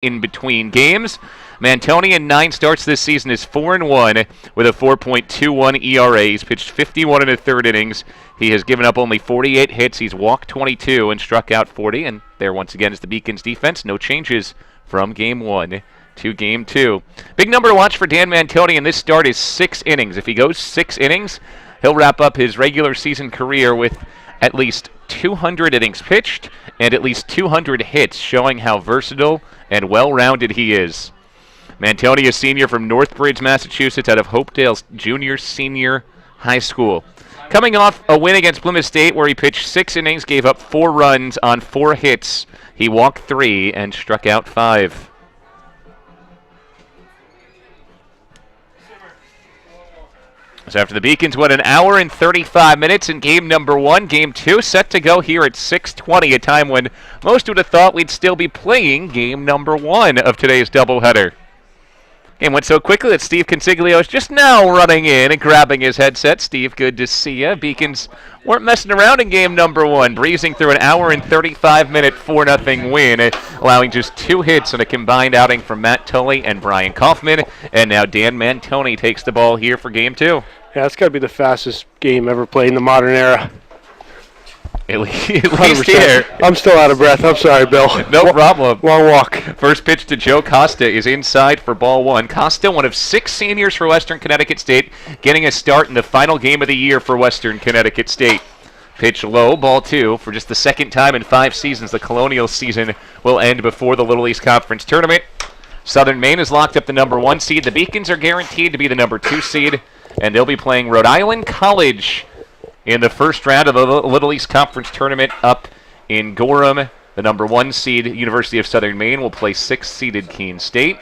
in between games. Mantoni in 9 starts this season is 4-1 with a 4.21 ERA. He's pitched 51 in the third innings. He has given up only 48 hits. He's walked 22 and struck out 40. And there once again is the Beacons defense. No changes from game 1 to game 2. Big number to watch for Dan Mantoni in this start is 6 innings. If he goes 6 innings, he'll wrap up his regular season career with at least 200 innings pitched and at least 200 hits, showing how versatile and well-rounded he is. Mantoni, a senior from Northbridge, Massachusetts, out of Hopedale Junior Senior High School. Coming off a win against Plymouth State where he pitched 6 innings, gave up 4 runs on 4 hits. He walked 3 and struck out 5. So after the Beacons went an hour and 35 minutes in game number 1, game 2 set to go here at 6:20, a time when most would have thought we'd still be playing game number 1 of today's doubleheader. Game went so quickly that Steve Consiglio is just now running in and grabbing his headset. Steve, good to see you. Beacons weren't messing around in game number 1, breezing through an hour and 35-minute 4-0 win, allowing just 2 hits in a combined outing from Matt Tully and Brian Kaufman. And now Dan Mantoni takes the ball here for game 2. Yeah, it's got to be the fastest game ever played in the modern era. At least here. I'm still out of breath. I'm sorry, Bill. No problem. Long walk. First pitch to Joe Costa is inside for ball 1. Costa, one of 6 seniors for Western Connecticut State, getting a start in the final game of the year for Western Connecticut State. Pitch low, ball 2. For just the second time in 5 seasons, the Colonial season will end before the Little East Conference Tournament. Southern Maine has locked up the number 1 seed. The Beacons are guaranteed to be the number 2 seed, and they'll be playing Rhode Island College in the first round of the Little East Conference Tournament up in Gorham. The number 1 seed, University of Southern Maine, will play 6th-seeded Keene State.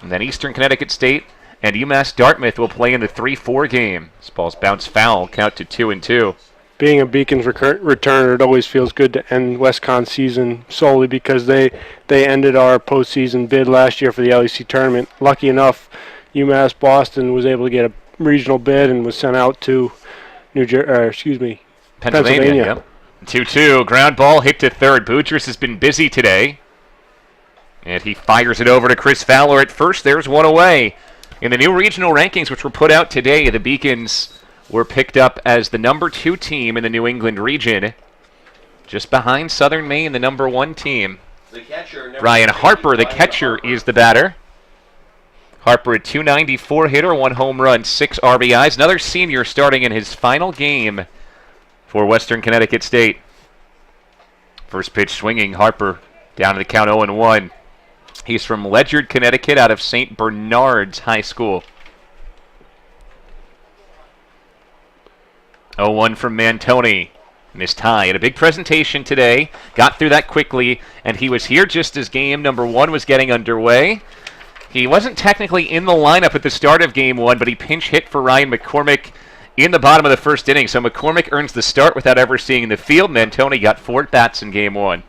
And then Eastern Connecticut State and UMass Dartmouth will play in the 3-4 game. This ball's bounced foul, count to 2-2. Being a Beacons returner, it always feels good to end WestConn season solely because they ended our postseason bid last year for the LEC tournament. Lucky enough, UMass Boston was able to get a regional bid and was sent out to Pennsylvania. Yep. 2-2, ground ball hit to third. Boudreaux has been busy today. And he fires it over to Chris Fowler at first. There's one away. In the new regional rankings, which were put out today, the Beacons were picked up as the number 2 team in the New England region, just behind Southern Maine, the number 1 team. Bryan Harper, the catcher, is the batter. Harper, a .294 hitter, 1 home run, 6 RBIs. Another senior starting in his final game for Western Connecticut State. First pitch swinging, Harper down to the count 0-1. He's from Ledyard, Connecticut, out of St. Bernard's High School. 0-1 from Mantoni. Miss Ty had a big presentation today, got through that quickly, and he was here just as game number 1 was getting underway. He wasn't technically in the lineup at the start of game 1, but he pinch hit for Ryan McCormick in the bottom of the first inning. So McCormick earns the start without ever seeing the field. Mantoni got 4 at-bats in game 1.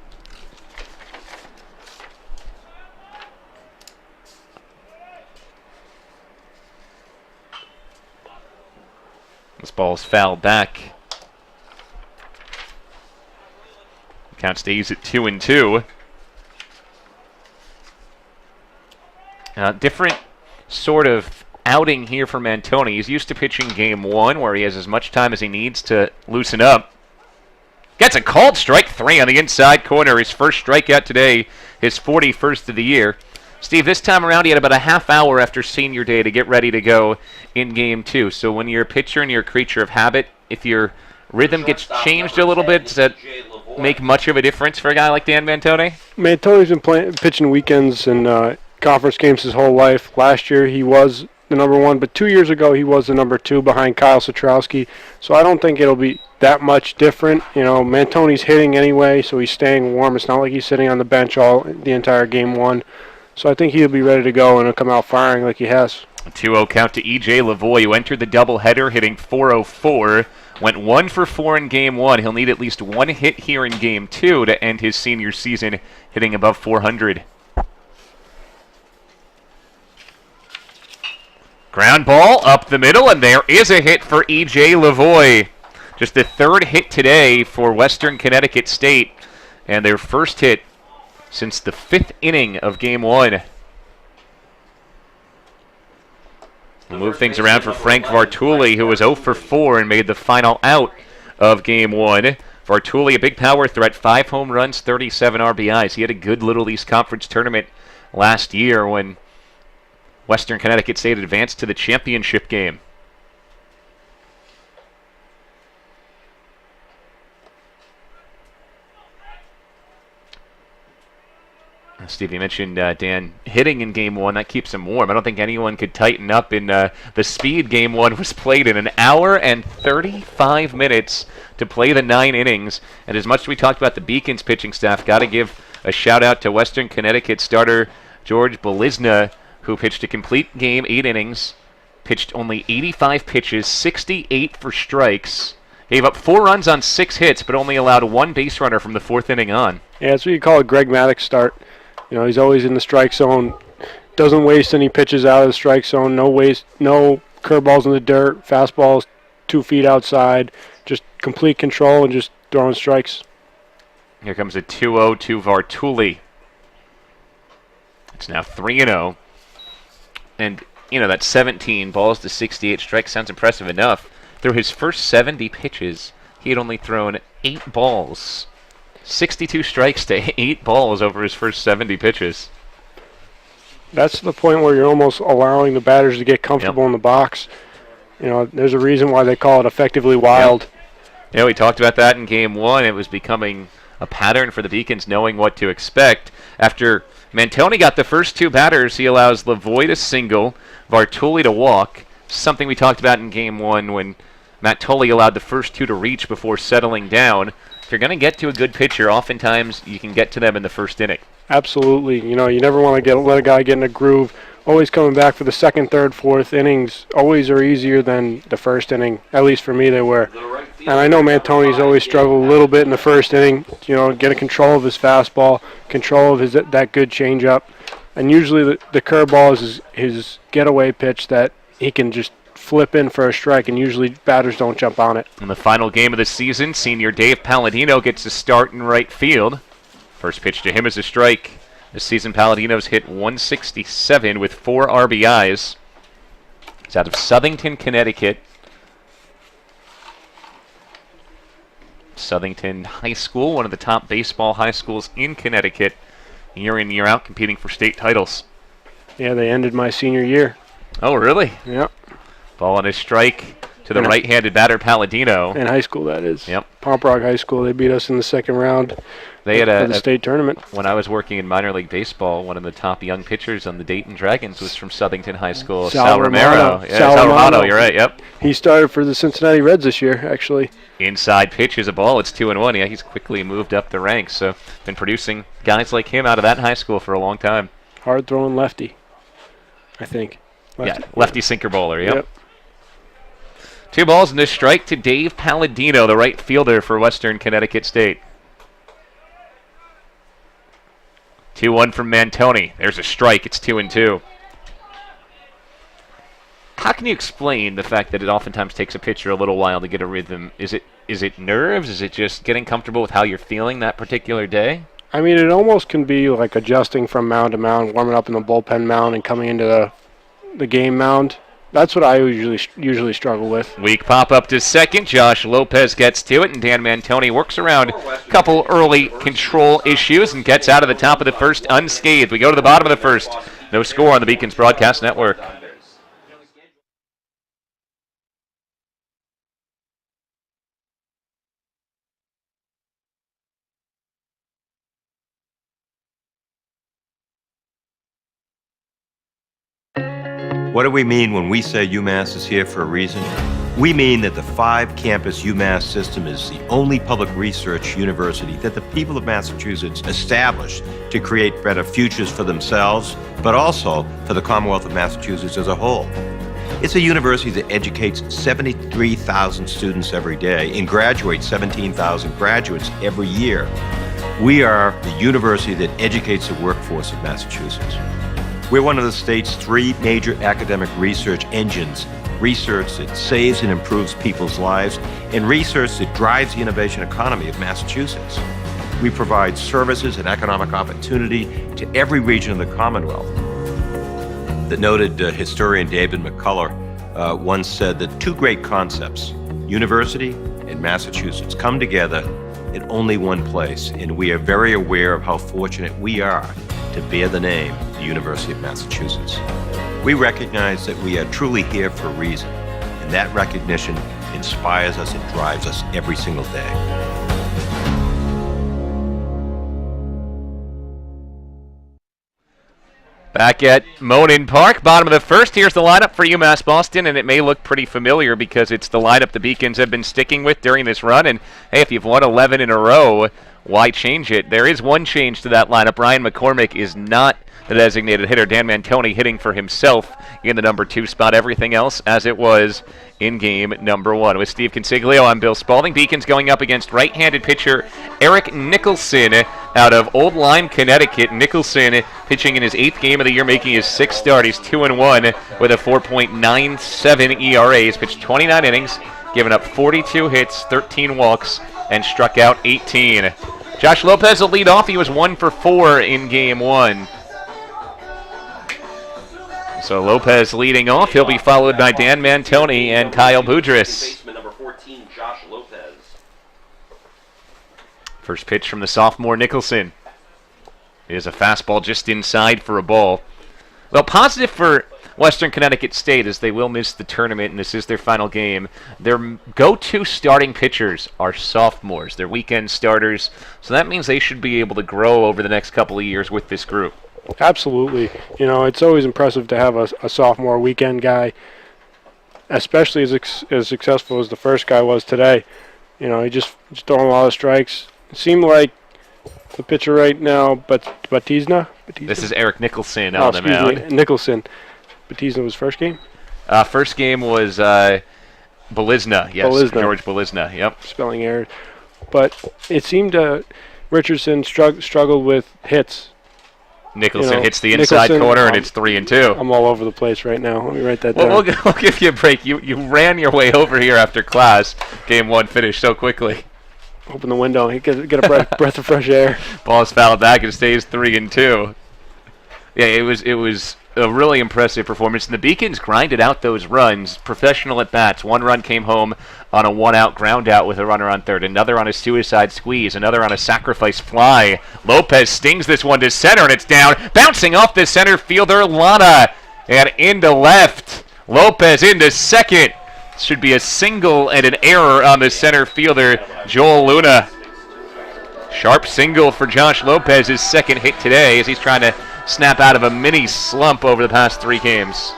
This ball's fouled back. Count stays at 2-2. Different sort of outing here for Mantoni. He's used to pitching game 1 where he has as much time as he needs to loosen up. Gets a called strike 3 on the inside corner. His first strikeout today, his 41st of the year. Steve, this time around he had about a half hour after senior day to get ready to go in game 2. So when you're a pitcher and you're a creature of habit, if your rhythm gets changed a little bit, does that make much of a difference for a guy like Dan Mantoni? Mantoni's been pitching weekends and conference games his whole life. Last year he was the number 1, but 2 years ago he was the number 2 behind Kyle Satrowski. So I don't think it'll be that much different. You know, Mantoni's hitting anyway, so he's staying warm. It's not like he's sitting on the bench the entire game 1. So I think he'll be ready to go and he'll come out firing like he has. A 2-0 count to E.J. Lavoie, who entered the doubleheader hitting .404. Went 1 for 4 in game 1. He'll need at least 1 hit here in game 2 to end his senior season hitting above .400. Ground ball up the middle, and there is a hit for E.J. Lavoie. Just the 3rd hit today for Western Connecticut State, and their first hit since the 5th inning of Game 1. We'll move things around for Frank Vartuli, who was 0 for 4 and made the final out of Game 1. Vartuli, a big power threat, 5 home runs, 37 RBIs. He had a good Little East Conference tournament last year when Western Connecticut State advanced to the championship game. Steve, you mentioned Dan hitting in Game 1. That keeps him warm. I don't think anyone could tighten up in the speed. Game 1 was played in an hour and 35 minutes to play the 9 innings. And as much as we talked about the Beacons pitching staff, got to give a shout-out to Western Connecticut starter George Belizna, who pitched a complete game, 8 innings, pitched only 85 pitches, 68 for strikes, gave up 4 runs on 6 hits, but only allowed 1 base runner from the 4th inning on. Yeah, that's what you call a Greg Maddux start. You know, he's always in the strike zone, doesn't waste any pitches out of the strike zone, no curveballs in the dirt, fastballs 2 feet outside, just complete control and just throwing strikes. Here comes a 2-0 to Vartuli. It's now 3-0. And, you know, that 17 balls to 68 strikes sounds impressive enough. Through his first 70 pitches, he had only thrown 8 balls. 62 strikes to 8 balls over his first 70 pitches. That's the point where you're almost allowing the batters to get comfortable in the box. You know, there's a reason why they call it effectively wild. Yeah, we talked about that in Game 1. It was becoming a pattern for the Beacons knowing what to expect. After Mantoni got the first 2 batters, he allows Lavoie to single, Vartuli to walk, something we talked about in Game 1 when Matt Tully allowed the first 2 to reach before settling down. If you're going to get to a good pitcher, oftentimes you can get to them in the first inning. Absolutely. You know, you never want to let a guy get in a groove. Always coming back for the 2nd, 3rd, 4th innings always are easier than the first inning. At least for me, they were. And I know Mantoni's always struggled a little bit in the first inning, you know, getting control of his fastball, control of that good changeup. And usually the curveball is his getaway pitch that he can just flip in for a strike, and usually batters don't jump on it. In the final game of the season, senior Dave Palladino gets a start in right field. First pitch to him is a strike. This season, Palladino's hit 167 with 4 RBIs. He's out of Southington, Connecticut. Southington High School, one of the top baseball high schools in Connecticut, year in, year out, competing for state titles. Yeah, they ended my senior year. Oh, really? Yep. Ball on his strike to the right-handed batter, Palladino. In high school, that is. Yep. Pomprock High School, they beat us in the 2nd round for the state tournament. When I was working in minor league baseball, one of the top young pitchers on the Dayton Dragons was from Southington High School, Sal Romero. Yeah, Sal Romero, you're right, yep. He started for the Cincinnati Reds this year, actually. Inside pitch is a ball. It's 2-1. Yeah, he's quickly moved up the ranks. So been producing guys like him out of that high school for a long time. Hard-throwing lefty, I think. Lefty sinker bowler, yep. 2 balls and this strike to Dave Palladino, the right fielder for Western Connecticut State. 2-1 from Mantoni. There's a strike. It's 2-2. How can you explain the fact that it oftentimes takes a pitcher a little while to get a rhythm? Is it nerves? Is it just getting comfortable with how you're feeling that particular day? I mean, it almost can be like adjusting from mound to mound, warming up in the bullpen mound and coming into the game mound. That's what I usually struggle with. Weak pop up to second. Josh Lopez gets to it, and Dan Mantoni works around a couple early control issues and gets out of the top of the first unscathed. We go to the bottom of the first. No score on the Beacons Broadcast Network. What do we mean when we say UMass is here for a reason? We mean that the 5-campus UMass system is the only public research university that the people of Massachusetts established to create better futures for themselves, but also for the Commonwealth of Massachusetts as a whole. It's a university that educates 73,000 students every day and graduates 17,000 graduates every year. We are the university that educates the workforce of Massachusetts. We're one of the state's 3 major academic research engines: research that saves and improves people's lives, and research that drives the innovation economy of Massachusetts. We provide services and economic opportunity to every region of the Commonwealth. The noted historian David McCullough once said that two great concepts, university and Massachusetts, come together in only one place, and we are very aware of how fortunate we are to bear the name, the University of Massachusetts. We recognize that we are truly here for a reason, and that recognition inspires us and drives us every single day. Back at Monin Park, bottom of the first. Here's the lineup for UMass Boston, and it may look pretty familiar because it's the lineup the Beacons have been sticking with during this run. And, hey, if you've won 11 in a row, why change it? There is one change to that lineup. Ryan McCormick is not the designated hitter. Dan Mantoni hitting for himself in the number 2 spot. Everything else as it was in game number 1. With Steve Consiglio, I'm Bill Spalding. Beacons going up against right-handed pitcher Eric Nicholson out of Old Lyme, Connecticut. Nicholson pitching in his 8th game of the year, making his 6th start. He's 2-1 with a 4.97 ERA. He's pitched 29 innings, given up 42 hits, 13 walks, and struck out 18. Josh Lopez will lead off. He was 1 for 4 in game 1. So Lopez leading off. He'll be followed by Dan Mantoni and Kyle Boudris. Number 14, Josh Lopez. First pitch from the sophomore Nicholson. It is a fastball just inside for a ball. Well, positive for Western Connecticut State as they will miss the tournament, and this is their final game. Their go-to starting pitchers are sophomores. They're weekend starters, so that means they should be able to grow over the next couple of years with this group. Absolutely. You know, it's always impressive to have a sophomore weekend guy, especially as successful as the first guy was today. You know, he just throwing a lot of strikes. It seemed like the pitcher right now, Batista? This is Eric Nicholson on the mound. Nicholson. Batista was first game? First game was Belizna. Yes, Belizna. George Belizna. Yep. Spelling error. But it seemed Richardson struggled with hits. Nicholson hits the inside corner, and it's 3-2. I'm all over the place right now. Let me write that down. Well, we'll give you a break. You ran your way over here after class. Game 1 finished so quickly. Open the window. Get a breath of fresh air. Ball's fouled back and stays 3-2. Yeah, it was a really impressive performance. And the Beacons grinded out those runs. Professional at bats. One run came home on a 1-out ground out with a runner on third. Another on a suicide squeeze. Another on a sacrifice fly. Lopez stings this one to center, and it's down. Bouncing off the center fielder, Lana. And into left. Lopez into second. Should be a single and an error on the center fielder, Joel Luna. Sharp single for Josh Lopez, his second hit today as he's trying to snap out of a mini slump over the past 3 games.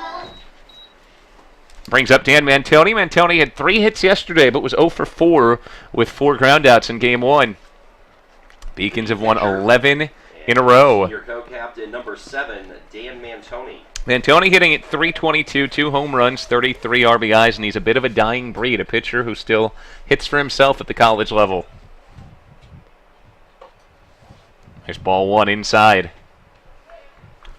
Brings up Dan Mantoni. Mantoni had 3 hits yesterday, but was 0 for 4 with 4 groundouts in game 1. Beacons have won 11 in a row. Your co-captain, number 7, Dan Mantoni. Mantoni hitting at .322, 2 home runs, 33 RBIs, and he's a bit of a dying breed, a pitcher who still hits for himself at the college level. There's ball 1 inside.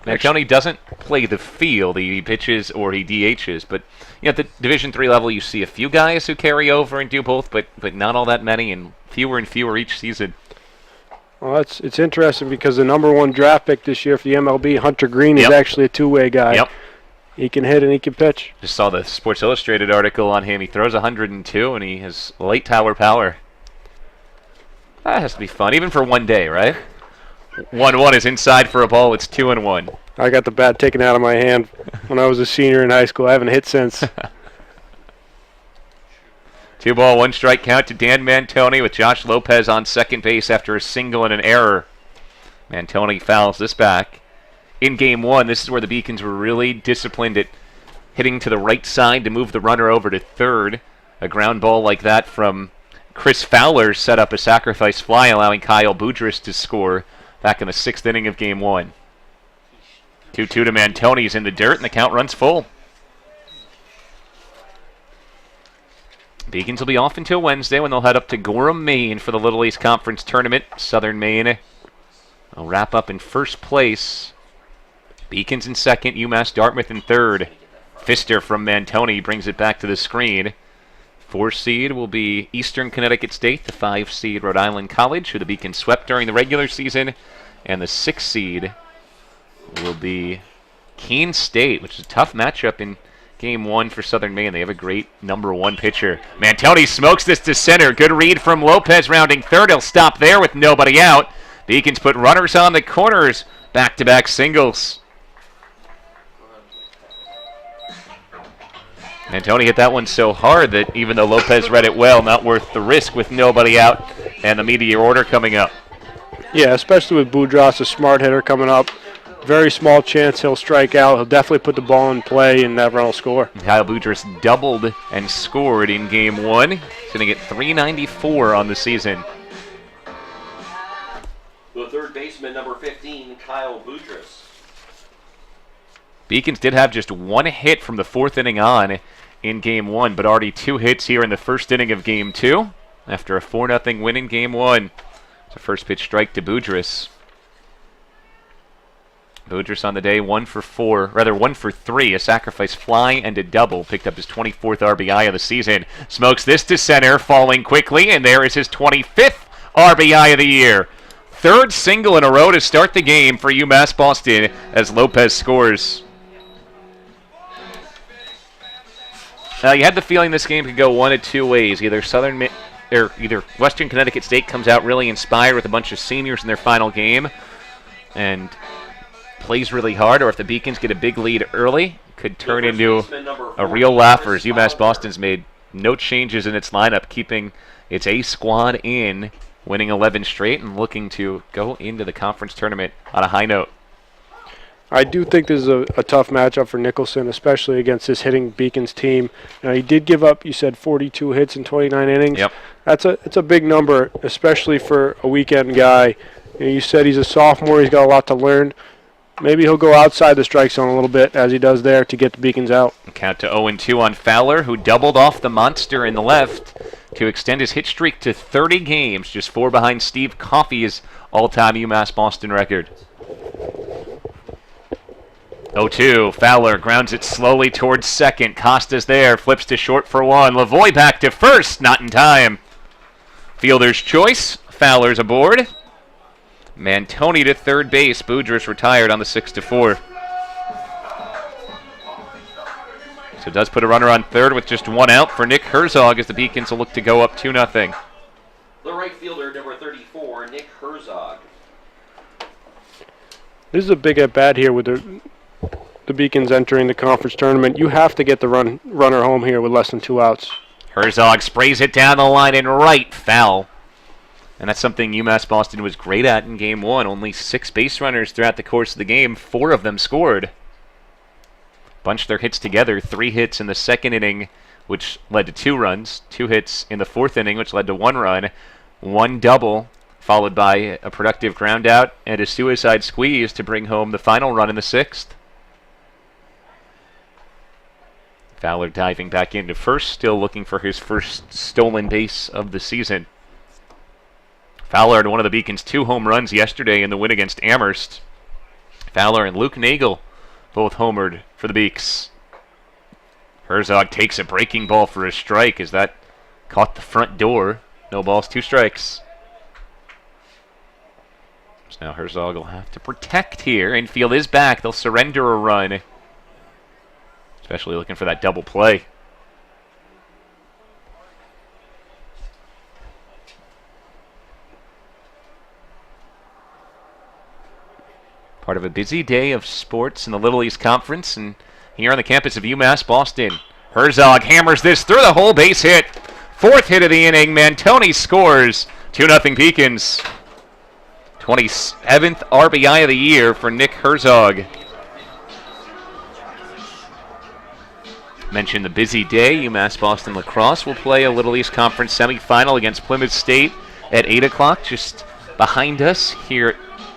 Mantoni doesn't play the field. He pitches or he DHs, but at the Division III level, you see a few guys who carry over and do both, but not all that many, and fewer each season. Well, it's interesting because the number 1 draft pick this year for the MLB, Hunter Green, is actually a two-way guy. Yep. He can hit and he can pitch. Just saw the Sports Illustrated article on him. He throws 102, and he has late tower power. That has to be fun, even for one day, right? 1-1 is inside for a ball. It's 2-1. I got the bat taken out of my hand when I was a senior in high school. I haven't hit since. 2-ball, 1 strike count to Dan Mantoni with Josh Lopez on second base after a single and an error. Mantoni fouls this back. In game 1, this is where the Beacons were really disciplined at hitting to the right side to move the runner over to third. A ground ball like that from Chris Fowler set up a sacrifice fly, allowing Kyle Boudris to score back in the 6th inning of game 1. 2-2 to Mantoni's in the dirt, and the count runs full. Beacons will be off until Wednesday when they'll head up to Gorham, Maine for the Little East Conference Tournament. Southern Maine will wrap up in first place. Beacons in second, UMass Dartmouth in third. Pfister from Mantoni brings it back to the screen. 4 seed will be Eastern Connecticut State, the 5 seed Rhode Island College, who the Beacons swept during the regular season. And the 6 seed will be Keene State, which is a tough matchup in Game 1 for Southern Maine. They have a great number 1 pitcher. Mantoni smokes this to center. Good read from Lopez rounding third. He'll stop there with nobody out. Beacons put runners on the corners. Back-to-back singles. Mantoni hit that one so hard that even though Lopez read it well, not worth the risk with nobody out and the meteor order coming up. Yeah, especially with Boudras, a smart hitter coming up. Very small chance he'll strike out. He'll definitely put the ball in play and that run will score. Kyle Boudras doubled and scored in Game 1, sitting at .394 on the season. The third baseman, number 15, Kyle Boudras. Beacons did have just 1 hit from the 4th inning on in Game 1, but already 2 hits here in the first inning of Game 2 after a 4-0 win in Game 1. It's a first pitch strike to Boudras. Boudras on the day, 1 for 3, a sacrifice fly and a double. Picked up his 24th RBI of the season. Smokes this to center, falling quickly, and there is his 25th RBI of the year. 3rd single in a row to start the game for UMass Boston as Lopez scores. Now, you had the feeling this game could go one of 2 ways. Either Western Connecticut State comes out really inspired with a bunch of seniors in their final game and plays really hard, or if the Beacons get a big lead early, could turn into a real laugher as UMass Boston's made no changes in its lineup, keeping its A squad in, winning 11 straight and looking to go into the conference tournament on a high note. I do think this is a tough matchup for Nicholson, especially against this hitting Beacons team. Now, he did give up, you said, 42 hits in 29 innings. Yep. It's a big number, especially for a weekend guy. You said he's a sophomore. He's got a lot to learn. Maybe he'll go outside the strike zone a little bit, as he does there, to get the Beacons out. Count to 0-2 on Fowler, who doubled off the monster in the left to extend his hit streak to 30 games, just 4 behind Steve Coffey's all-time UMass Boston record. 0-2, Fowler grounds it slowly towards second. Costa's there, flips to short for 1. Lavoie back to first, not in time. Fielder's choice, Fowler's aboard. Mantoni to third base. Boudras retired on the 6-4. So it does put a runner on third with just 1 out for Nick Herzog as the Beacons will look to go up 2-0. The right fielder, number 34, Nick Herzog. This is a big at-bat here with the Beacons entering the conference tournament. You have to get the runner home here with less than 2 outs. Herzog sprays it down the line and right, foul. And that's something UMass Boston was great at in Game 1. Only 6 base runners throughout the course of the game. 4 of them scored. Bunched their hits together. 3 hits in the second inning, which led to 2 runs. 2 hits in the 4th inning, which led to 1 run. 1 double, followed by a productive ground out and a suicide squeeze to bring home the final run in the 6th. Fowler diving back into first, still looking for his first stolen base of the season. Fowler had one of the Beacons' 2 home runs yesterday in the win against Amherst. Fowler and Luke Nagel both homered for the Beaks. Herzog takes a breaking ball for a strike as that caught the front door. No balls, 2 strikes. So now Herzog will have to protect here. Infield is back. They'll surrender a run. Especially looking for that double play. Part of a busy day of sports in the Little East Conference, and here on the campus of UMass Boston, Herzog hammers this through the hole, base hit. 4th hit of the inning. Mantoni scores. 2-0 Beacons. 27th RBI of the year for Nick Herzog. Mentioned the busy day. UMass Boston lacrosse will play a Little East Conference semifinal against Plymouth State at 8 o'clock, just behind us here at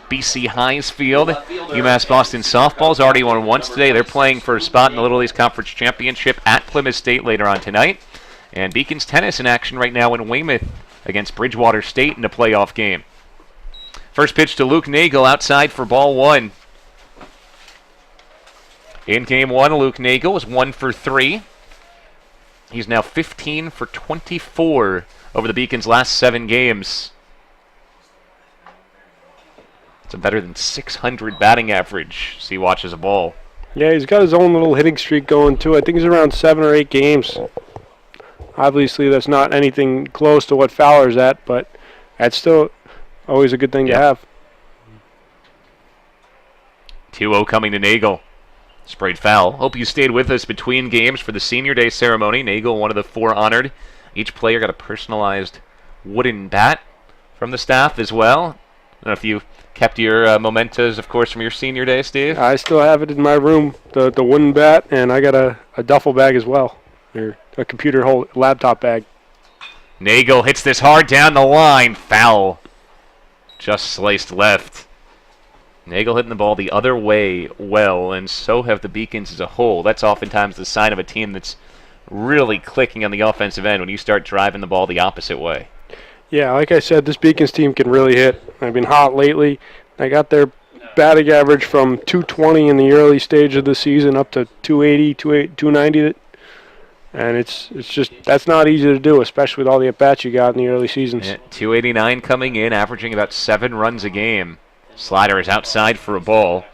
BC High's Field. UMass Boston softball's already won once today. They're playing for a spot in the Little East Conference Championship at Plymouth State later on tonight. And Beacons tennis in action right now in Weymouth against Bridgewater State in a playoff game. First pitch to Luke Nagel outside for ball 1. In Game 1, Luke Nagel was 1 for 3. He's now 15 for 24 over the Beacons' last 7 games. It's a better than 600 batting average as he watches a ball. Yeah, he's got his own little hitting streak going, too. I think he's around 7 or 8 games. Obviously, that's not anything close to what Fowler's at, but that's still always a good thing to have. 2-0 coming to Daigle. Sprayed foul. Hope you stayed with us between games for the Senior Day ceremony. Daigle, one of the 4 honored. Each player got a personalized wooden bat from the staff as well. I don't know if you kept your mementos, of course, from your Senior Day, Steve. I still have it in my room, the wooden bat, and I got a duffel bag as well, or a computer laptop bag. Daigle hits this hard down the line. Foul. Just sliced left. Daigle hitting the ball the other way well, and so have the Beacons as a whole. That's oftentimes the sign of a team that's really clicking on the offensive end when you start driving the ball the opposite way. Yeah, like I said, this Beacons team can really hit. I've been hot lately. I got their batting average from 220 in the early stage of the season up to 280, 290. And it's just, that's not easy to do, especially with all the at-bats you got in the early seasons. Yeah, 289 coming in, averaging about 7 runs a game. Slider is outside for a ball.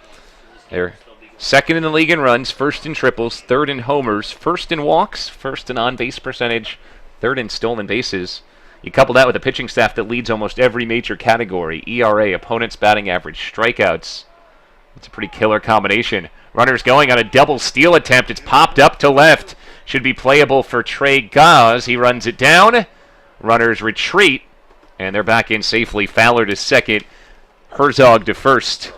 They're second in the league in runs, first in triples, third in homers, first in walks, first in on-base percentage, third in stolen bases. You couple that with a pitching staff that leads almost every major category: ERA, opponent's batting average, strikeouts. It's a pretty killer combination. Runners going on a double steal attempt. It's popped up to left. Should be playable for Trey Gaz. He runs it down. Runners retreat, and they're back in safely. Fowler to second. Herzog to first.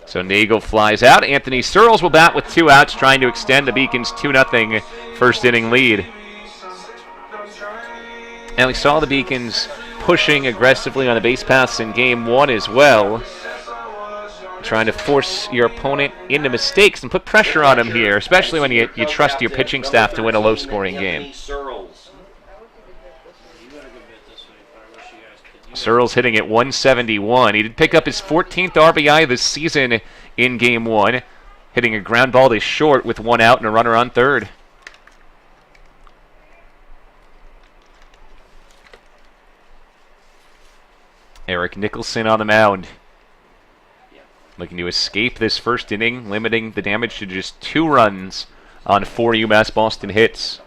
So Daigle flies out. Anthony Searles will bat with 2 outs, trying to extend the Beacons' 2-0 first inning lead. And we saw the Beacons pushing aggressively on the base paths in Game 1 as well, trying to force your opponent into mistakes and put pressure on him here, especially when you trust your pitching staff to win a low-scoring game. Searles hitting at 171. He did pick up his 14th RBI this season in Game 1, hitting a ground ball to short with 1 out and a runner on third. Eric Nicholson on the mound, looking to escape this first inning, limiting the damage to just 2 runs on 4 UMass Boston hits.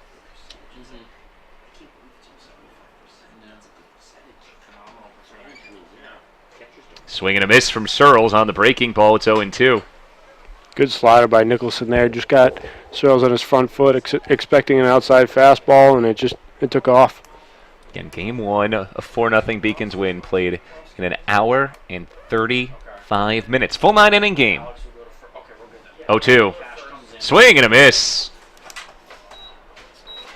Swing and a miss from Searles on the breaking ball. It's 0-2. Good slider by Nicholson there. Just got Searles on his front foot, expecting an outside fastball, and it took off. Again, Game 1, a 4-0 Beacons win, played in an hour and 35 minutes. Full 9-inning game. 0-2. Swing and a miss.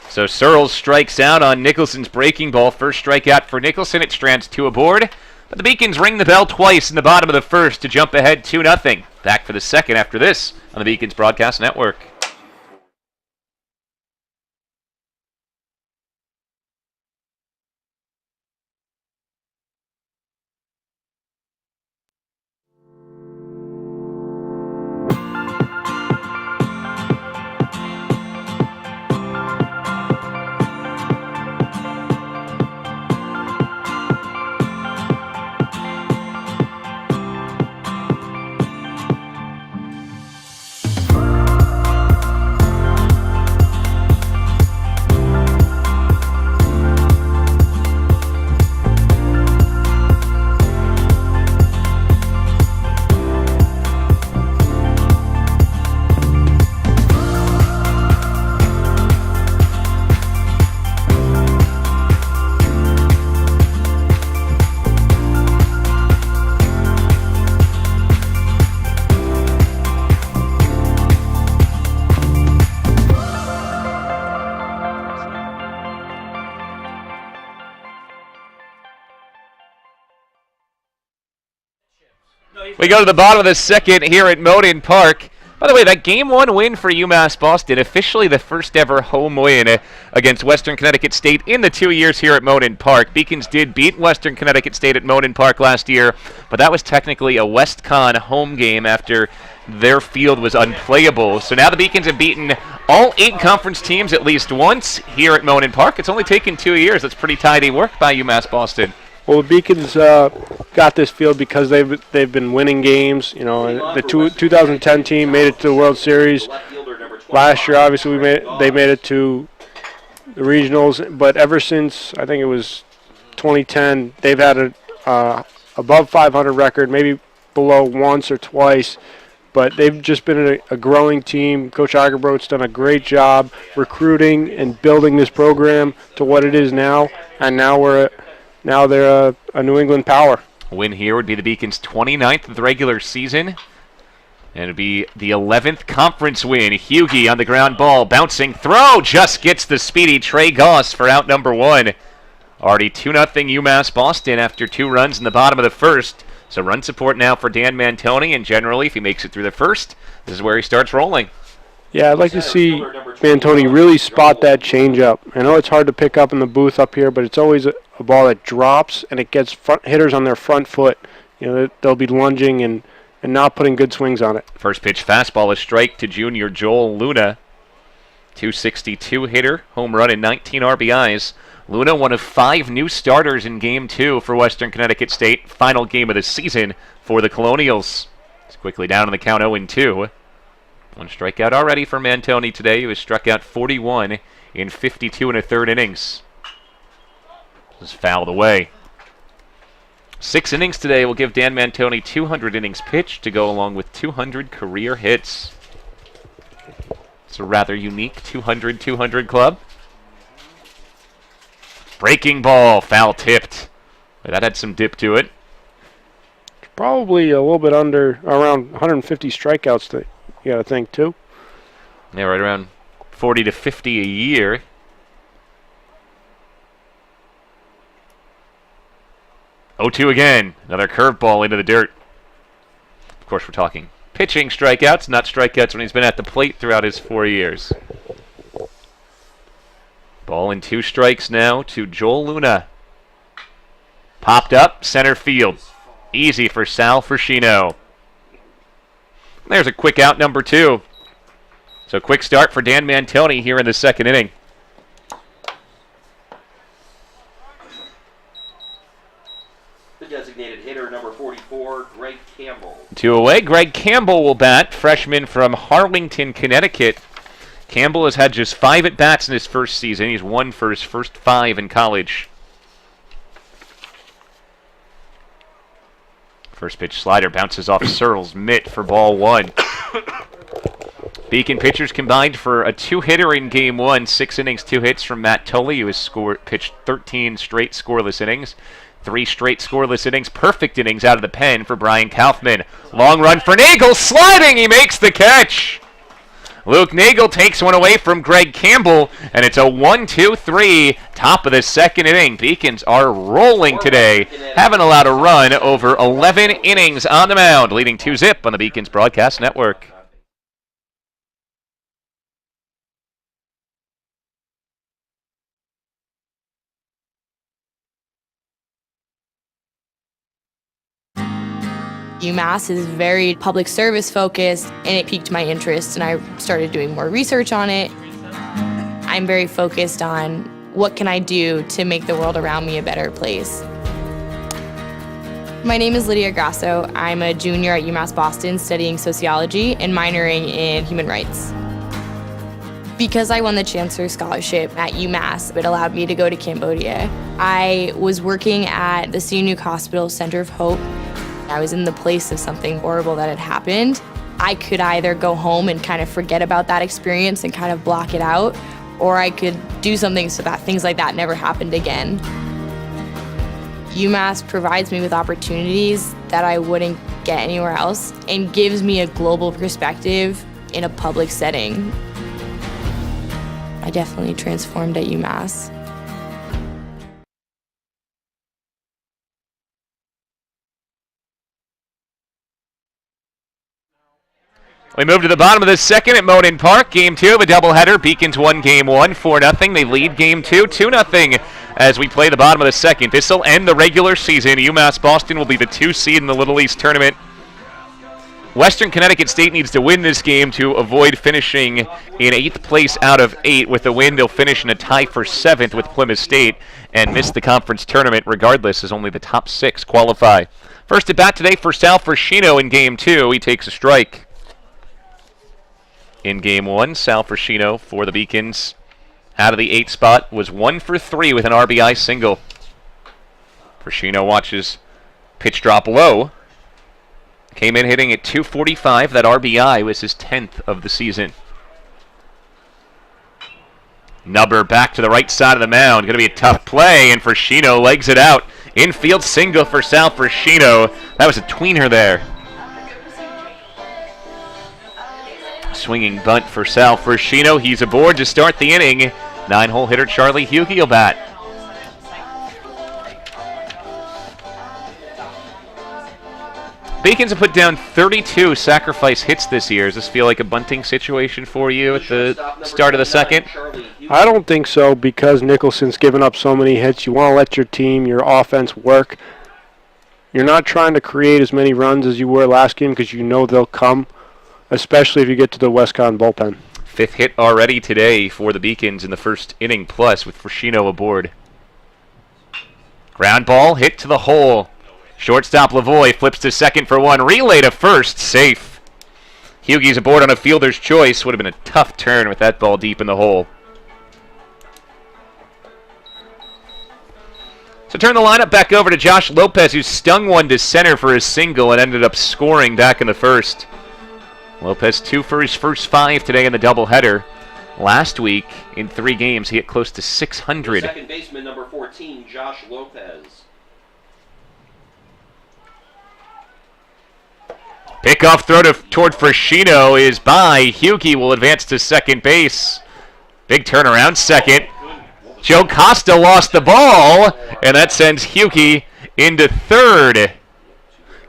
So Searles strikes out on Nicholson's breaking ball. First strikeout for Nicholson. It strands 2 aboard. But the Beacons ring the bell twice in the bottom of the first to jump ahead 2-0. Back for the second after this on the Beacons Broadcast Network. We go to the bottom of the second here at Moden Park. By the way, that Game 1 win for UMass Boston, officially the first ever home win against Western Connecticut State in the 2 years here at Moden Park. Beacons did beat Western Connecticut State at Moden Park last year, but that was technically a West Conn home game after their field was unplayable. So now the Beacons have beaten all 8 conference teams at least once here at Monin Park. It's only taken 2 years. That's pretty tidy work by UMass Boston. Well, the Beacons got this field because they've been winning games. You know, the 2010 team made it to the World Series. Last year, obviously, they made it to the regionals. But ever since I think it was 2010, they've had a above 500 record, maybe below once or twice. But they've just been a growing team. Coach Agerbro's done a great job recruiting and building this program to what it is now. And now they're a New England power. A win here would be the Beacons' 29th of the regular season. And it would be the 11th conference win. Huegi on the ground ball, bouncing throw, just gets the speedy Trey Goss for out number 1. Already 2-0 UMass Boston after 2 runs in the bottom of the first. So run support now for Dan Mantoni, and generally, if he makes it through the first, this is where he starts rolling. Yeah, I'd like to see Mantoni really spot that changeup. I know it's hard to pick up in the booth up here, but it's always a ball that drops and it gets hitters on their front foot. You know, they'll be lunging and not putting good swings on it. First pitch fastball, a strike to junior Joel Luna. 262 hitter, home run and 19 RBIs. Luna, one of 5 new starters in Game 2 for Western Connecticut State. Final game of the season for the Colonials. It's quickly down on the count 0-2. 1 strikeout already for Mantoni today. He was struck out 41 in 52 1/3 innings. This is fouled away. 6 innings today will give Dan Mantoni 200 innings pitched to go along with 200 career hits. It's a rather unique 200-200 club. Breaking ball, foul tipped. That had some dip to it. Probably a little bit around 150 strikeouts, you got to think, too. Yeah, right around 40 to 50 a year. Oh, 2 again. Another curveball into the dirt. Of course, we're talking pitching strikeouts, not strikeouts when he's been at the plate throughout his 4 years. Ball and 2 strikes now to Joel Luna. Popped up, center field. Easy for Sal Fruscino. There's a quick out, number 2. So quick start for Dan Mantoni here in the 2nd inning. The designated hitter, number 44, Greg Campbell. 2 away. Greg Campbell will bat, freshman from Harlington, Connecticut. Campbell has had just 5 at-bats in his first season. He's won for his first 5 in college. First pitch slider bounces off Searle's mitt for ball 1. Beacon pitchers combined for a 2-hitter in Game 1. 6 innings, 2 hits from Matt Tully, who has pitched 13 straight scoreless innings. 3 straight scoreless innings, perfect innings out of the pen for Brian Kaufman. Long run for Daigle, sliding, he makes the catch. Luke Daigle takes one away from Greg Campbell, and it's a 1-2-3, top of the 2nd inning. Beacons are rolling today, haven't allowed a run over 11 innings on the mound, leading 2-0 on the Beacons Broadcast Network. UMass is very public service focused, and it piqued my interest, and I started doing more research on it. I'm very focused on what can I do to make the world around me a better place. My name is Lydia Grasso. I'm a junior at UMass Boston studying sociology and minoring in human rights. Because I won the Chancellor's Scholarship at UMass, it allowed me to go to Cambodia. I was working at the Sihanouk Hospital Center of Hope. I was in the place of something horrible that had happened. I could either go home and kind of forget about that experience and kind of block it out, or I could do something so that things like that never happened again. UMass provides me with opportunities that I wouldn't get anywhere else and gives me a global perspective in a public setting. I definitely transformed at UMass. We move to the bottom of the 2nd at Monin Park. Game 2 of a doubleheader. Beacons won Game 1, 4-0. They lead Game 2, 2-0 as we play the bottom of the 2nd. This will end the regular season. UMass Boston will be the 2 seed in the Little East tournament. Western Connecticut State needs to win this game to avoid finishing in 8th place out of 8. With the win, they'll finish in a tie for 7th with Plymouth State and miss the conference tournament regardless, as only the top 6 qualify. First at bat today for Sal Frascino in Game 2. He takes a strike. In Game 1, Sal Frascino for the Beacons out of the 8th spot was 1 for 3 with an RBI single. Frascino watches pitch drop low. Came in hitting at 245. That RBI was his 10th of the season. Nubber back to the right side of the mound. Going to be a tough play, and Frascino legs it out. Infield single for Sal Frascino. That was a tweener there. Swinging bunt for Sal Frascino. He's aboard to start the inning. 9-hole hitter Charlie Huegi will bat. Beacons have put down 32 sacrifice hits this year. Does this feel like a bunting situation for you at the start of the second? I don't think so, because Nicholson's given up so many hits. You want to let your team, your offense work. You're not trying to create as many runs as you were last game because you know they'll come, especially if you get to the Westcon bullpen. 5th hit already today for the Beacons in the first inning plus with Frascino aboard. Ground ball hit to the hole. Shortstop Lavoie flips to second for 1. Relay to first. Safe. Hugi's aboard on a fielder's choice. Would have been a tough turn with that ball deep in the hole. So turn the lineup back over to Josh Lopez, who stung one to center for his single and ended up scoring back in the first. Lopez 2 for his first 5 today in the doubleheader. Last week, in 3 games, he hit close to 600. Second baseman number 14, Josh Lopez. Pickoff throw toward Frascino is by. Huegi will advance to second base. Big turnaround second. Joe Costa lost the ball, and that sends Huegi into third.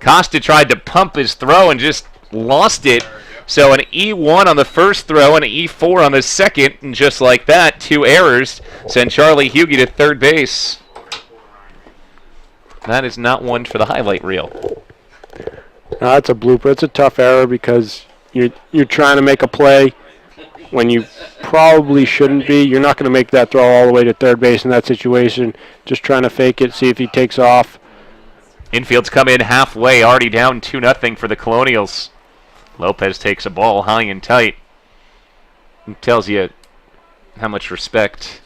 Costa tried to pump his throw and just lost it. So an E1 on the first throw and an E4 on the second, and just like that, 2 errors send Charlie Huegi to third base. That is not one for the highlight reel. No, that's a blooper. It's a tough error because you're trying to make a play when you probably shouldn't be. You're not going to make that throw all the way to third base in that situation. Just trying to fake it, see if he takes off. Infield's come in halfway, already down 2-0 for the Colonials. Lopez takes a ball high and tight. It tells you how much respect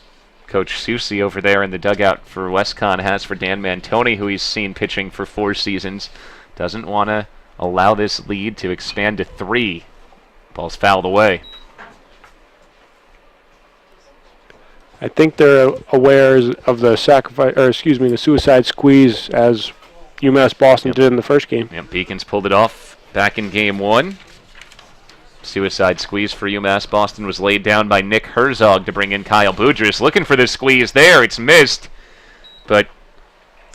Coach Susi over there in the dugout for Westcon has for Dan Mantoni, who he's seen pitching for 4 seasons. Doesn't want to allow this lead to expand to 3. Ball's fouled away. I think they're aware of the the suicide squeeze as UMass Boston did in the first game. Yep, Beacons pulled it off back in Game 1. Suicide squeeze for UMass Boston was laid down by Nick Herzog to bring in Kyle Boudris. Looking for the squeeze there. It's missed. But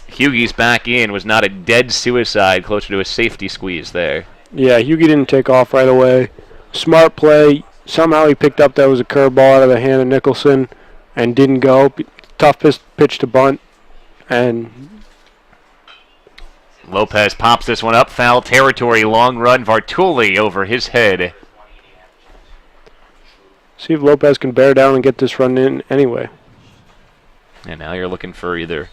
Hugi's back in. Was not a dead suicide. Closer to a safety squeeze there. Yeah, Huegi didn't take off right away. Smart play. Somehow he picked up that was a curveball out of the hand of Nicholson and didn't go. Tough pitch to bunt. And Lopez pops this one up. Foul territory. Long run. Vartuli over his head. See if Lopez can bear down and get this run in anyway. And now you're looking for either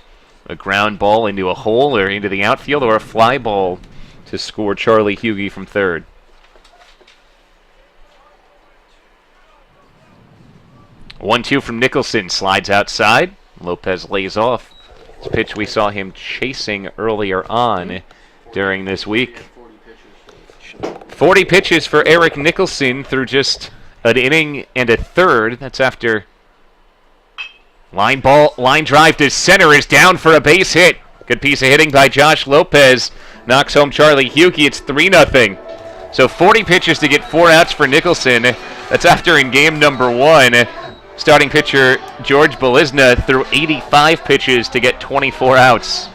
a ground ball into a hole or into the outfield, or a fly ball to score Charlie Huegi from third. One-two from Nicholson. Slides outside. Lopez lays off. This pitch we saw him chasing earlier on during this week. 40 pitches for Eric Nicholson through just an inning and a third. That's after line drive to center is down for a base hit. Good piece of hitting by Josh Lopez. Knocks home Charlie Huegi. It's 3-0. So 40 pitches to get 4 outs for Nicholson. That's after in game number 1. Starting pitcher George Belizna threw 85 pitches to get 24 outs.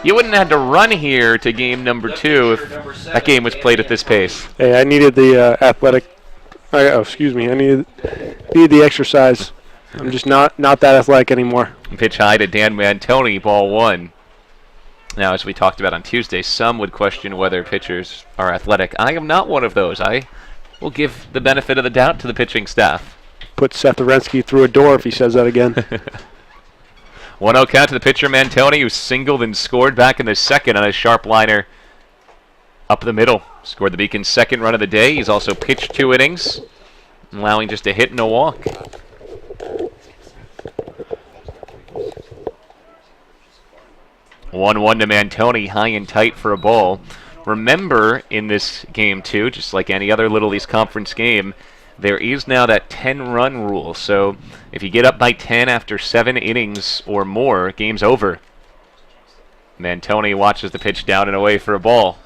You wouldn't have to run here to game number 2 if that game was played at this pace. Hey, I needed the I needed the exercise. I'm just not that athletic anymore. Pitch high to Dan Mantoni, ball 1. Now, as we talked about on Tuesday, some would question whether pitchers are athletic. I am not one of those. I will give the benefit of the doubt to the pitching staff. Put Seth Orensky through a door if he says that again. 1-0 count to the pitcher Mantoni, who singled and scored back in the second on a sharp liner up the middle. Scored the Beacon's second run of the day. He's also pitched 2 innings, allowing just a hit and a walk. One to Mantoni, high and tight for a ball. Remember, in this game too, just like any other Little East Conference game, there is now that 10-run rule. So if you get up by 10 after 7 innings or more, game's over. Mantoni watches the pitch down and away for a ball.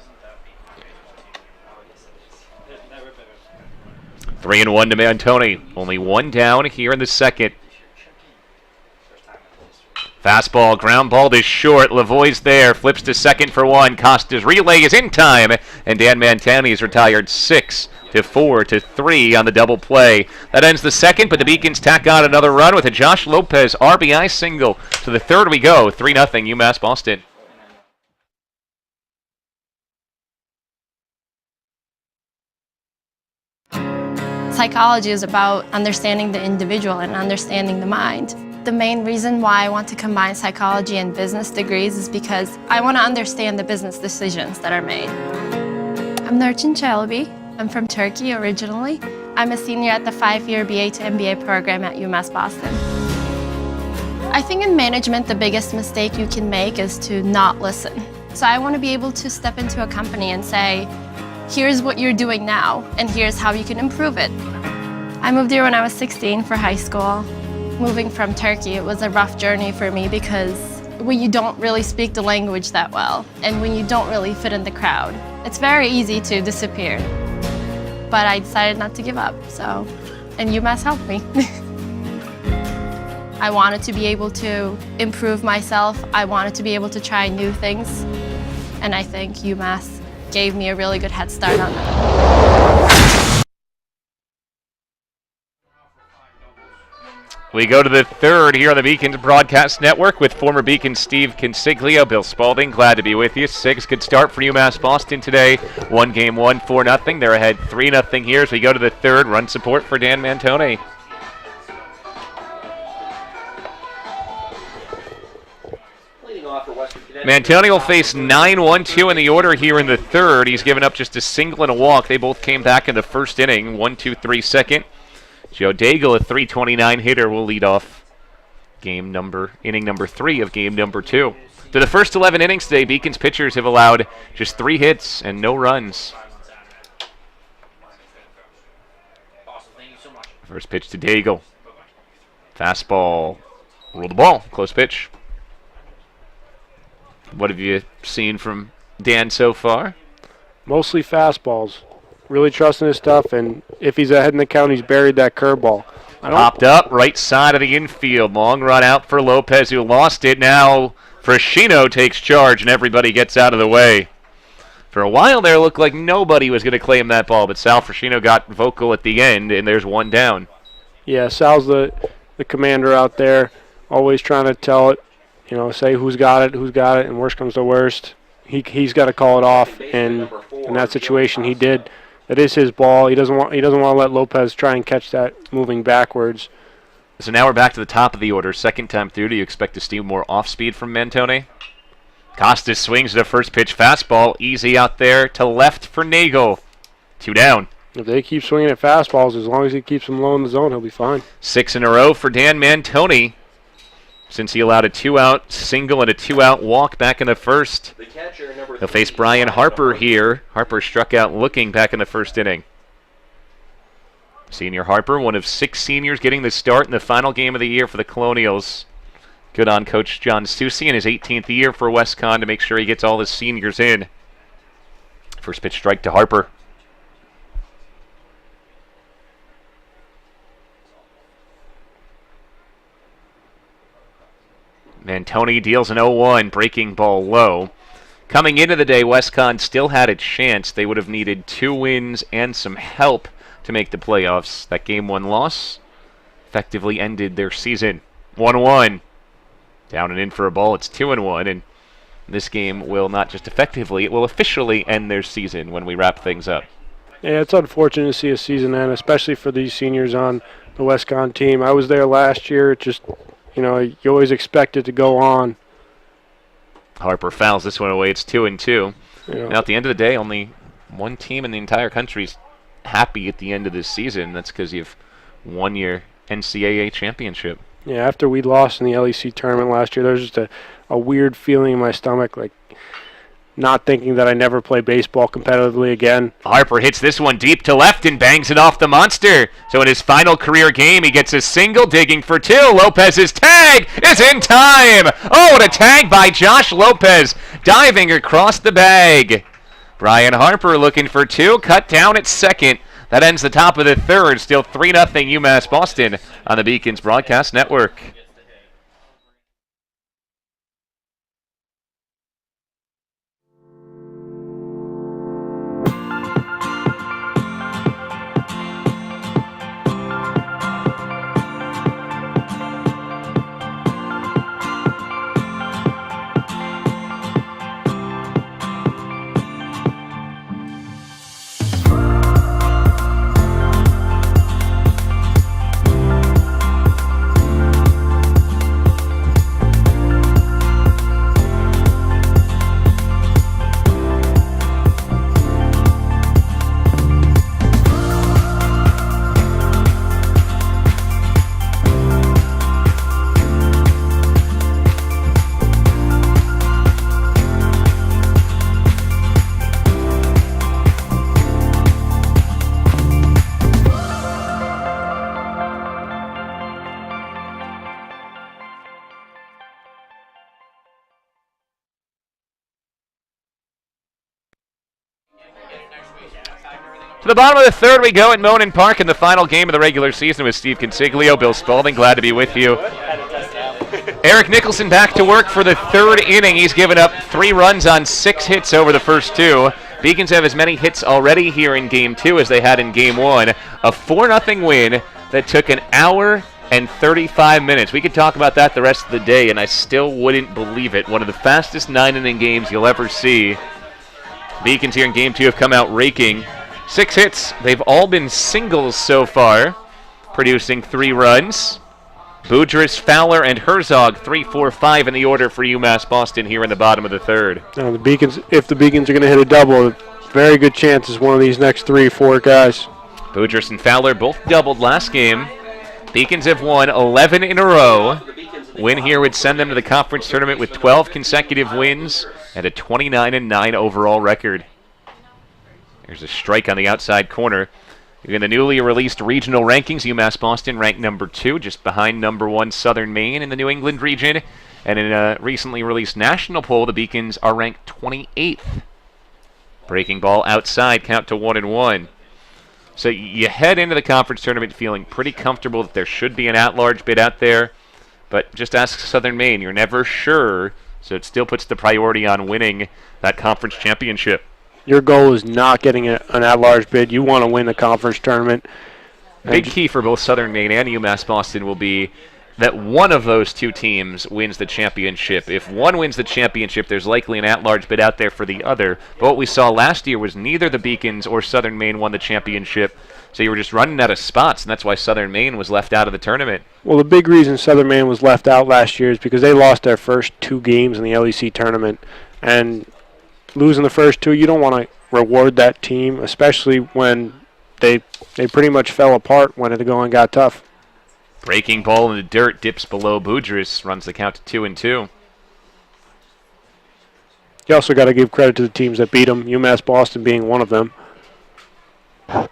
3-1 to Mantoni. Only 1 down here in the second. Fastball, ground ball is short. Lavoie's there, flips to second for 1. Costa's relay is in time, and Dan Mantoni is retired 6-4-3 on the double play. That ends the second, but the Beacons tack on another run with a Josh Lopez RBI single. To the third we go, 3-0 UMass Boston. Psychology is about understanding the individual and understanding the mind. The main reason why I want to combine psychology and business degrees is because I want to understand the business decisions that are made. I'm Nurçin Çelebi. I'm from Turkey originally. I'm a senior at the 5-year BA to MBA program at UMass Boston. I think in management, the biggest mistake you can make is to not listen. So I want to be able to step into a company and say, here's what you're doing now, and here's how you can improve it. I moved here when I was 16 for high school. Moving from Turkey, it was a rough journey for me because when you don't really speak the language that well, and when you don't really fit in the crowd, it's very easy to disappear. But I decided not to give up, and UMass helped me. I wanted to be able to improve myself. I wanted to be able to try new things, and I think UMass gave me a really good head start on that. We go to the third here on the Beacons Broadcast Network with former Beacon Steve Consiglio, Bill Spalding. Glad to be with you. 6 good start for UMass Boston today. 1 game, 4-0. They're ahead 3-0 here as we go to the third. Run support for Dan Mantoni. Mantoni will face 9-1-2 in the order here in the third. He's given up just a single and a walk. They both came back in the first inning. 1-2-3 second. Joe Daigle, a .329 hitter, will lead off inning number 3 of game number 2. To the first 11 innings today, Beacon's pitchers have allowed just 3 hits and no runs. First pitch to Daigle. Fastball. Roll the ball. Close pitch. What have you seen from Dan so far? Mostly fastballs. Really trusting his stuff, and if he's ahead in the count, he's buried that curveball. Popped up, right side of the infield. Long run out for Lopez, who lost it. Now Frashino takes charge, and everybody gets out of the way. For a while there, it looked like nobody was going to claim that ball, but Sal Frashino got vocal at the end, and there's 1 down. Yeah, Sal's the commander out there, always trying to tell it, say who's got it, and worst comes to worst. He's got to call it off, and in that situation he did. That is his ball. He doesn't want to let Lopez try and catch that moving backwards. So now we're back to the top of the order. Second time through, do you expect to see more off-speed from Mantoni? Costa swings at a first pitch fastball. Easy out there to left for Daigle. 2 down. If they keep swinging at fastballs, as long as he keeps them low in the zone, he'll be fine. 6 in a row for Dan Mantoni, since he allowed a 2-out single and a 2-out walk back in the first. He'll face Bryan Harper here. Harper struck out looking back in the first inning. Senior Harper, one of 6 seniors getting the start in the final game of the year for the Colonials. Good on Coach John Susi in his 18th year for West Conn to make sure he gets all his seniors in. First pitch strike to Harper. Mantoni deals an 0-1, breaking ball low. Coming into the day, West Conn still had a chance. They would have needed 2 wins and some help to make the playoffs. That game 1 loss effectively ended their season. 1-1. Down and in for a ball. It's 2-1, and This game will not just effectively, it will officially end their season when we wrap things up. Yeah, it's unfortunate to see a season end, especially for these seniors on the Westcon team. I was there last year. It just, you always expect it to go on. Harper fouls this one away. It's 2-2. Yeah. Now, at the end of the day, only one team in the entire country's happy at the end of this season. That's because you've won your NCAA championship. Yeah, after we lost in the LEC tournament last year, there was just a weird feeling in my stomach, like not thinking that I never play baseball competitively again. Harper hits this one deep to left and bangs it off the monster. So in his final career game, he gets a single, digging for two. Lopez's tag is in time. Oh, what a tag by Josh Lopez, diving across the bag. Bryan Harper looking for two, cut down at second. That ends the top of the third. Still 3-0 UMass Boston on the Beacons Broadcast Network. To the bottom of the third we go at Monin Park in the final game of the regular season with Steve Consiglio, Bill Spalding. Glad to be with you. Eric Nicholson back to work for the third inning. He's given up 3 runs on 6 hits over the first 2. Beacons have as many hits already here in Game 2 as they had in Game 1. A 4-0 win that took an hour and 35 minutes. We could talk about that the rest of the day, and I still wouldn't believe it. One of the fastest 9-inning games you'll ever see. Beacons here in Game 2 have come out raking. 6 hits. They've all been singles so far, producing 3 runs. Boudris, Fowler, and Herzog, 3, 4, 5 in the order for UMass Boston here in the bottom of the third. Now the Beacons, if the Beacons are going to hit a double, very good chance is one of these next 3, 4 guys. Boudris and Fowler both doubled last game. Beacons have won 11 in a row. Win here would send them to the conference tournament with 12 consecutive wins and a 29-9 overall record. There's a strike on the outside corner. In the newly released regional rankings, UMass Boston ranked number 2, just behind number 1 Southern Maine in the New England region. And in a recently released national poll, the Beacons are ranked 28th. Breaking ball outside, count to 1-1. So you head into the conference tournament feeling pretty comfortable that there should be an at-large bid out there. But just ask Southern Maine, you're never sure. So it still puts the priority on winning that conference championship. Your goal is not getting an at-large bid. You want to win the conference tournament. Big key for both Southern Maine and UMass Boston will be that one of those 2 teams wins the championship. If one wins the championship, there's likely an at-large bid out there for the other. But what we saw last year was neither the Beacons or Southern Maine won the championship. So you were just running out of spots, and that's why Southern Maine was left out of the tournament. Well, the big reason Southern Maine was left out last year is because they lost their first 2 games in the LEC tournament. And losing the first 2, you don't want to reward that team, especially when they pretty much fell apart when the going got tough. Breaking ball in the dirt, dips below Boudris, runs the count to 2-2. You also got to give credit to the teams that beat them, UMass Boston being one of them. And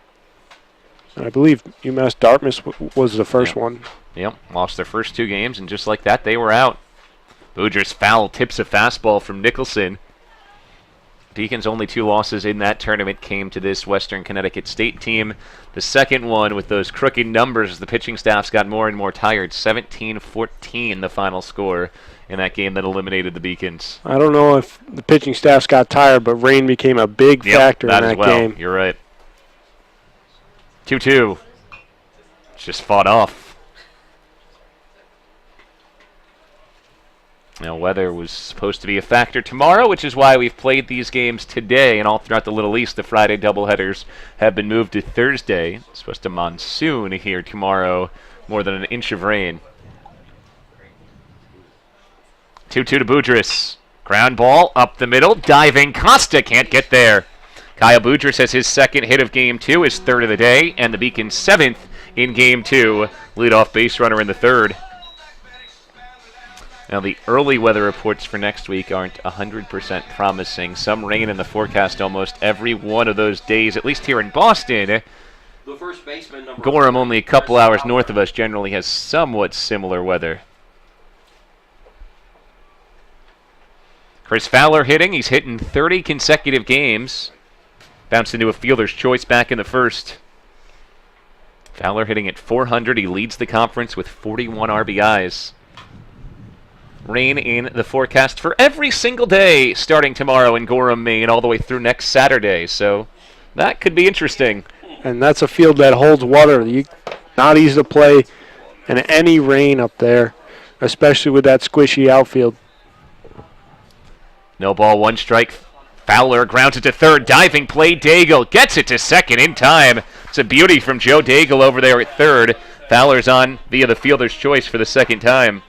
I believe UMass Dartmouth was the first one. Yep, lost their first 2 games, and just like that, they were out. Boudris foul tips a fastball from Nicholson. Beacons' only 2 losses in that tournament came to this Western Connecticut State team. The second one with those crooked numbers, the pitching staffs got more and more tired. 17-14 the final score in that game that eliminated the Beacons. I don't know if the pitching staffs got tired, but rain became a big factor in that game. You're right. 2-2. It's just fought off. Now, weather was supposed to be a factor tomorrow, which is why we've played these games today, and all throughout the Little East, the Friday doubleheaders have been moved to Thursday. It's supposed to monsoon here tomorrow, more than an inch of rain. 2-2 to Boudris. Ground ball up the middle, diving Costa can't get there. Kyle Boudris has his second hit of Game 2, his third of the day, and the Beacons' seventh in Game 2. Leadoff base runner in the third. Now, the early weather reports for next week aren't 100% promising. Some rain in the forecast almost every one of those days, at least here in Boston. The first baseman, number Gorham, only a couple hours north of us, generally has somewhat similar weather. Chris Fowler hitting. He's hit in 30 consecutive games. Bounced into a fielder's choice back in the first. Fowler hitting at .400. He leads the conference with 41 RBIs. Rain in the forecast for every single day starting tomorrow in Gorham, Maine, all the way through next Saturday. So that could be interesting. And that's a field that holds water. Not easy to play in any rain up there, especially with that squishy outfield. No ball, one strike. Fowler grounds it to third. Diving play. Daigle gets it to second in time. It's a beauty from Joe Daigle over there at third. Fowler's on via the fielder's choice for the second time.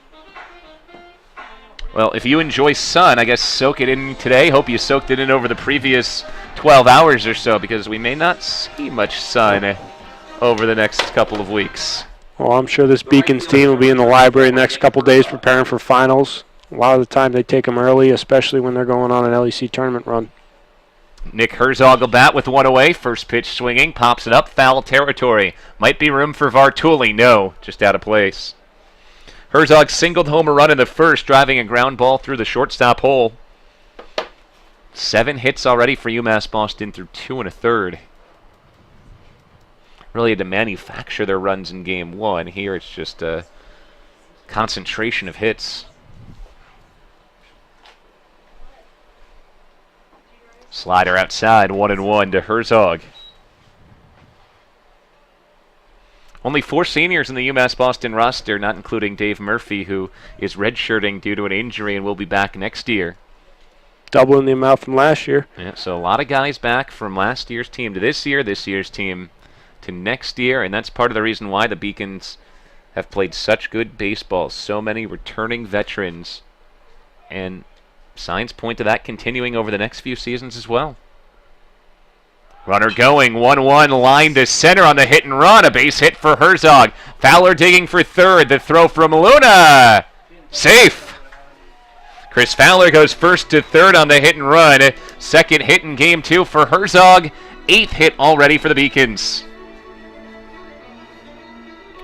Well, if you enjoy sun, I guess soak it in today. Hope you soaked it in over the previous 12 hours or so, because we may not see much sun over the next couple of weeks. Well, I'm sure this Beacons team will be in the library the next couple days preparing for finals. A lot of the time they take them early, especially when they're going on an LEC tournament run. Nick Herzog will bat with one away. First pitch swinging, pops it up, foul territory. Might be room for Vartuli. No, just out of place. Herzog singled home a run in the first, driving a ground ball through the shortstop hole. 7 hits already for UMass Boston through 2 1/3. Really had to manufacture their runs in Game 1. Here it's just a concentration of hits. Slider outside, 1-1 to Herzog. Only 4 seniors in the UMass Boston roster, not including Dave Murphy, who is redshirting due to an injury and will be back next year. Doubling the amount from last year. Yeah, so a lot of guys back from last year's team to this year's team to next year, and that's part of the reason why the Beacons have played such good baseball. So many returning veterans, and signs point to that continuing over the next few seasons as well. Runner going, 1-1, line to center on the hit and run. A base hit for Herzog. Fowler digging for third. The throw from Luna. Safe. Chris Fowler goes first to third on the hit and run. Second hit in Game 2 for Herzog. 8th hit already for the Beacons.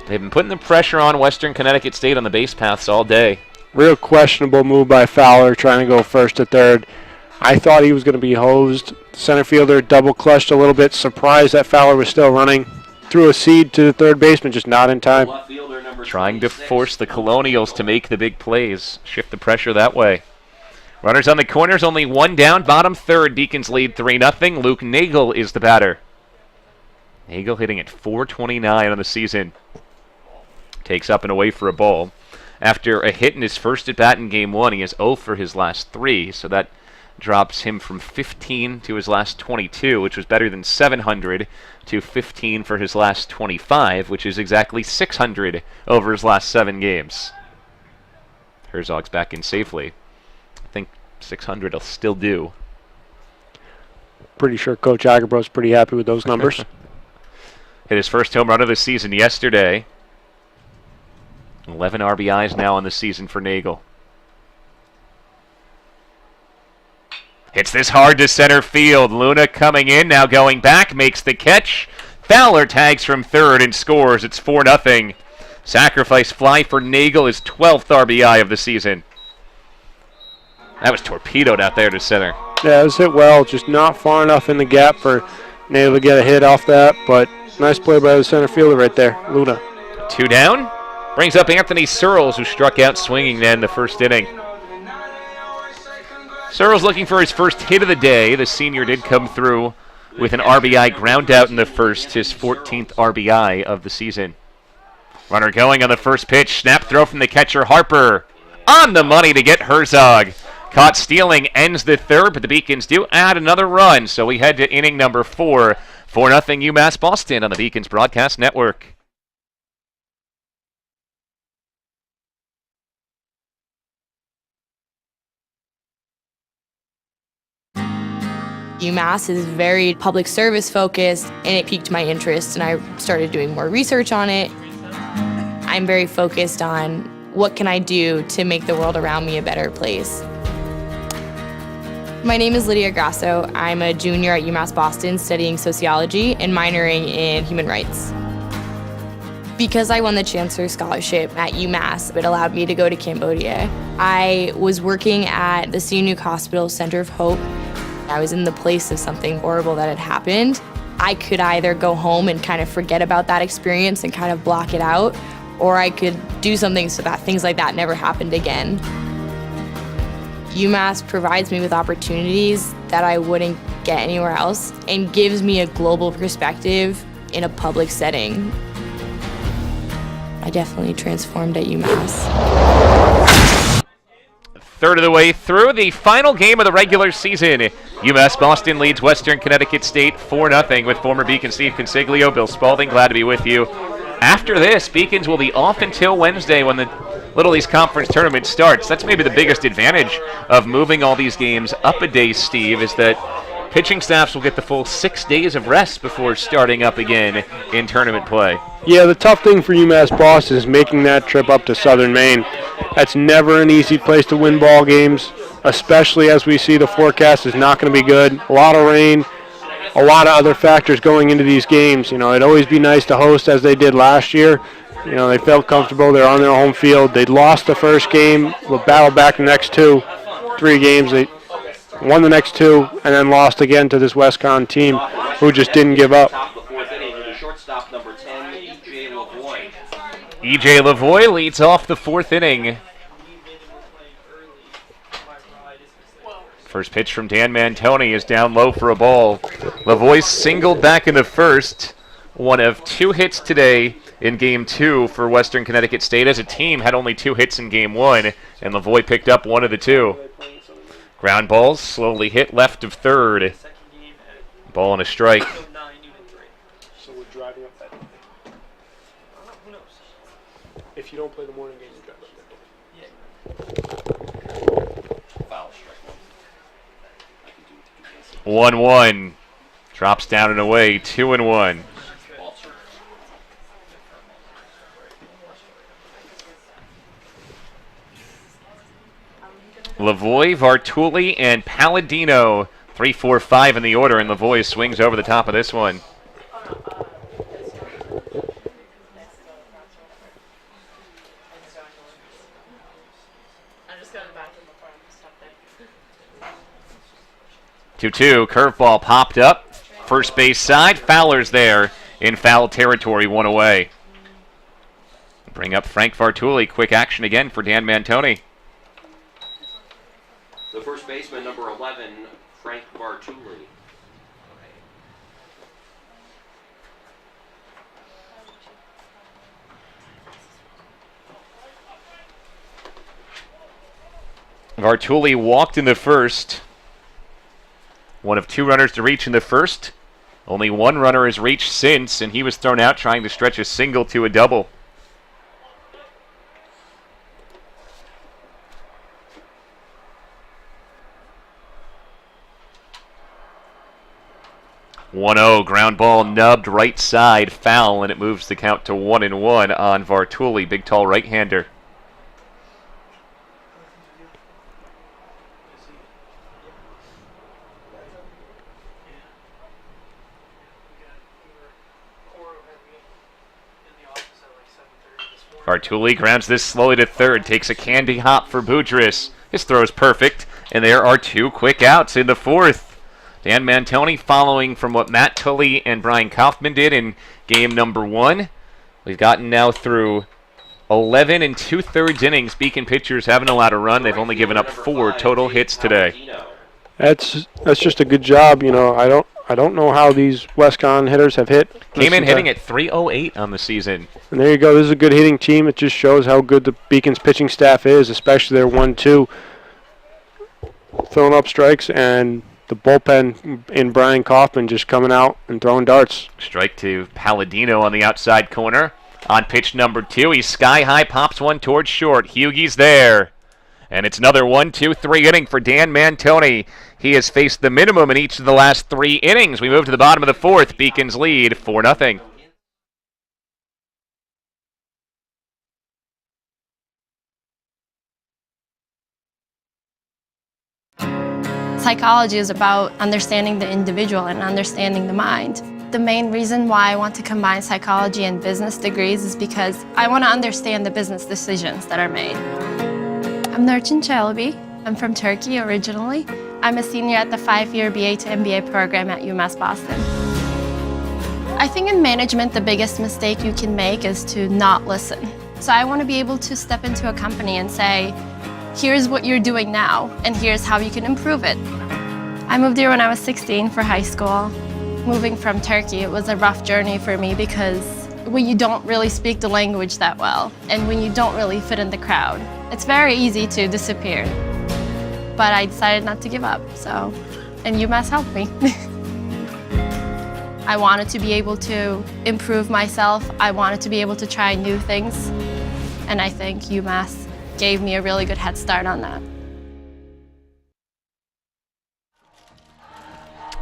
They've been putting the pressure on Western Connecticut State on the base paths all day. Real questionable move by Fowler, trying to go first to third. I thought he was going to be hosed. Center fielder double clutched a little bit, surprised that Fowler was still running. Threw a seed to the third baseman, just not in time. Trying to force the Colonials to make the big plays. Shift the pressure that way. Runners on the corners, only 1 down, bottom third. Beacons lead 3-0. Luke Nagel is the batter. Nagel hitting at .429 on the season. Takes up and away for a ball. After a hit in his first at-bat in Game 1, he is 0 for his last 3, so that drops him from 15 to his last 22, which was better than 700, to 15 for his last 25, which is exactly 600 over his last 7 games. Herzog's back in safely. I think 600 will still do. Pretty sure Coach Agabro's pretty happy with those numbers. Hit his first home run of the season yesterday. 11 RBIs now on the season for Nagel. Hits this hard to center field. Luna coming in, now going back, makes the catch. Fowler tags from third and scores. It's 4-0. Sacrifice fly for Nagel, his 12th RBI of the season. That was torpedoed out there to center. Yeah, it was hit well, just not far enough in the gap for Nagel to get a hit off that, but nice play by the center fielder right there, Luna. 2 down. Brings up Anthony Searles, who struck out swinging then the first inning. Searles looking for his first hit of the day. The senior did come through with an RBI ground out in the first, his 14th RBI of the season. Runner going on the first pitch. Snap throw from the catcher, Harper. on the money to get Herzog. Caught stealing, ends the third, but the Beacons do add another run, so we head to inning number 4. 4-0 UMass Boston on the Beacons Broadcast Network. UMass is very public service focused, and it piqued my interest, and I started doing more research on it. I'm very focused on what can I do to make the world around me a better place. My name is Lydia Grasso. I'm a junior at UMass Boston studying sociology and minoring in human rights. Because I won the Chancellor Scholarship at UMass, it allowed me to go to Cambodia. I was working at the Sihanouk Hospital Center of Hope. I was in the place of something horrible that had happened. I could either go home and kind of forget about that experience and kind of block it out, or I could do something so that things like that never happened again. UMass provides me with opportunities that I wouldn't get anywhere else and gives me a global perspective in a public setting. I definitely transformed at UMass. Third of the way through the final game of the regular season. UMass Boston leads Western Connecticut State 4-0 with former Beacon Steve Consiglio. Bill Spalding, glad to be with you. After this, Beacons will be off until Wednesday when the Little East Conference tournament starts. That's maybe the biggest advantage of moving all these games up a day, Steve, is that pitching staffs will get the full 6 days of rest before starting up again in tournament play. Yeah, the tough thing for UMass Boston is making that trip up to Southern Maine. That's never an easy place to win ball games, especially as we see the forecast is not going to be good. A lot of rain, a lot of other factors going into these games. You know, it'd always be nice to host as they did last year. You know, they felt comfortable. They're on their home field. They lost the first game, battled back the next 3 games. They won the next 2 and then lost again to this West Conn team who just didn't give up. E.J. Lavoie leads off the 4th inning. First pitch from Dan Mantoni is down low for a ball. Lavoie singled back in the first. One of 2 hits today in Game 2 for Western Connecticut State. As a team, had only 2 hits in Game 1, and Lavoie picked up 1 of the 2. Ground balls slowly hit left of third. Ball and a strike. So we're driving up that. If you don't play the morning game, you drive up that. 1-1. Drops down and away. 2-1. Lavoie, Vartuli, and Palladino. 3, 4, 5 in the order, and Lavoie swings over the top of this one. Two, curveball popped up. First base side, Fowler's there in foul territory, 1 away. Bring up Frank Vartuli. Quick action again for Dan Mantoni. The first baseman, number 11, Frank Vartuli. Vartuli walked in the first. One of 2 runners to reach in the first. Only 1 runner has reached since, and he was thrown out trying to stretch a single to a double. Ground ball nubbed right side, foul, and it moves the count to 1-1 on Vartuli, big tall right-hander. Vartuli grounds this slowly to third, takes a candy hop for Boudris. His throw is perfect, and there are 2 quick outs in the 4th. Dan Mantoni following from what Matt Tully and Brian Kaufman did in game number 1. We've gotten now through 11 2/3 innings. Beacon pitchers haven't allowed a run. They've only given up 4 total hits today. That's just a good job. You know, I don't know how these Westcon hitters have hit. Came in hitting at .308 on the season. And there you go. This is a good hitting team. It just shows how good the Beacons pitching staff is, especially their 1-2. Throwing up strikes, and the bullpen in Brian Kaufman just coming out and throwing darts. Strike to Palladino on the outside corner. On pitch number 2, he's sky high, pops one towards short. Hugi's there. And it's another 1-2-3 inning for Dan Mantoni. He has faced the minimum in each of the last 3 innings. We move to the bottom of the 4th. Beacons lead 4-0. Psychology is about understanding the individual and understanding the mind. The main reason why I want to combine psychology and business degrees is because I want to understand the business decisions that are made. I'm Nurçin Çelebi. I'm from Turkey originally. I'm a senior at the 5-year BA to MBA program at UMass Boston. I think in management, the biggest mistake you can make is to not listen. So I want to be able to step into a company and say, here's what you're doing now, and here's how you can improve it. I moved here when I was 16 for high school. Moving from Turkey, it was a rough journey for me because when you don't really speak the language that well, and when you don't really fit in the crowd, it's very easy to disappear. But I decided not to give up, and UMass helped me. I wanted to be able to improve myself. I wanted to be able to try new things, and I think UMass gave me a really good head start on that.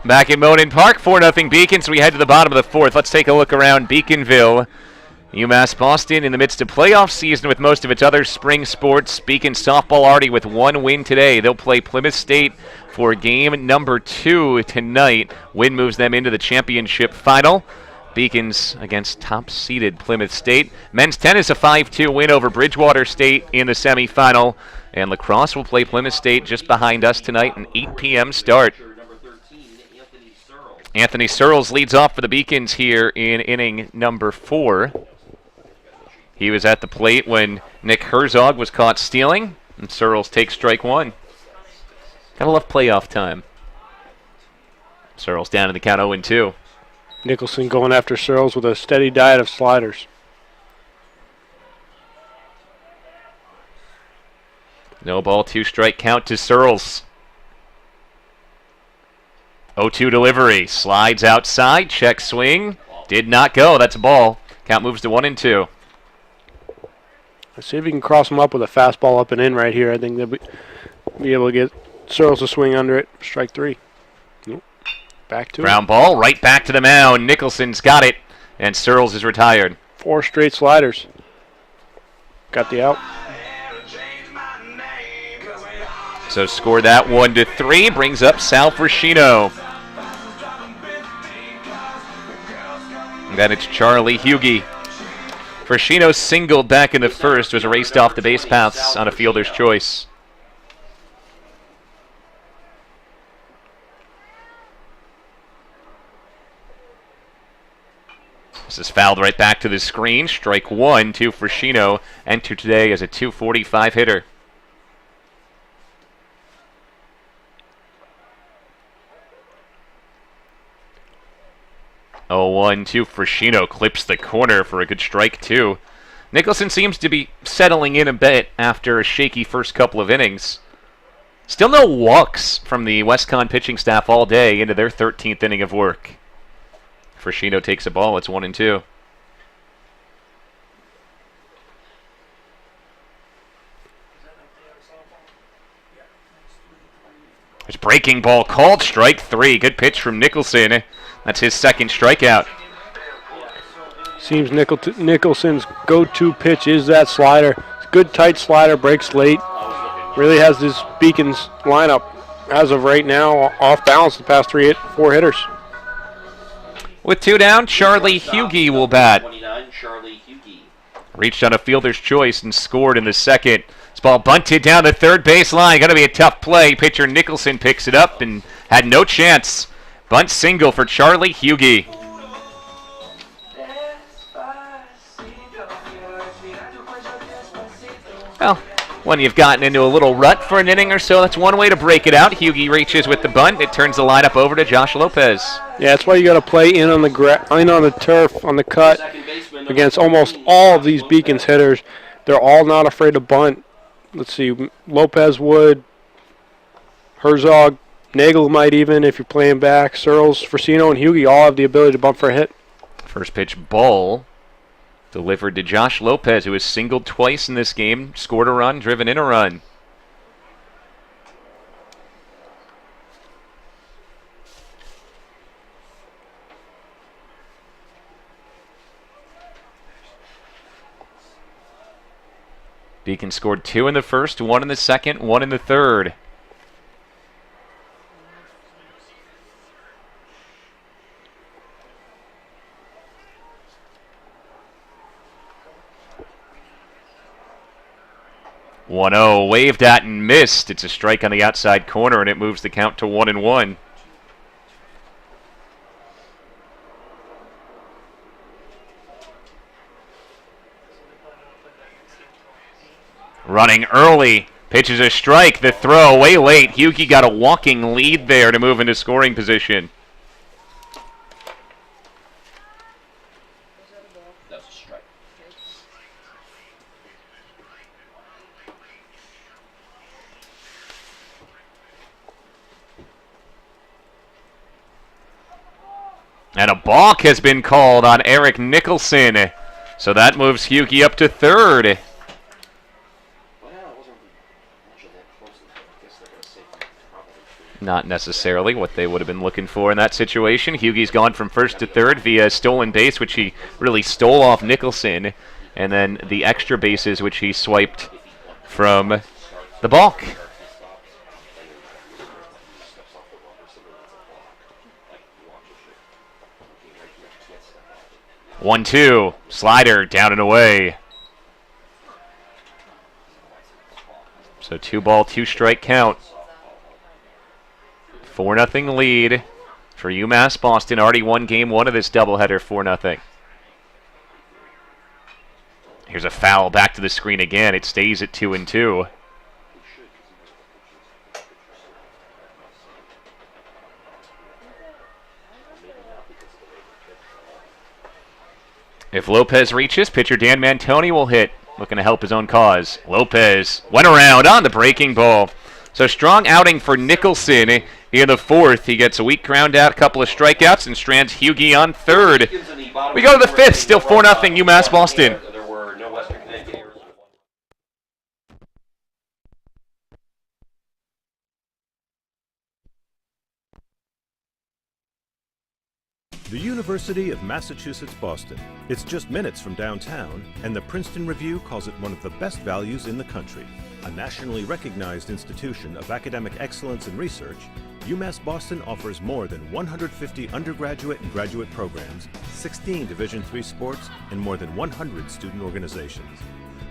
Back at Monin Park, 4-0 Beacons. We head to the bottom of the 4th. Let's take a look around Beaconville. UMass Boston in the midst of playoff season with most of its other spring sports. Beacon softball already with 1 win today. They'll play Plymouth State for game number 2 tonight. Win moves them into the championship final. Beacons against top-seeded Plymouth State. Men's tennis a 5-2 win over Bridgewater State in the semifinal. And lacrosse will play Plymouth State just behind us tonight, an 8 p.m. start. Anthony Searles leads off for the Beacons here in inning number 4. He was at the plate when Nick Herzog was caught stealing, and Searles takes strike 1. Gotta love playoff time. Searles down in the count 0-2. Nicholson going after Searles with a steady diet of sliders. No ball, 2-strike count to Searles. 0-2 delivery. Slides outside. Check swing. Did not go. That's a ball. Count moves to 1-2. Let's see if we can cross him up with a fastball up and in right here. I think they'll be able to get Searles to swing under it. Strike 3. Nope. Back to Ground ball. Right back to the mound. Nicholson's got it. And Searles is retired. 4 straight sliders. Got the out. So score that 1-3. Brings up Sal Frascino. And then it's Charlie Huegi. Frascino singled back in the first, was erased off the base paths on a fielder's choice. This is fouled right back to the screen. Strike 1 to Frascino. Entered today as a .245 hitter. 0-1 to Frascino. Clips the corner for a good strike, too. Nicholson seems to be settling in a bit after a shaky first couple of innings. Still no walks from the Westcon pitching staff all day into their 13th inning of work. Frascino takes a ball. It's 1-2. There's breaking ball called. Strike 3. Good pitch from Nicholson. That's his second strikeout. Seems Nicholson's go-to pitch is that slider. It's a good tight slider, breaks late. Really has this Beacons lineup, as of right now, off balance the past 4 hitters. With 2 down, Charlie Huegi will bat. Reached on a fielder's choice and scored in the second. This ball bunted down the third base line. Going to be a tough play. Pitcher Nicholson picks it up and had no chance. Bunt single for Charlie Huegi. Well, when you've gotten into a little rut for an inning or so. That's one way to break it out. Huegi reaches with the bunt. It turns the lineup over to Josh Lopez. Yeah, that's why you got to play in on the turf, on the cut, against almost all of these Beacons hitters. They're all not afraid to bunt. Let's see, Lopez would, Herzog, Daigle might even if you're playing back. Searles, Frasino, and Huegi all have the ability to bunt for a hit. First pitch ball delivered to Josh Lopez, who has singled twice in this game, scored a run, driven in a run. Beacon scored 2 in the first, 1 in the second, 1 in the third. (1-0) waved at and missed. It's a strike on the outside corner, and it moves the count to 1-1. Running early, pitches a strike. The throw way late. Huegi got a walking lead there to move into scoring position. That's a strike. And a balk has been called on Eric Nicholson. So that moves Huegi up to third. Not necessarily what they would have been looking for in that situation. Hugi's gone from first to third via stolen base, which he really stole off Nicholson, and then the extra bases, which he swiped from the balk. (1-2) slider down and away. So 2-ball, 2-strike count. 4-0 lead for UMass Boston. Already won game 1 of this doubleheader, 4-0. Here's a foul back to the screen again. It stays at 2-2. If Lopez reaches, pitcher Dan Mantoni will hit, looking to help his own cause. Lopez went around on the breaking ball. So strong outing for Nicholson in the fourth. He gets a weak ground out, couple of strikeouts, and strands Huegi on third. We go to the fifth, still 4-0 UMass Boston. There were no Western Connecticut errors. The University of Massachusetts Boston. It's just minutes from downtown, and the Princeton Review calls it one of the best values in the country. A nationally recognized institution of academic excellence and research, UMass Boston offers more than 150 undergraduate and graduate programs, 16 Division III sports, and more than 100 student organizations.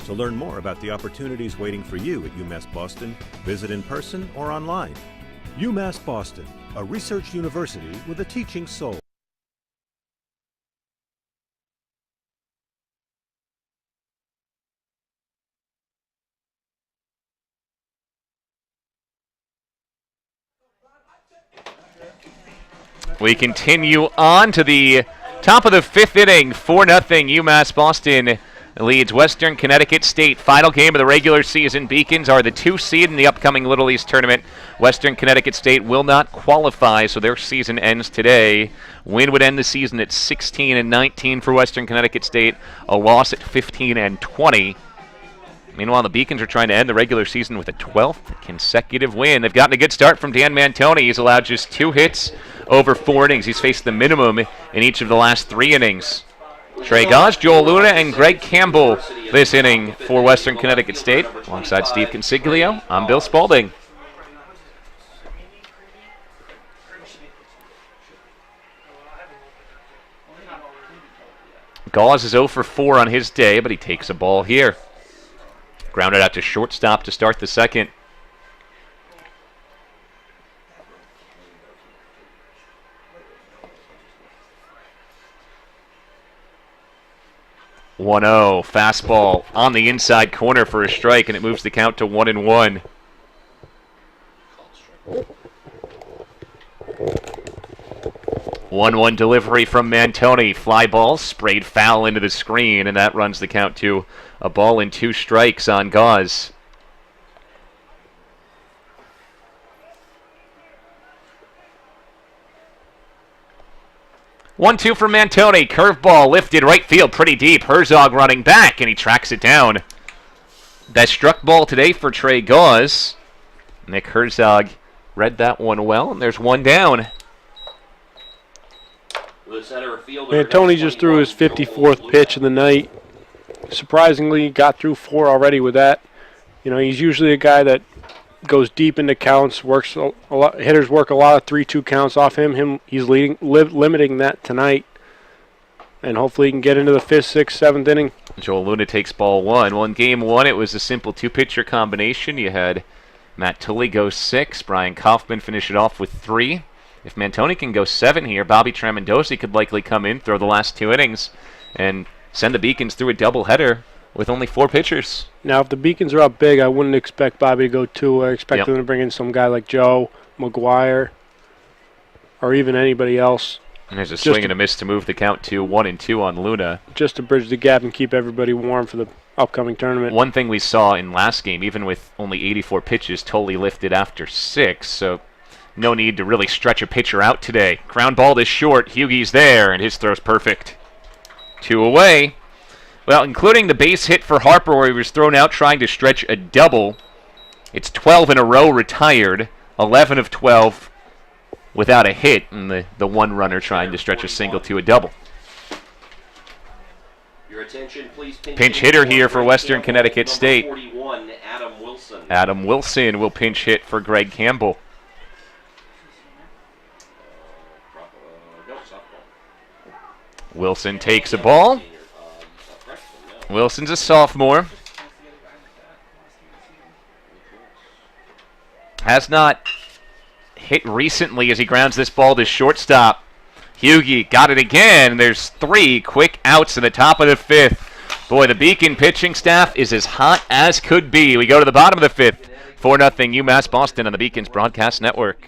To learn more about the opportunities waiting for you at UMass Boston, visit in person or online. UMass Boston, a research university with a teaching soul. We continue on to the top of the fifth inning. 4-0 UMass Boston leads Western Connecticut State. Final game of the regular season. Beacons are the 2 seed in the upcoming Little East tournament. Western Connecticut State will not qualify, so their season ends today. Win would end the season at 16-19 for Western Connecticut State. A loss at 15-20. Meanwhile, the Beacons are trying to end the regular season with a 12th consecutive win. They've gotten a good start from Dan Mantoni. He's allowed just 2 hits over 4 innings. He's faced the minimum in each of the last 3 innings. Trey Goss, Joel Luna, and Greg Campbell this inning for Western Connecticut State. Alongside Steve Consiglio, I'm Bill Spalding. Goss is 0 for 4 on his day, but he takes a ball here. Grounded out to shortstop to start the second. 1-0. Fastball on the inside corner for a strike, and it moves the count to 1-1. 1-1 delivery from Mantoni. Fly ball sprayed foul into the screen, and that runs the count to a ball and 2 strikes on Gauze. One-two for Mantoni. Curveball lifted right field pretty deep. Herzog running back, and he tracks it down. That struck ball today for Trey Gauze. Nick Herzog read that one well, and there's one down. Mantoni just threw his 54th pitch of the night. Surprisingly, got through 4 already with that. You know, he's usually a guy that goes deep into counts, works a lot. Hitters work a lot of 3-2 counts off him. He's limiting that tonight, and hopefully he can get into the 5th, 6th, 7th inning. Joel Luna takes ball 1. Well, in game 1, it was a simple 2-pitcher combination. You had Matt Tully go 6. Brian Kaufman finish it off with 3. If Mantoni can go 7 here, Bobby Tramondosi could likely come in, throw the last 2 innings, and send the Beacons through a doubleheader with only 4 pitchers. Now, if the Beacons are up big, I wouldn't expect Bobby to go 2. I expect them to bring in some guy like Joe, McGuire, or even anybody else. And there's a swing and a miss to move the count to 1-2 on Luna. Just to bridge the gap and keep everybody warm for the upcoming tournament. One thing we saw in last game, even with only 84 pitches, Tully lifted after 6, so no need to really stretch a pitcher out today. Ground ball is short. Huegi's there, and his throw's perfect. 2 away. Well, including the base hit for Harper where he was thrown out trying to stretch a double. It's 12 in a row retired. 11 of 12 without a hit, and the one runner trying to stretch a single to a double. Your attention, please. Pinch hitter here for Western Connecticut State. 41, Adam Wilson. Adam Wilson will pinch hit for Greg Campbell. Wilson takes a ball. Wilson's a sophomore. Has not hit recently as he grounds this ball to shortstop. Huegi got it again. There's 3 quick outs in the top of the 5th. Boy, the Beacon pitching staff is as hot as could be. We go to the bottom of the 5th. 4-0 UMass Boston on the Beacon's Broadcast Network.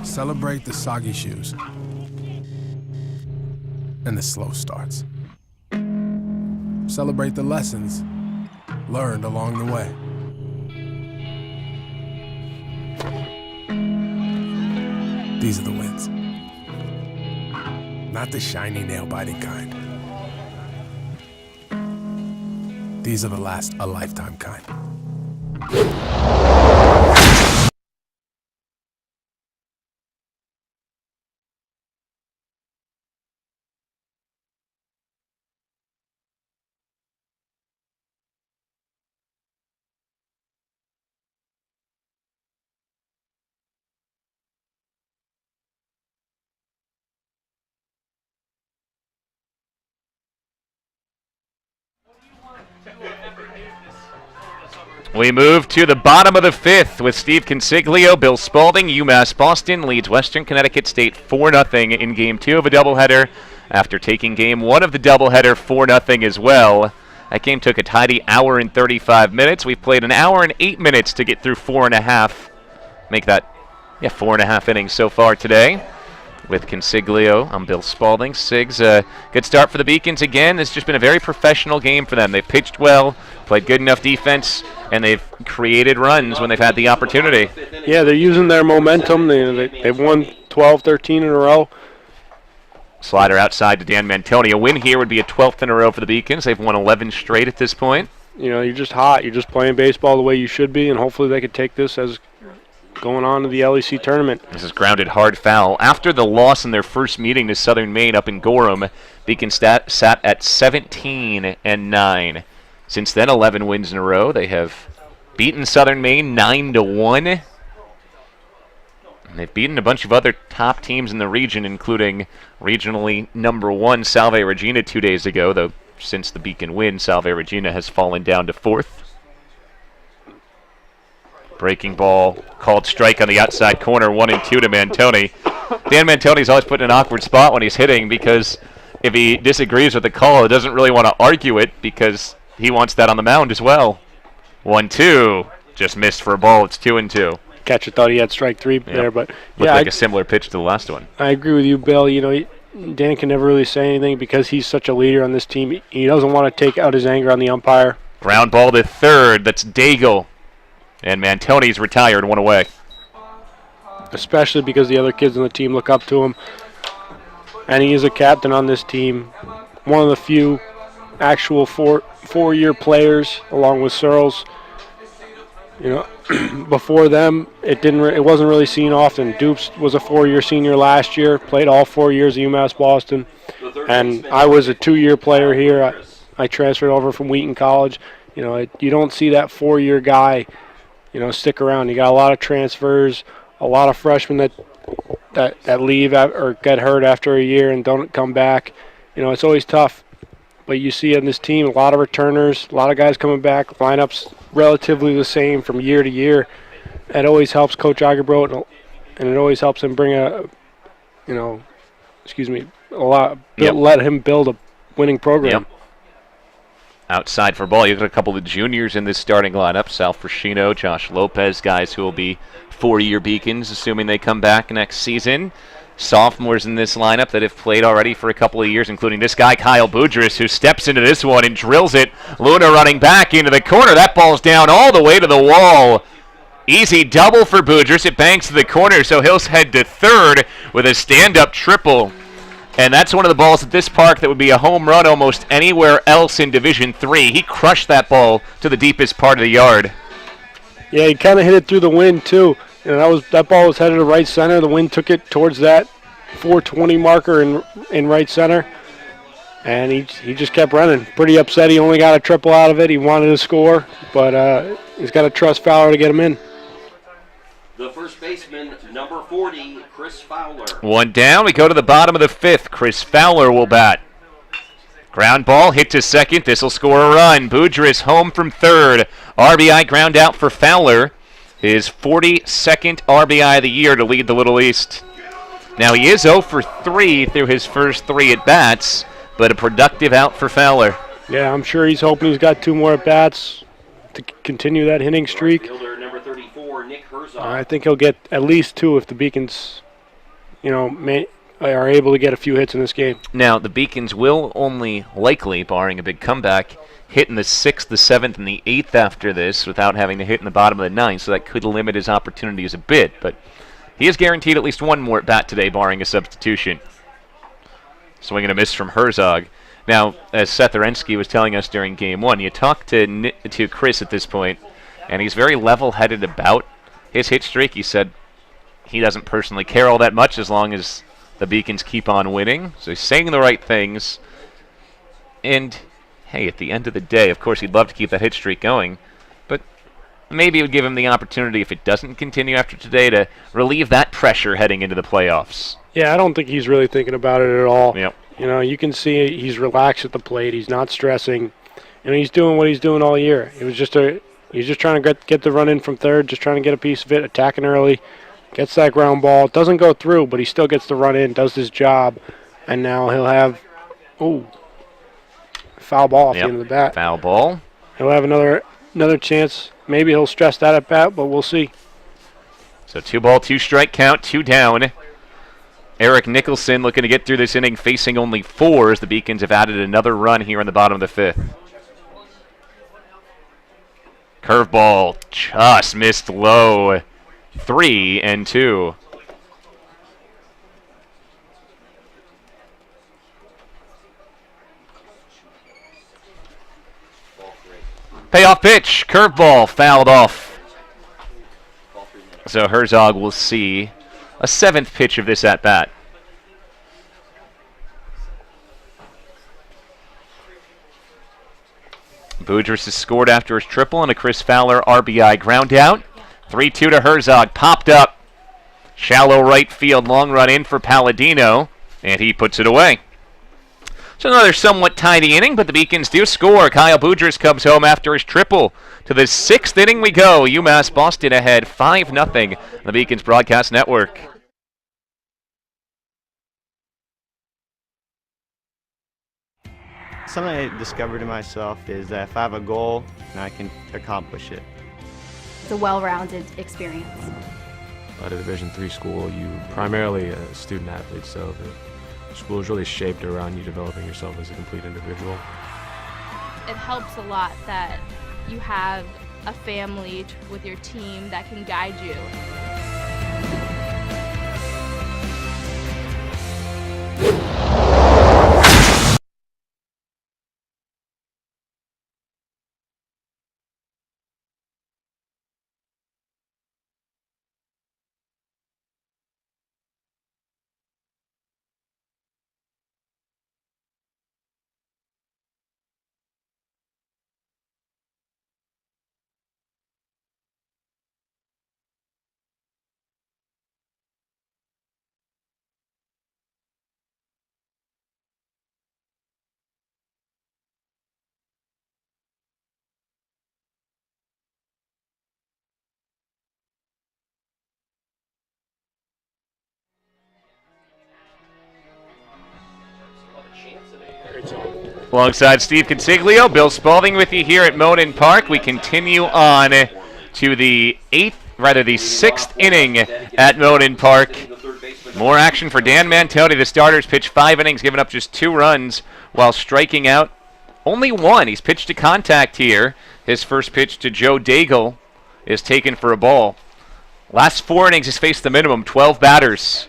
Celebrate the soggy shoes and the slow starts. Celebrate the lessons learned along the way. These are the wins. Not the shiny, nail-biting kind. These are the last a lifetime kind. We move to the bottom of the 5th with Steve Consiglio, Bill Spalding. UMass Boston leads Western Connecticut State 4-0 in Game 2 of a doubleheader after taking Game 1 of the doubleheader 4-0 as well. That game took a tidy hour and 35 minutes. We've played an hour and 8 minutes to get through 4.5. Make that, 4.5 innings so far today. With Consiglio, I'm Bill Spalding. Sigs, good start for the Beacons again. It's just been a very professional game for them. They've pitched well, played good enough defense, and they've created runs when they've had the opportunity. Yeah, they're using their momentum. They've won 12, 13 in a row. Slider outside to Dan Mantoni. A win here would be a 12th in a row for the Beacons. They've won 11 straight at this point. You know, you're just hot. You're just playing baseball the way you should be, and hopefully they could take this as going on to the LEC tournament. This is grounded hard foul. After the loss in their first meeting to Southern Maine up in Gorham, Beacon sat at 17-9. Since then, 11 wins in a row. They have beaten Southern Maine 9-1. And they've beaten a bunch of other top teams in the region, including regionally number 1 Salve Regina 2 days ago, though since the Beacon win, Salve Regina has fallen down to 4th. Breaking ball, called strike on the outside corner, 1-2 to Mantoni. Dan Mantoni's always put in an awkward spot when he's hitting because if he disagrees with the call, he doesn't really want to argue it because he wants that on the mound as well. 1-2, just missed for a ball. It's 2-2. Catcher thought he had strike three there, but looked like a similar pitch to the last one. I agree with you, Bill. You know, Dan can never really say anything because he's such a leader on this team. He doesn't want to take out his anger on the umpire. Ground ball to third. That's Daigle. And Mantoni's retired, one away. Especially because the other kids on the team look up to him. And he is a captain on this team. One of the few actual four-year players, along with Searles. You know, before them, it wasn't really seen often. Dupes was a 4-year senior last year, played all 4 years at UMass Boston, and I was a 2-year player here. I transferred over from Wheaton College. You know, you don't see that 4-year guy, you know, stick around. You got a lot of transfers, a lot of freshmen that leave or get hurt after a year and don't come back. You know, it's always tough. But you see on this team a lot of returners, a lot of guys coming back, lineups relatively the same from year to year. It always helps Coach Agerbrodt, and it always helps him bring let him build a winning program. Yep. Outside for ball, you've got a couple of juniors in this starting lineup. Sal Frascino, Josh Lopez, guys who will be 4-year Beacons, assuming they come back next season. Sophomores in this lineup that have played already for a couple of years, including this guy, Kyle Boudris, who steps into this one and drills it. Luna running back into the corner. That ball's down all the way to the wall. Easy double for Boudris. It bangs to the corner, so he'll head to third with a stand-up triple. And that's one of the balls at this park that would be a home run almost anywhere else in Division III. He crushed that ball to the deepest part of the yard. Yeah, he kind of hit it through the wind, too. You know, that ball was headed to right center. The wind took it towards that 420 marker in right center. And he just kept running. Pretty upset he only got a triple out of it. He wanted to score, but he's got to trust Fowler to get him in. The first baseman, number 40, Chris Fowler. One down. We go to the bottom of the fifth. Chris Fowler will bat. Ground ball hit to second. This will score a run. Boudris home from third. RBI ground out for Fowler. His 42nd RBI of the year to lead the Little East. Now he is 0 for 3 through his first 3 at-bats, but a productive out for Fowler. Yeah, I'm sure he's hoping he's got 2 more at-bats to continue that hitting streak. Fielder, number 34, Nick Herzog. I think he'll get at least 2 if the Beacons, you know, are able to get a few hits in this game. Now, the Beacons will only likely, barring a big comeback, hit in the 6th, the 7th, and the 8th after this without having to hit in the bottom of the 9th, so that could limit his opportunities a bit. But he is guaranteed at least 1 more at bat today, barring a substitution. Swing and a miss from Herzog. Now, as Seth Orensky was telling us during Game 1, you talk to Chris at this point, and he's very level-headed about his hit streak. He said he doesn't personally care all that much as long as the Beacons keep on winning. So he's saying the right things. And hey, at the end of the day, of course, he'd love to keep that hit streak going, but maybe it would give him the opportunity, if it doesn't continue after today, to relieve that pressure heading into the playoffs. Yeah, I don't think he's really thinking about it at all. Yep. You know, you can see he's relaxed at the plate. He's not stressing, and he's doing what he's doing all year. He's just trying to get the run in from third, just trying to get a piece of it, attacking early, gets that ground ball. Doesn't go through, but he still gets the run in, does his job, and now he'll have foul ball at the end of the bat. Foul ball. He'll have another chance. Maybe he'll stress that at bat, but we'll see. So 2-ball, 2-strike count, 2 down. Eric Nicholson looking to get through this inning, facing only 4 as the Beacons have added another run here in the bottom of the 5th. Curveball just missed low. 3-2. Payoff pitch, curveball, fouled off. So Herzog will see a 7th pitch of this at-bat. Boudris has scored after his triple and a Chris Fowler RBI ground out. 3-2 to Herzog, popped up. Shallow right field, long run in for Palladino, and he puts it away. So another somewhat tidy inning, but the Beacons do score. Kyle Boudris comes home after his triple. To the 6th inning we go. UMass Boston ahead 5-0 on the Beacons Broadcast Network. Something I discovered in myself is that if I have a goal, then I can accomplish it. It's a well-rounded experience. At a Division III school, you primarily a student athlete, so the school is really shaped around you developing yourself as a complete individual. It helps a lot that you have a family with your team that can guide you. Alongside Steve Consiglio, Bill Spalding with you here at Monin Park. We continue on to the 6th inning at Monin Park. More action for Dan Mantoni. The starters pitched 5 innings, giving up just 2 runs while striking out only 1. He's pitched to contact here. His first pitch to Joe Daigle is taken for a ball. Last 4 innings, he's faced the minimum, 12 batters.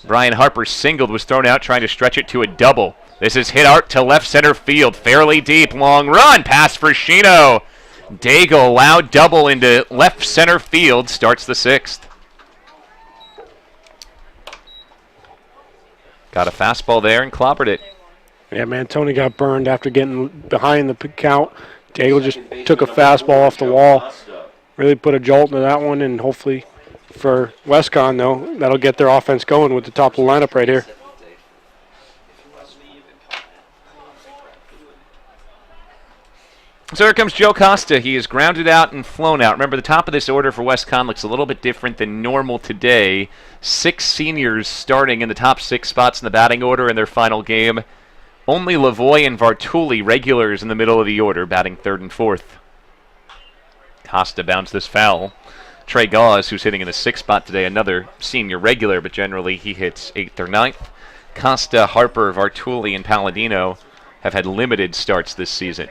Bryan Harper singled, was thrown out trying to stretch it to a double. This is hit out to left center field, fairly deep, long run, pass for Shino. Daigle, loud double into left center field, starts the 6th. Got a fastball there and clobbered it. Yeah, Mantoni got burned after getting behind the count. Daigle just took a fastball off the wall. Really put a jolt into that one, and hopefully for Westcon, though, that'll get their offense going with the top of the lineup right here. So here comes Joe Costa. He is grounded out and flown out. Remember, the top of this order for Westcon looks a little bit different than normal today. 6 seniors starting in the top 6 spots in the batting order in their final game. Only Lavoie and Vartuli regulars in the middle of the order, batting 3rd and 4th. Costa bounced this foul. Trey Gauze, who's hitting in the 6th spot today, another senior regular, but generally he hits 8th or 9th. Costa, Harper, Vartuli, and Palladino have had limited starts this season.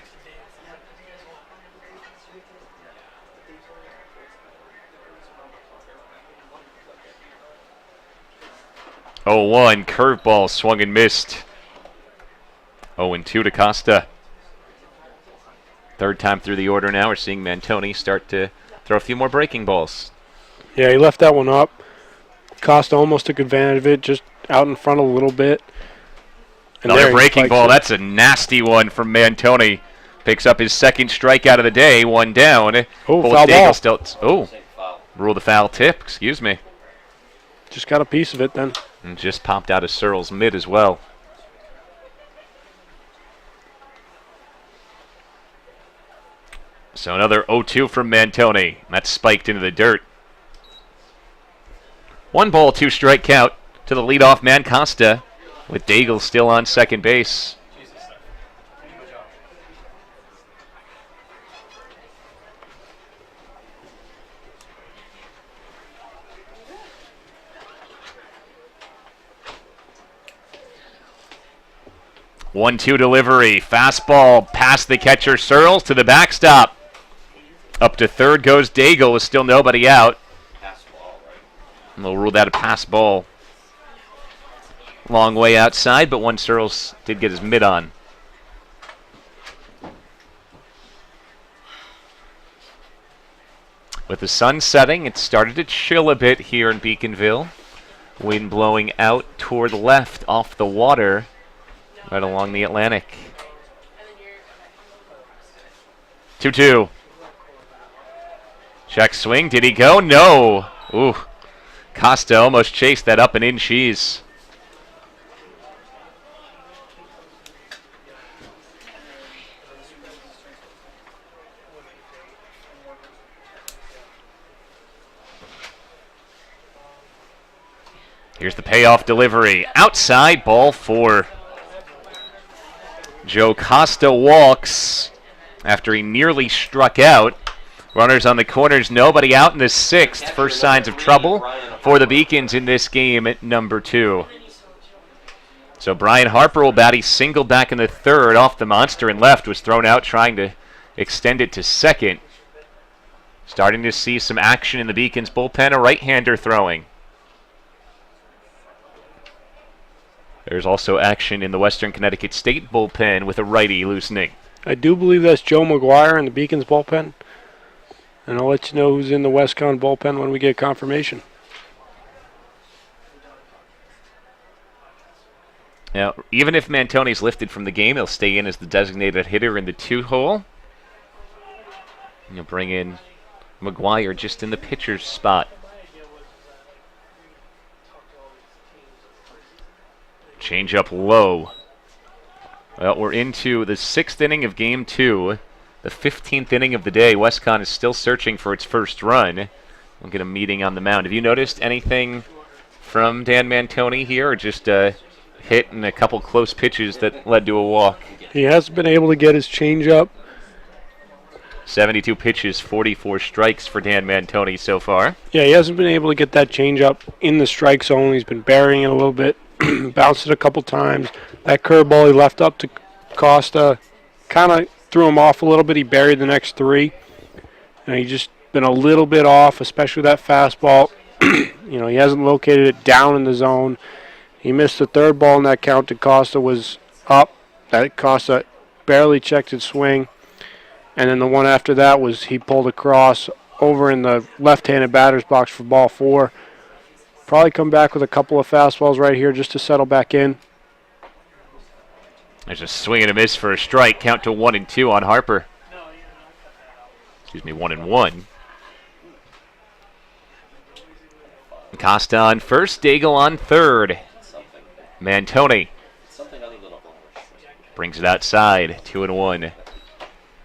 Oh, 1 curveball swung and missed. 0-2 to Costa. 3rd time through the order now. We're seeing Mantoni start to throw a few more breaking balls. Yeah, he left that one up. Costa almost took advantage of it, just out in front a little bit. And another breaking ball. That's a nasty one from Mantoni. Picks up his 2nd strikeout of the day. 1 down. Oh, foul ball. Still, ruled a foul tip. Excuse me. Just got a piece of it then. And just popped out of Searle's mid as well. So another 0-2 from Mantoni. That's spiked into the dirt. 1 ball, 2 strike count to the leadoff man Costa, with Daigle still on second base. One-two delivery, fastball past the catcher Searles to the backstop. Up to 3rd goes Daigle with still nobody out. And they'll rule that a pass ball. Long way outside, but one Searles did get his mid on. With the sun setting, it started to chill a bit here in Beaconville. Wind blowing out toward the left off the water, right along the Atlantic. 2-2. Check swing. Did he go? No. Ooh. Costa almost chased that up and in cheese. Here's the payoff delivery. Outside, ball 4. Joe Costa walks after he nearly struck out. Runners on the corners, nobody out in the 6th. First signs of trouble for the Beacons in this game at number 2. So Bryan Harper will bat. He singled back in the 3rd off the monster and left, was thrown out trying to extend it to 2nd. Starting to see some action in the Beacons bullpen, a right-hander throwing. There's also action in the Western Connecticut State bullpen with a righty loosening. I do believe that's Joe McGuire in the Beacons bullpen. And I'll let you know who's in the WestCon bullpen when we get confirmation. Now, even if Mantoni's lifted from the game, he'll stay in as the designated hitter in the 2-hole. And you'll bring in McGuire just in the pitcher's spot. Change up low. Well, we're into the 6th inning of Game 2. The 15th inning of the day. WestCon is still searching for its first run. We'll get a meeting on the mound. Have you noticed anything from Dan Mantoni here, or just a hit and a couple close pitches that led to a walk? He hasn't been able to get his changeup. 72 pitches, 44 strikes for Dan Mantoni so far. Yeah, he hasn't been able to get that changeup in the strike zone. He's been burying it a little bit. Bounced it a couple times. That curveball he left up to Costa kind of threw him off a little bit. He buried the next 3. And he just been a little bit off, especially that fastball. You know, he hasn't located it down in the zone. He missed the 3rd ball in that count to Costa was up. That Costa barely checked his swing. And then the one after that was he pulled across over in the left-handed batter's box for ball 4. Probably come back with a couple of fastballs right here just to settle back in. There's a swing and a miss for a strike. Count to 1-2 on Harper. Excuse me, 1-1. Costa on first, Daigle on 3rd. Mantoni brings it outside, 2-1.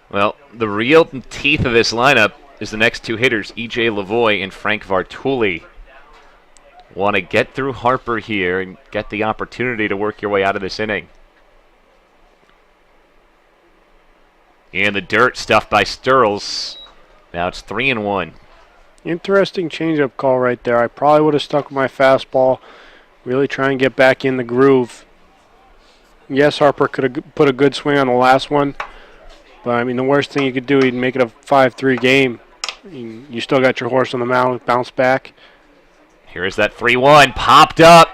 Well, the real teeth of this lineup is the next 2 hitters, E.J. Lavoie and Frank Vartuli. Want to get through Harper here and get the opportunity to work your way out of this inning. In the dirt, stuffed by Sturls. Now it's 3-1. Interesting changeup call right there. I probably would have stuck with my fastball, really try and get back in the groove. Yes, Harper could have put a good swing on the last one, but I mean the worst thing you could do, he'd make it a 5-3 game. You still got your horse on the mound, bounce back. Here's that 3-1, popped up.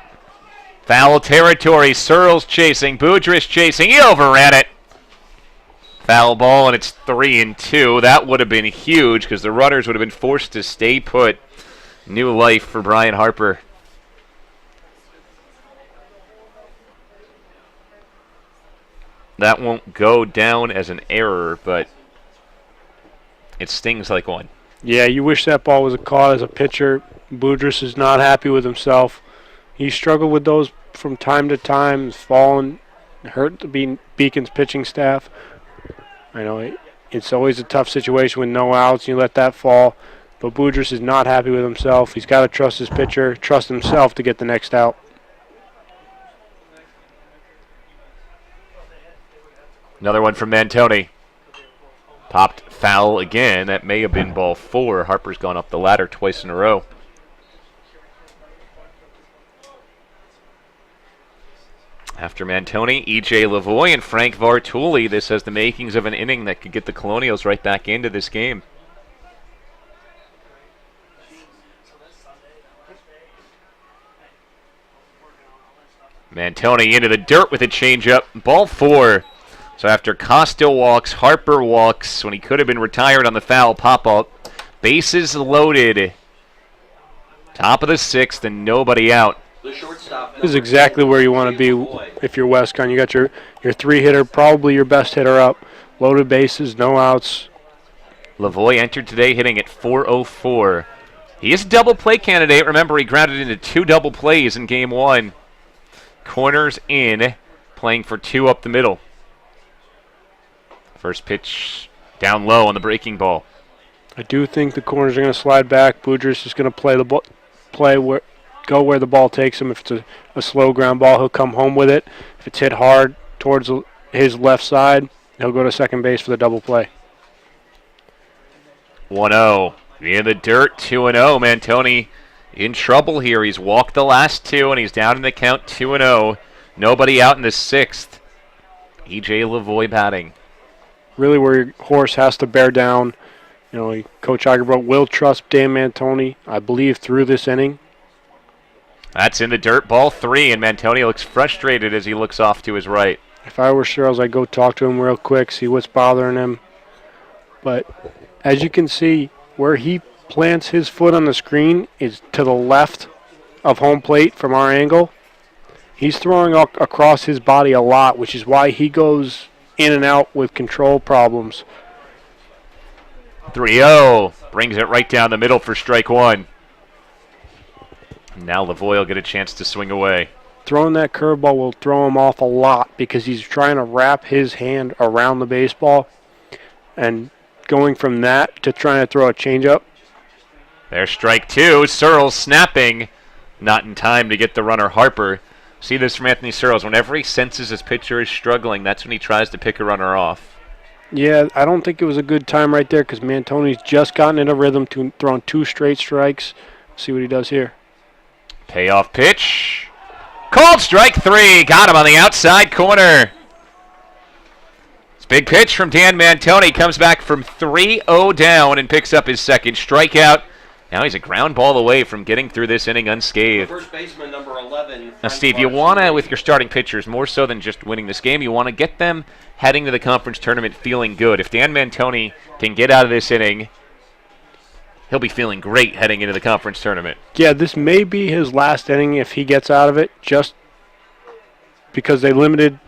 Foul territory, Searles chasing, Boudris chasing, he overran it. Foul ball, and it's 3-2. That would have been huge because the runners would have been forced to stay put. New life for Bryan Harper. That won't go down as an error, but it stings like one. Yeah, you wish that ball was caught as a pitcher. Boudris is not happy with himself. He struggled with those from time to time, fallen, hurt the Beacons pitching staff. I know it's always a tough situation with no outs. You let that fall. But Boudris is not happy with himself. He's got to trust his pitcher, trust himself to get the next out. Another one from Mantoni. Popped foul again. That may have been ball 4. Harper's gone up the ladder twice in a row. After Mantoni, E.J. Lavoie and Frank Vartuli. This has the makings of an inning that could get the Colonials right back into this game. Mantoni into the dirt with a changeup. Ball 4. So after Costa walks, Harper walks when he could have been retired on the foul pop-up. Bases loaded. Top of the 6th and nobody out. This is exactly where you want to be if you're WestCon. You got your 3-hitter, probably your best hitter up. Loaded bases, no outs. Lavoie entered today hitting at .404. He is a double play candidate. Remember, he grounded into 2 double plays in Game 1. Corners in, playing for 2 up the middle. First pitch down low on the breaking ball. I do think the corners are going to slide back. Boudris is going to play go where the ball takes him. If it's a slow ground ball, he'll come home with it. If it's hit hard towards his left side, he'll go to second base for the double play. 1-0. In the dirt, 2-0. Mantoni in trouble here. He's walked the last two, and he's down in the count 2-0. Nobody out in the sixth. E.J. Lavoie batting. Really where your horse has to bear down. You know, Coach Egerbrodt will trust Dan Mantoni, I believe, through this inning. That's in the dirt, ball 3, and Mantoni looks frustrated as he looks off to his right. If I were Searles, I'd go talk to him real quick, see what's bothering him. But as you can see, where he plants his foot on the screen is to the left of home plate from our angle. He's throwing across his body a lot, which is why he goes in and out with control problems. 3-0. Brings it right down the middle for strike one. Now Lavoie will get a chance to swing away. Throwing that curveball will throw him off a lot because he's trying to wrap his hand around the baseball. And going from that to trying to throw a changeup. There's strike two. Searles snapping. Not in time to get the runner Harper. See this from Anthony Searles. Whenever he senses his pitcher is struggling, that's when he tries to pick a runner off. Yeah, I don't think it was a good time right there because Mantoni's just gotten in a rhythm to throwing 2 straight strikes. See what he does here. Payoff pitch. Called strike 3. Got him on the outside corner. It's big pitch from Dan Mantoni. Comes back from 3-0 down and picks up his second strikeout. Now he's a ground ball away from getting through this inning unscathed. First baseman number 11. Now, Steve, you want to, with your starting pitchers, more so than just winning this game, you want to get them heading to the conference tournament feeling good. If Dan Mantoni can get out of this inning, he'll be feeling great heading into the conference tournament. Yeah, this may be his last inning if he gets out of it, just because they limited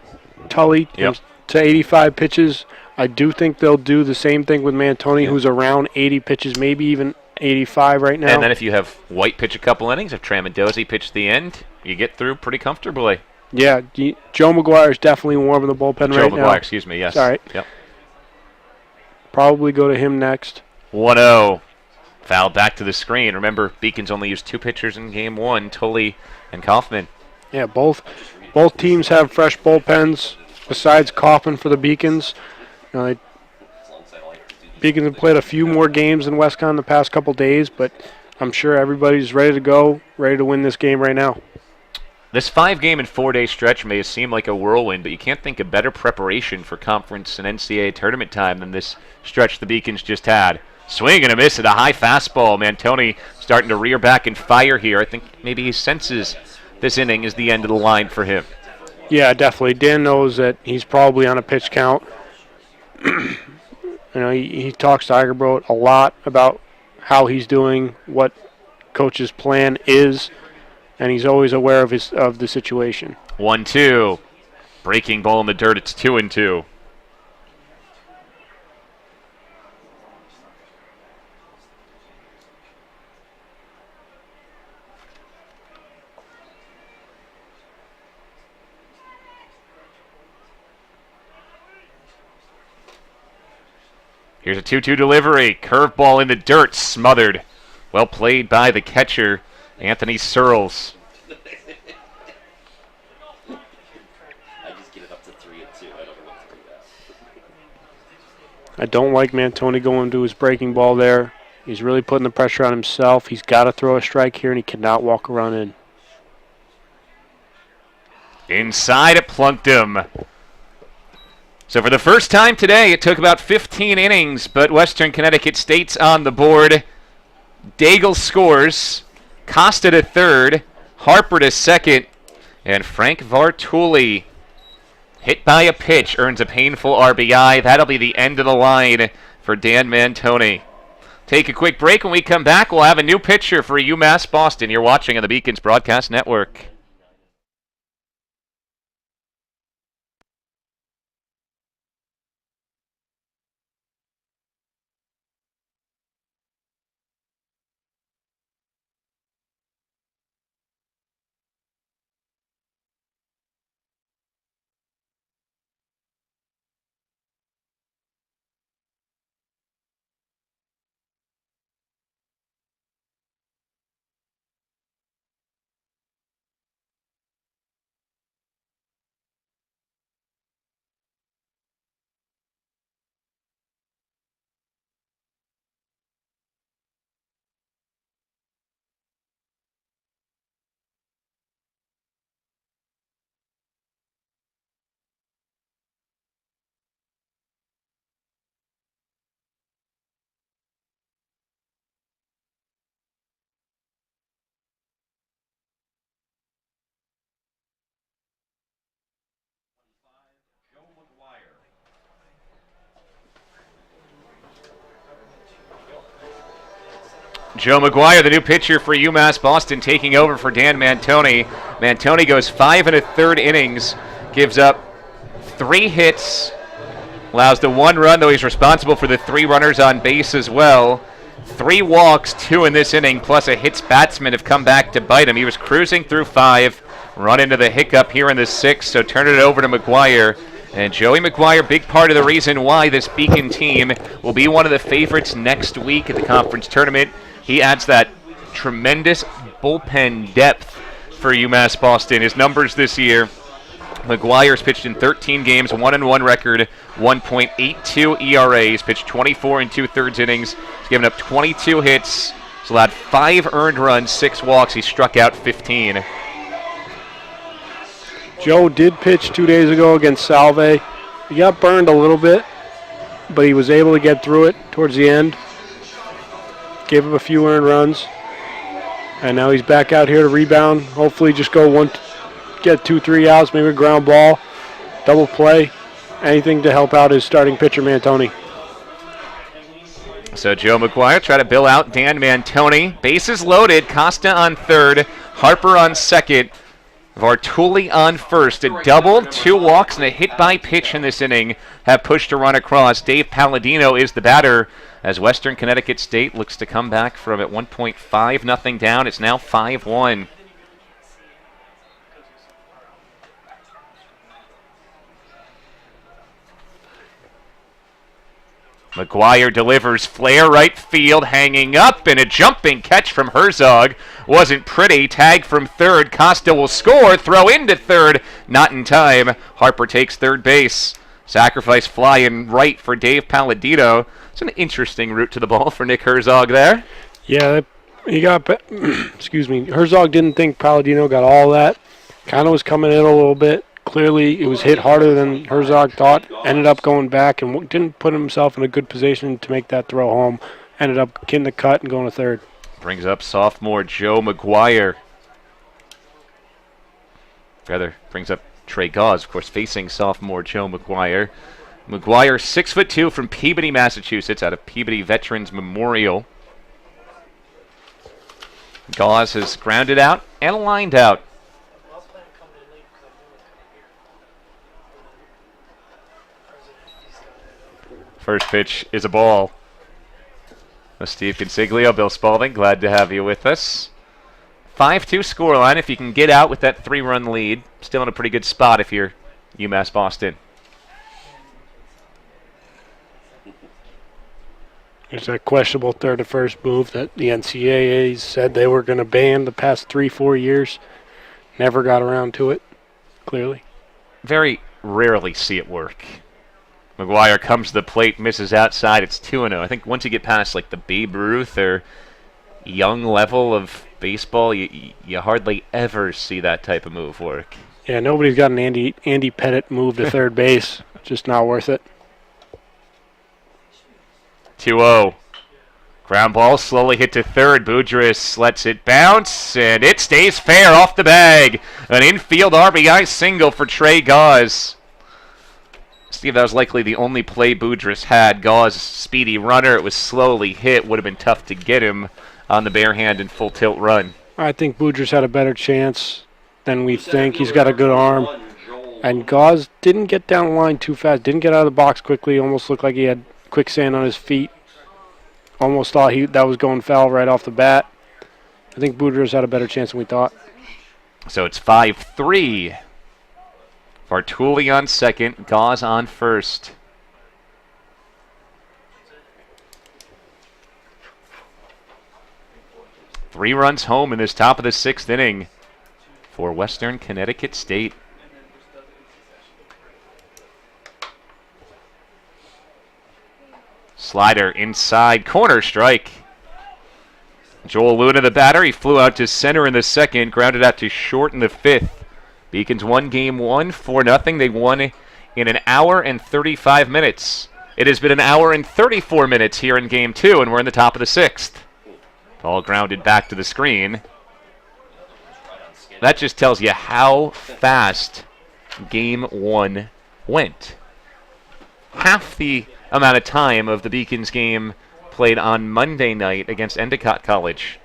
Tully to 85 pitches. I do think they'll do the same thing with Mantoni, who's around 80 pitches, maybe even 85 right now. And then if you have White pitch a couple innings, if Tramandosi pitch the end, you get through pretty comfortably. Yeah, Joe McGuire's definitely warming the bullpen right now. Joe McGuire, excuse me, yes. Sorry. Yep. Probably go to him next. 1-0. Foul back to the screen. Remember, Beacons only used 2 pitchers in game 1, Tully and Kaufman. Yeah, both teams have fresh bullpens besides Kaufman for the Beacons. Beacons have played a few more games than WestConn the past couple days, but I'm sure everybody's ready to go, ready to win this game right now. This 5-game and 4-day stretch may seem like a whirlwind, but you can't think of better preparation for conference and NCAA tournament time than this stretch the Beacons just had. Swing and a miss at a high fastball. Mantoni starting to rear back and fire here. I think maybe he senses this inning is the end of the line for him. Yeah, definitely. Dan knows that he's probably on a pitch count. He talks to Egerbrodt a lot about how he's doing, what coach's plan is, and he's always aware of the situation. 1-2. Breaking ball in the dirt. It's 2-2. Here's a 2-2 delivery. Curveball in the dirt, smothered. Well played by the catcher, Anthony Searles. I just get it up to 3-2. I don't know what to do that. I don't like Mantoni going to his breaking ball there. He's really putting the pressure on himself. He's got to throw a strike here, and he cannot walk around in. Inside, it plunked him. So for the first time today, it took about 15 innings, but Western Connecticut State's on the board. Daigle scores, Costa to third, Harper to second, and Frank Vartuli, hit by a pitch, earns a painful RBI. That'll be the end of the line for Dan Mantoni. Take a quick break. When we come back, we'll have a new pitcher for UMass Boston. You're watching on the Beacons Broadcast Network. Joe McGuire, the new pitcher for UMass Boston, taking over for Dan Mantoni. Mantoni goes 5 1/3 innings, gives up 3 hits, allows the 1 run, though he's responsible for the 3 runners on base as well. 3 walks, 2 in this inning, plus a hits batsman have come back to bite him. He was cruising through 5, run into the hiccup here in the 6th, so turn it over to McGuire. And Joey McGuire, big part of the reason why this Beacon team will be one of the favorites next week at the conference tournament. He adds that tremendous bullpen depth for UMass Boston. His numbers this year: McGuire's pitched in 13 games, 1-1 record, 1.82 ERA. He's pitched 24 2/3 innings. He's given up 22 hits. He's allowed 5 earned runs, 6 walks. He struck out 15. Joe did pitch 2 days ago against Salve. He got burned a little bit, but he was able to get through it towards the end. Gave up a few earned runs. And now he's back out here to rebound. Hopefully just get 2-3 outs, maybe a ground ball, double play, anything to help out his starting pitcher, Mantoni. So Joe McGuire try to bill out Dan Mantoni. Bases loaded, Costa on third, Harper on second, Vartuli on first. A double, 2 walks, and a hit by pitch in this inning have pushed a run across. Dave Palladino is the batter as Western Connecticut State looks to come back from at 1.5-0 down. It's now 5-1. McGuire delivers flare right field, hanging up, and a jumping catch from Herzog. Wasn't pretty. Tag from third. Costa will score. Throw into third. Not in time. Harper takes third base. Sacrifice fly in right for Dave Palladino. It's an interesting route to the ball for Nick Herzog there. Yeah, he got, excuse me, Herzog didn't think Palladino got all that. Kind of was coming in a little bit. Clearly, it was hit harder than Herzog thought. Ended up going back and didn't put himself in a good position to make that throw home. Ended up getting the cut and going to third. Brings up sophomore Joe McGuire. Rather, brings up Trey Gauze, of course, facing sophomore Joe McGuire. McGuire, 6'2" from Peabody, Massachusetts, out of Peabody Veterans Memorial. Gauze has grounded out and lined out. First pitch is a ball. Steve Consiglio, Bill Spalding, glad to have you with us. 5-2 scoreline. If you can get out with that 3-run lead, still in a pretty good spot if you're UMass Boston. There's a questionable third to first move that the NCAA said they were going to ban the past 3-4 years. Never got around to it, clearly. Very rarely see it work. McGuire comes to the plate, misses outside. It's 2-0. I think once you get past like the Babe Ruth or young level of baseball, you hardly ever see that type of move work. Yeah, nobody's got an Andy Pettit move to third base. Just not worth it. 2-0. Ground ball slowly hit to third. Boudris lets it bounce, and it stays fair off the bag. An infield RBI single for Trey Gauze. Steve, that was likely the only play Boudris had. Gauze, speedy runner. It was slowly hit. Would have been tough to get him on the bare hand and full tilt run. I think Boudris had a better chance than we think. He's got a good arm. And Gauze didn't get down the line too fast. Didn't get out of the box quickly. Almost looked like he had quicksand on his feet. Almost thought that was going foul right off the bat. I think Boudris had a better chance than we thought. So it's 5-3. Vartuli on second, Gauze on first. Three runs home in this top of the 6th inning for Western Connecticut State. Slider inside, corner strike. Joel Luna, the batter, he flew out to center in the 2nd, grounded out to short in the 5th. Beacons won game 1, 4-0. They won in an hour and 35 minutes. It has been an hour and 34 minutes here in game 2, and we're in the top of the 6th. Ball grounded back to the screen. That just tells you how fast game 1 went. Half the amount of time of the Beacons game played on Monday night against Endicott College.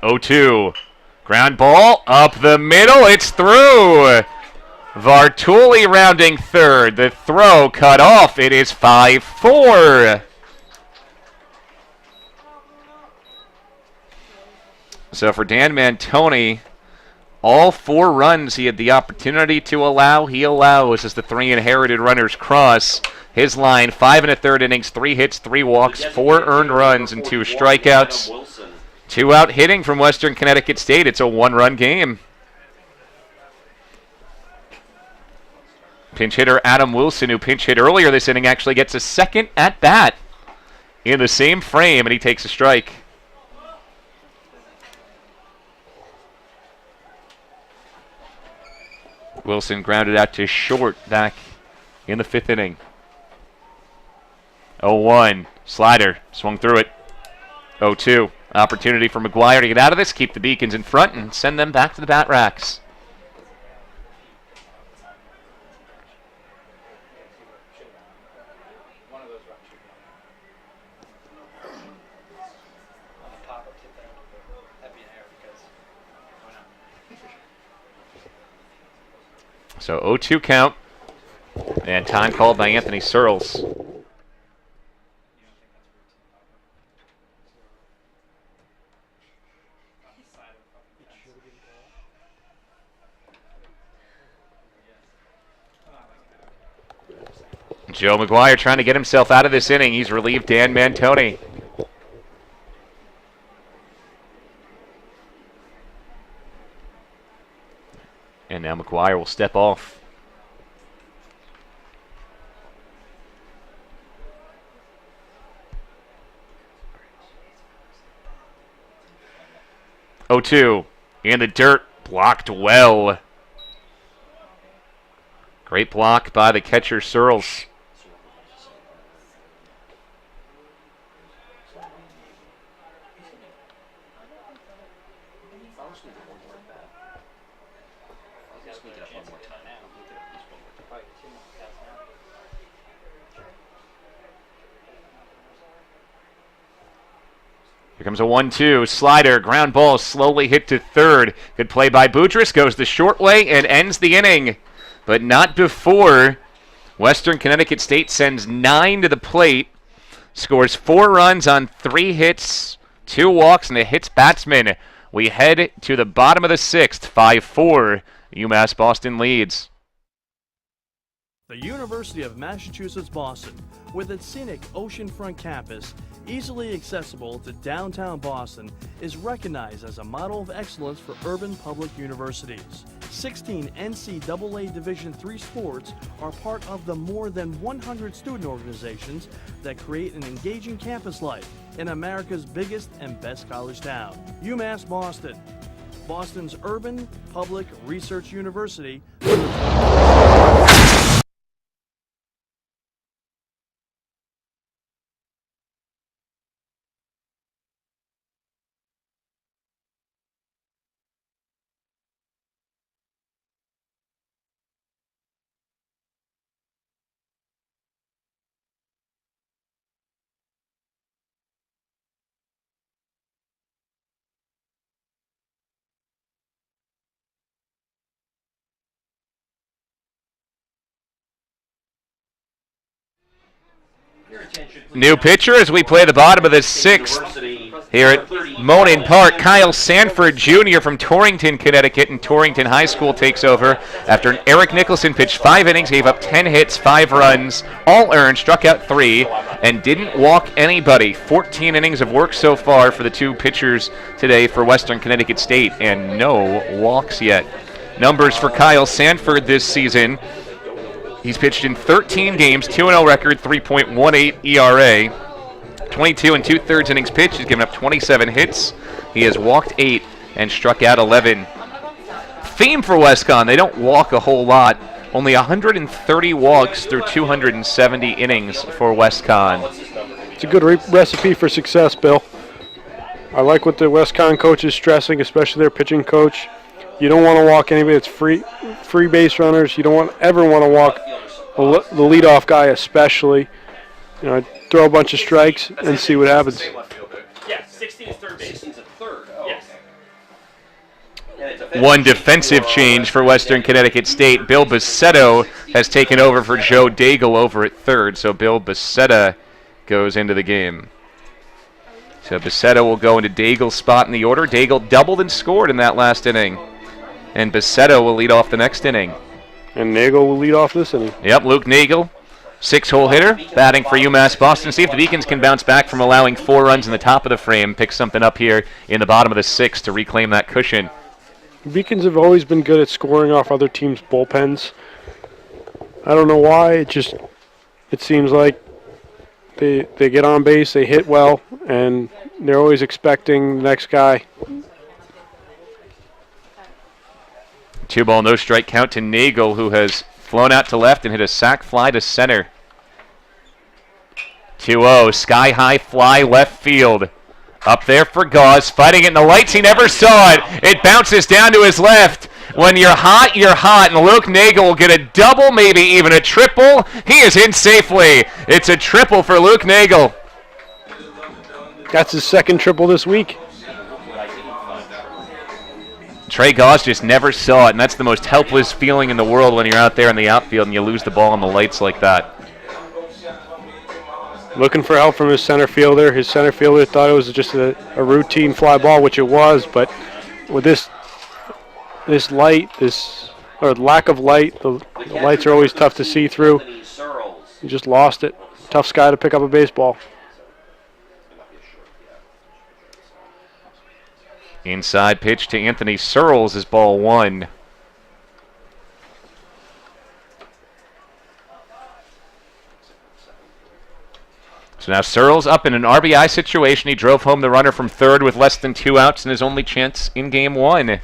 0-2. Ground ball up the middle. It's through. Vartuli rounding third. The throw cut off. It is 5-4. So for Dan Mantoni, all 4 runs he had the opportunity to allow, he allows as the 3 inherited runners cross. His line, 5 1/3 innings, 3 hits, 3 walks, 4 earned runs, and 2 strikeouts. 2 out hitting from Western Connecticut State. It's a 1-run game. Pinch hitter Adam Wilson, who pinch hit earlier this inning, actually gets a second at bat in the same frame, and he takes a strike. Wilson grounded out to short back in the 5th inning. 0-1. Slider. Swung through it. 0-2. Opportunity for McGuire to get out of this, keep the Beacons in front, and send them back to the bat racks. So 0-2 count, and time called by Anthony Searles. Joe McGuire trying to get himself out of this inning. He's relieved Dan Mantoni. And now McGuire will step off. Oh-2 in the dirt, blocked well. Great block by the catcher Searles. Here comes a 1-2. Slider, ground ball, slowly hit to third. Good play by Boudris, goes the short way and ends the inning. But not before Western Connecticut State sends 9 to the plate, scores 4 runs on 3 hits, 2 walks, and a hits batsman. We head to the bottom of the 6th, 5-4. UMass Boston leads. The University of Massachusetts Boston, with its scenic oceanfront campus, easily accessible to downtown Boston, is recognized as a model of excellence for urban public universities. 16 NCAA Division III sports are part of the more than 100 student organizations that create an engaging campus life in America's biggest and best college town. UMass Boston, Boston's urban public research university. New pitcher as we play the bottom of the 6th here at Monin Park. Kyle Sanford Jr. from Torrington, Connecticut, and Torrington High School takes over after Eric Nicholson pitched 5 innings, gave up 10 hits, 5 runs, all earned, struck out 3, and didn't walk anybody. 14 innings of work so far for the 2 pitchers today for Western Connecticut State, and no walks yet. Numbers for Kyle Sanford this season. He's pitched in 13 games, 2-0 record, 3.18 ERA, 22 2/3 innings pitched. He's given up 27 hits. He has walked 8 and struck out 11. Theme for WestConn, they don't walk a whole lot. Only 130 walks through 270 innings for WestConn. It's a good recipe for success, Bill. I like what the WestConn coach is stressing, especially their pitching coach. You don't want to walk anybody that's free base runners. You don't ever want to walk the leadoff guy, especially. You know, throw a bunch of strikes and see what happens. Yeah, 16 is third base. 16 is a third. Oh, yes. One defensive change for Western Connecticut State. Bill Bacetto has taken over for Joe Daigle over at third, so Bill Bacetto goes into the game. So Bacetto will go into Daigle's spot in the order. Daigle doubled and scored in that last inning. And Bacetto will lead off the next inning. And Nagel will lead off this inning. Yep, Luke Nagel, 6-hole hitter, batting for UMass Boston. See if the Beacons can bounce back from allowing 4 runs in the top of the frame, pick something up here in the bottom of the 6th to reclaim that cushion. Beacons have always been good at scoring off other teams' bullpens. I don't know why. It seems like they get on base, they hit well, and they're always expecting the next guy. 2-ball, no strike count to Nagel, who has flown out to left and hit a sac fly to center. 2-0, sky-high fly left field. Up there for Gauze, fighting it in the lights. He never saw it. It bounces down to his left. When you're hot, you're hot. And Luke Nagel will get a double, maybe even a triple. He is in safely. It's a triple for Luke Nagel. That's his second triple this week. Trey Gauze just never saw it, and that's the most helpless feeling in the world when you're out there in the outfield and you lose the ball in the lights like that. Looking for help from his center fielder. His center fielder thought it was just a routine fly ball, which it was, but with this lack of light, the lights are always tough to see through. He just lost it. Tough sky to pick up a baseball. Inside pitch to Anthony Searles is ball 1. So now Searles up in an RBI situation. He drove home the runner from third with less than 2 outs and his only chance in game 1.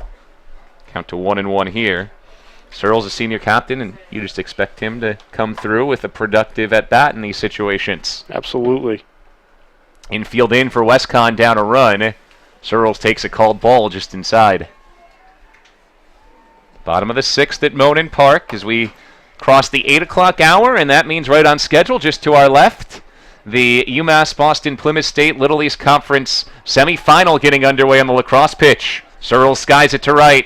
Count to 1-1 here. Searles is senior captain, and you just expect him to come through with a productive at-bat in these situations. Absolutely. Infield in for Conn, down a run. Searles takes a called ball just inside. Bottom of the 6th at Monin Park as we cross the 8 o'clock hour, and that means right on schedule, just to our left, the UMass Boston Plymouth State Little East Conference semifinal getting underway on the lacrosse pitch. Searles skies it to right.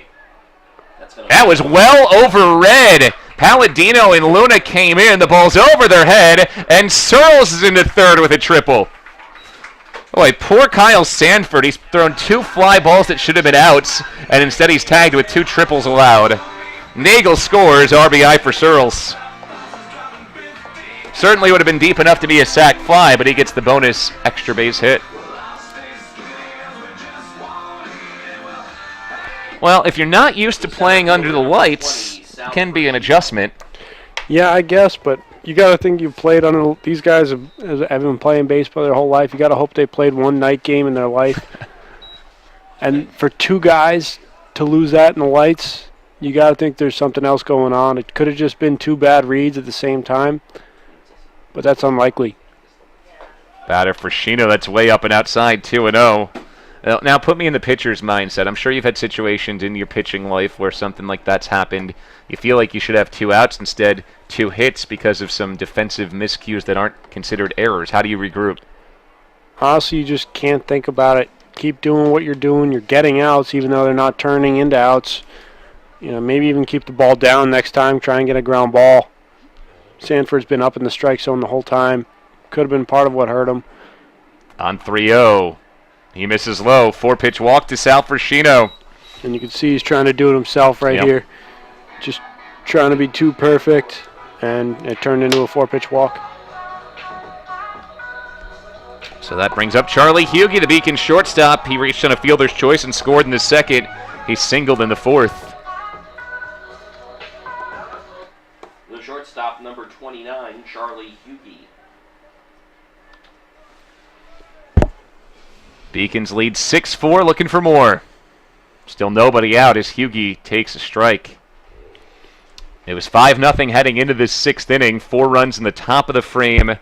That was well overread. Palladino and Luna came in. The ball's over their head, and Searles is into third with a triple. Boy, poor Kyle Sanford. He's thrown 2 fly balls that should have been outs, and instead he's tagged with 2 triples allowed. Nagel scores, RBI for Searles. Certainly would have been deep enough to be a sac fly, but he gets the bonus extra base hit. Well, if you're not used to playing under the lights, it can be an adjustment. Yeah, I guess, but you got to think you've played under. These guys have been playing baseball their whole life. You got to hope they played one night game in their life. And for 2 guys to lose that in the lights, you got to think there's something else going on. It could have just been 2 bad reads at the same time, but that's unlikely. Batter for Shino, that's way up and outside, 2-0. Now put me in the pitcher's mindset. I'm sure you've had situations in your pitching life where something like that's happened. You feel like you should have 2 outs, instead 2 hits because of some defensive miscues that aren't considered errors. How do you regroup? Honestly, you just can't think about it. Keep doing what you're doing. You're getting outs even though they're not turning into outs. You know, maybe even keep the ball down next time, try and get a ground ball. Sanford's been up in the strike zone the whole time. Could have been part of what hurt him. On 3-0. He misses low. 4-pitch walk to Sal Frashino. And you can see he's trying to do it himself right here. Just trying to be too perfect, and it turned into a 4-pitch walk. So that brings up Charlie Huegi, the Beacon shortstop. He reached on a fielder's choice and scored in the 2nd. He singled in the 4th. The shortstop, number 29, Charlie Huegi. Beacons lead 6-4, looking for more. Still nobody out as Huegi takes a strike. It was 5-0 heading into this 6th inning. 4 runs in the top of the frame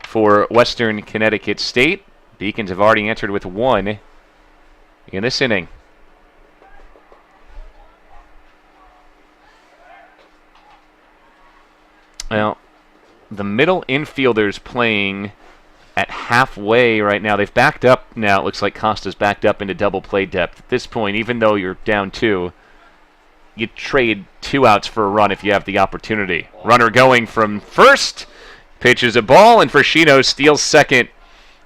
for Western Connecticut State. Beacons have already answered with 1 in this inning. Well, the middle infielders playing at halfway right now. They've backed up now. It looks like Costa's backed up into double play depth. At this point, even though you're down 2, you trade 2 outs for a run if you have the opportunity. Runner going from first, pitches a ball, and Frashino steals second.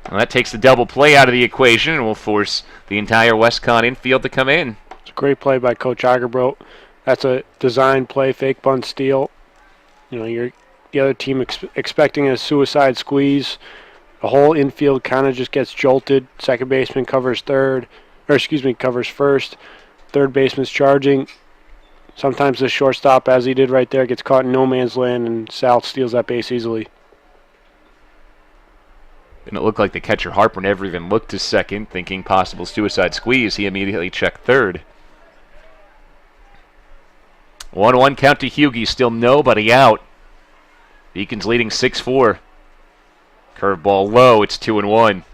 Well, that takes the double play out of the equation and will force the entire West Conn infield to come in. It's a great play by Coach Agerbrodt. That's a design play, fake bunt steal. You know, you're the other team expecting a suicide squeeze. The whole infield kind of just gets jolted. Second baseman covers first. Third baseman's charging. Sometimes the shortstop, as he did right there, gets caught in no man's land, and Sal steals that base easily. And it looked like the catcher Harper never even looked to second, thinking possible suicide squeeze. He immediately checked third. 1-1 count to Huegi, still nobody out. Beacons leading 6-4. Curveball low, it's 2-1.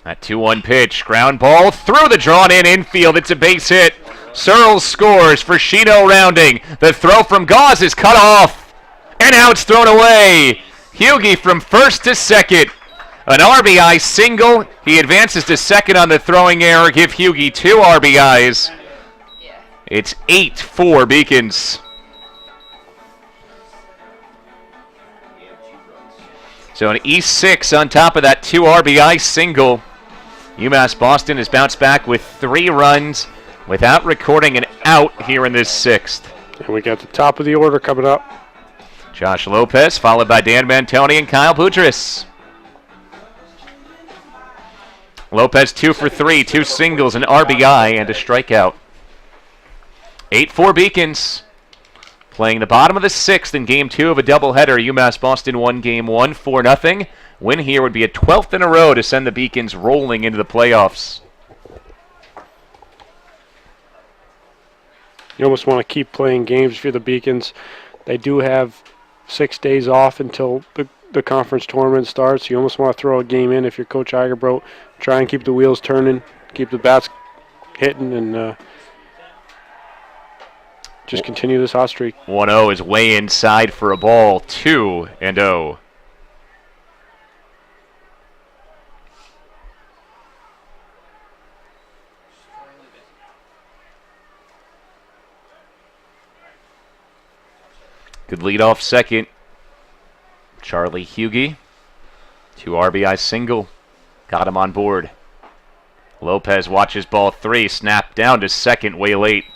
That 2-1 pitch, ground ball through the drawn-in infield. It's a base hit. Searles scores. Frashino rounding. The throw from Gauze is cut off. And now it's thrown away. Huegi from first to second. An RBI single. He advances to second on the throwing error. Give Huegi 2 RBIs. It's 8-4 Beacons. So an E6 on top of that 2 RBI single. UMass Boston has bounced back with 3 runs without recording an out here in this 6th. And we got the top of the order coming up. Josh Lopez, followed by Dan Mantoni and Kyle Boudris. Lopez 2 for 3, 2 singles, an RBI, and a strikeout. 8-4 Beacons. Playing the bottom of the 6th in Game 2 of a doubleheader. UMass Boston won Game 1 4-0. Win here would be a 12th in a row to send the Beacons rolling into the playoffs. You almost want to keep playing games if you're the Beacons. They do have 6 days off until the conference tournament starts. You almost want to throw a game in if you're Coach Agerbrodt. Try and keep the wheels turning, keep the bats hitting, and just continue this hot streak. 1-0 is way inside for a ball. 2-0. Good lead off second. Charlie Huegi. 2 RBI single. Got him on board. Lopez watches ball 3. Snap down to second way late.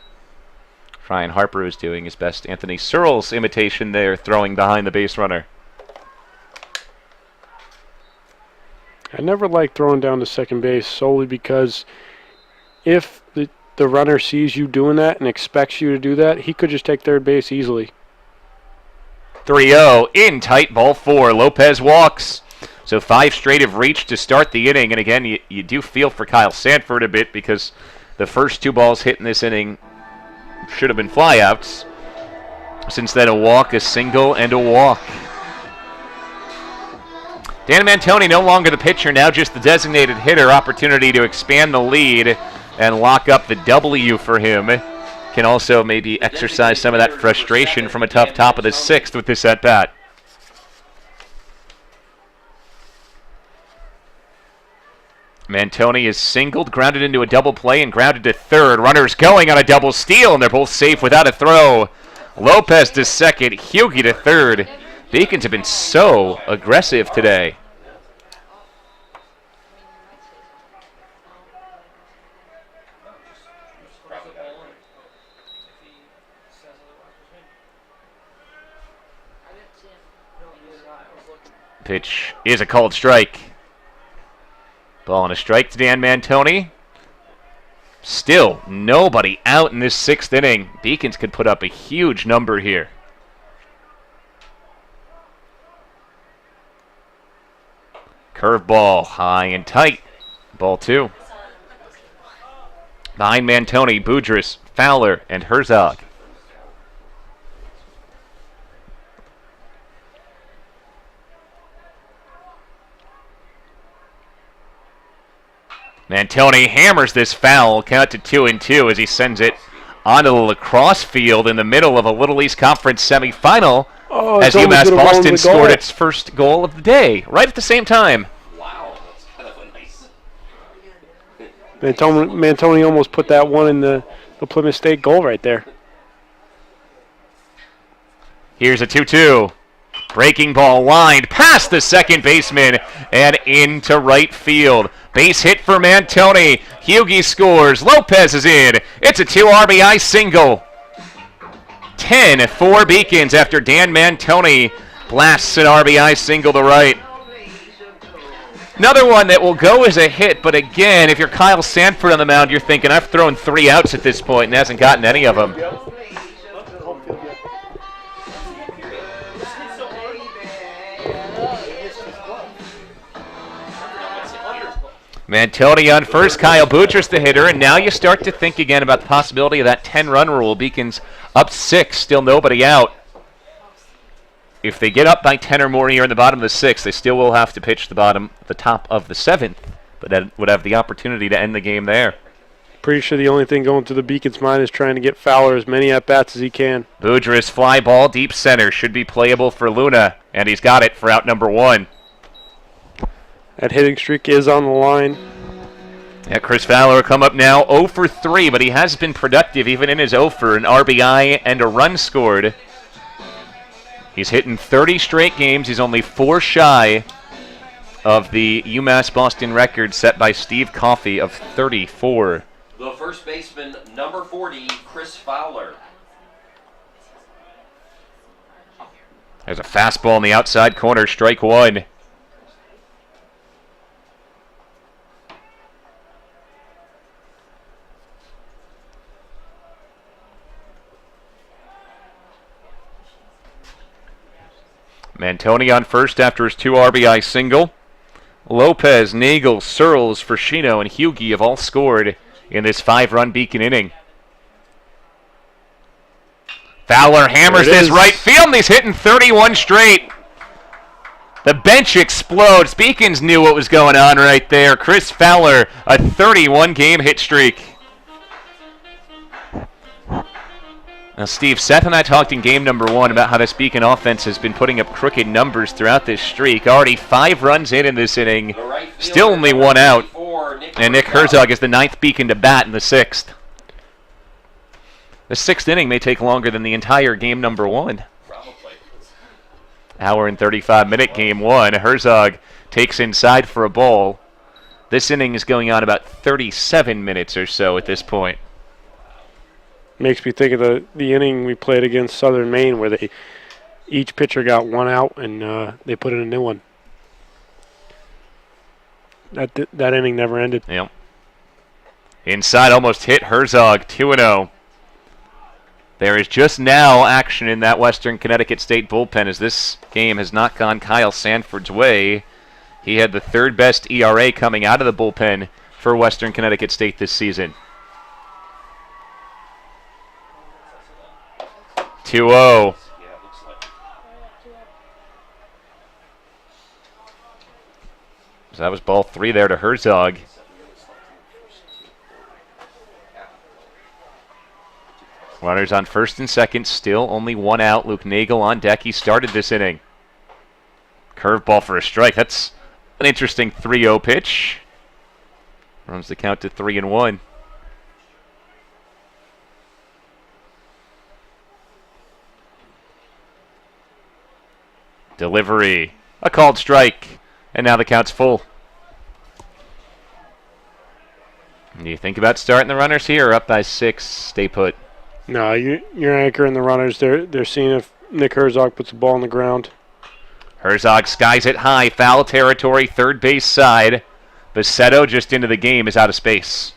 Bryan Harper is doing his best Anthony Searles imitation there, throwing behind the base runner. I never like throwing down to second base solely because if the runner sees you doing that and expects you to do that, he could just take third base easily. 3-0 in tight, ball 4. Lopez walks. So 5 straight have reached to start the inning. And again, you do feel for Kyle Sanford a bit because the first 2 balls hit in this inning should have been flyouts. Since then, a walk, a single, and a walk. Dan Mantoni no longer the pitcher, now just the designated hitter. Opportunity to expand the lead and lock up the W for him. Can also maybe exercise some of that frustration from a tough top of the 6th with this at-bat. Mantoni is singled, grounded into a double play, and grounded to third. Runners going on a double steal, and they're both safe without a throw. Lopez to second, Huegi to third. Beacons have been so aggressive today. Pitch is a called strike. Ball and a strike to Dan Mantoni. Still nobody out in this 6th inning. Beacons could put up a huge number here. Curveball high and tight. Ball 2. Behind Mantoni, Boudris, Fowler, and Herzog. Mantoni hammers this foul, count to 2-2 as he sends it onto the lacrosse field in the middle of a Little East Conference semifinal as UMass Boston scored its first goal of the day, right at the same time. Wow, that's kind of a nice. Mantoni almost put that one in the Plymouth State goal right there. Here's a 2-2. Breaking ball lined past the second baseman and into right field. Base hit for Mantoni. Huegi scores. Lopez is in. It's a 2 RBI single. 10-4 Beacons after Dan Mantoni blasts an RBI single to right. Another one that will go as a hit, but again, if you're Kyle Sanford on the mound, you're thinking, I've thrown 3 outs at this point and hasn't gotten any of them. Mantoni on first, Kyle Boutros the hitter, and now you start to think again about the possibility of that 10-run rule. Beacons up 6, still nobody out. If they get up by 10 or more here in the bottom of the 6th, they still will have to pitch the top of the 7th, but that would have the opportunity to end the game there. Pretty sure the only thing going through the Beacons' mind is trying to get Fowler as many at-bats as he can. Boudreaux fly ball deep center, should be playable for Luna, and he's got it for out number 1. That hitting streak is on the line. Yeah, Chris Fowler will come up now 0 for 3, but he has been productive even in his 0 for an RBI and a run scored. He's hitting 30 straight games. He's only 4 shy of the UMass Boston record set by Steve Coffey of 34. The first baseman, number 40, Chris Fowler. There's a fastball in the outside corner, strike 1. Mantoni on first after his 2 RBI single. Lopez, Daigle, Searles, Frashino, and Huegi have all scored in this 5-run Beacon inning. Fowler hammers this right field, and he's hitting 31 straight. The bench explodes. Beacons knew what was going on right there. Chris Fowler, a 31-game hit streak. Now, Steve, Seth and I talked in game number 1 about how this Beacon offense has been putting up crooked numbers throughout this streak. Already 5 runs in this inning. Still only 1 out. And Nick Herzog is the 9th Beacon to bat in the 6th. The 6th inning may take longer than the entire game number 1. Hour and 35-minute game 1. Herzog takes inside for a ball. This inning is going on about 37 minutes or so at this point. Makes me think of the inning we played against Southern Maine where each pitcher got 1 out and they put in a new one. That inning never ended. Yep. Inside almost hit Herzog, 2-0. There is just now action in that Western Connecticut State bullpen as this game has not gone Kyle Sanford's way. He had the 3rd best ERA coming out of the bullpen for Western Connecticut State this season. 2-0. So that was ball 3 there to Herzog. Runners on first and second, still only 1 out. Luke Daigle on deck. He started this inning. Curveball for a strike. That's an interesting 3-0 pitch. Runs the count to 3-1. Delivery. A called strike. And now the count's full. Do you think about starting the runners here or up by 6, stay put? No, you're anchoring the runners. They're seeing if Nick Herzog puts the ball on the ground. Herzog skies it high. Foul territory, 3rd base side. Basetto just into the game is out of space.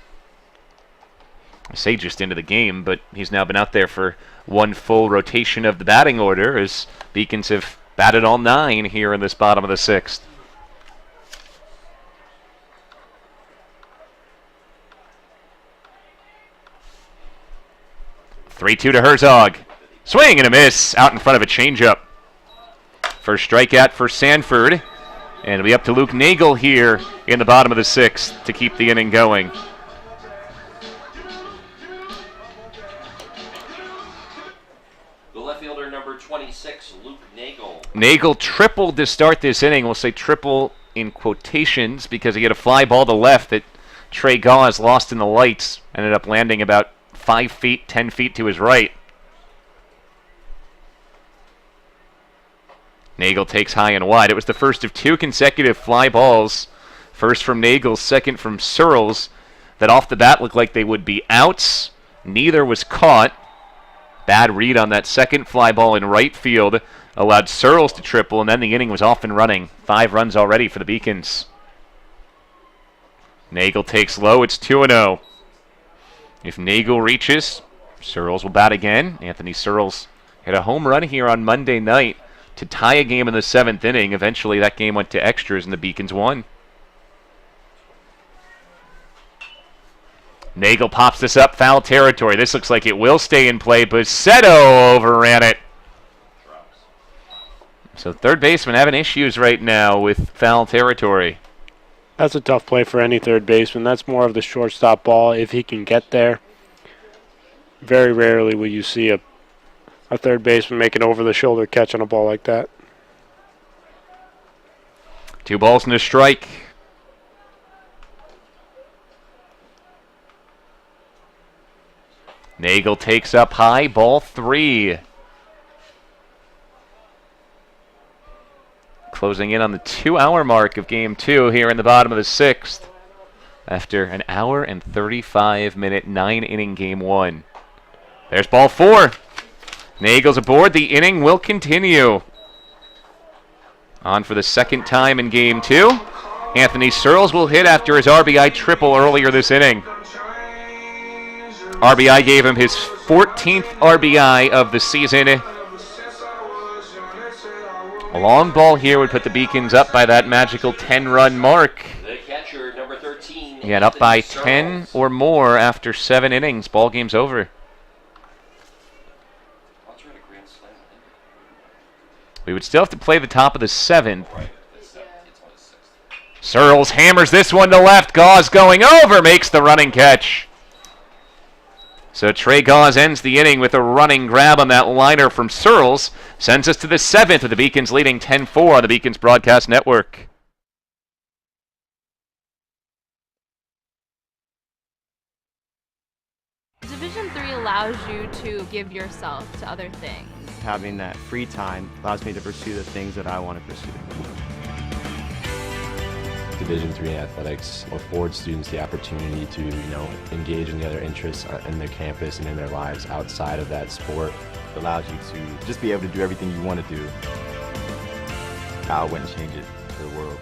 I say just into the game, but he's now been out there for 1 full rotation of the batting order as Beacons have batted all 9 here in this bottom of the 6th. Three-2 to Herzog. Swing and a miss out in front of a changeup. First strikeout for Sanford. And it'll be up to Luke Daigle here in the bottom of the 6th to keep the inning going. The left fielder, number 26, Luke Daigle. Daigle tripled to start this inning. We'll say triple in quotations because he had a fly ball to left that Trey Gauze lost in the lights. Ended up landing about 5 feet, 10 feet to his right. Daigle takes high and wide. It was the first of 2 consecutive fly balls. First from Daigle, second from Searles, that off the bat looked like they would be outs. Neither was caught. Bad read on that second fly ball in right field allowed Searles to triple, and then the inning was off and running. 5 runs already for the Beacons. Daigle takes low. It's 2-0. If Daigle reaches, Searles will bat again. Anthony Searles hit a home run here on Monday night to tie a game in the 7th inning. Eventually that game went to extras and the Beacons won. Daigle pops this up, foul territory. This looks like it will stay in play. Busetto overran it. So third baseman having issues right now with foul territory. That's a tough play for any third baseman. That's more of the shortstop ball if he can get there. Very rarely will you see a third baseman make an over-the-shoulder catch on a ball like that. 2 balls and a strike. Daigle takes up high, ball 3. Closing in on the 2-hour mark of game 2 here in the bottom of the 6th. After an hour and 35-minute 9-inning game 1. There's ball 4. Daigle's aboard. The inning will continue. On for the second time in game 2. Anthony Searles will hit after his RBI triple earlier this inning. RBI gave him his 14th RBI of the season. A long ball here would put the Beacons up by that magical 10-run mark. The catcher, number 13. Yeah, up by 10 or more after 7 innings. Ball game's over. We would still have to play the top of the 7th. Searles hammers this one to left. Gauze going over, makes the running catch. So Trey Gauze ends the inning with a running grab on that liner from Searles. Sends us to the 7th with the Beacons leading 10-4 on the Beacons Broadcast Network. Division III allows you to give yourself to other things. Having that free time allows me to pursue the things that I want to pursue. Division III athletics affords students the opportunity to, engage in the other interests in their campus and in their lives outside of that sport. It allows you to just be able to do everything you want to do. I wouldn't change it for the world.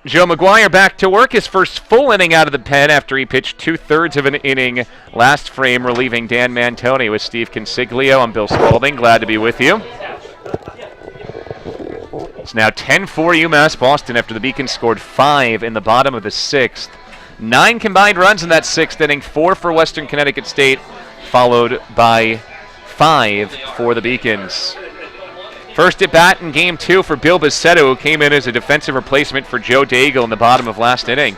Joe McGuire back to work, his first full inning out of the pen after he pitched 2/3 of an inning last frame, relieving Dan Mantoni with Steve Consiglio. I'm Bill Spalding, glad to be with you. It's now 10-4 UMass Boston after the Beacons scored 5 in the bottom of the 6th. 9 combined runs in that 6th inning, 4 for Western Connecticut State, followed by 5 for the Beacons. First at bat in game 2 for Bill Busetto, who came in as a defensive replacement for Joe Daigle in the bottom of last inning.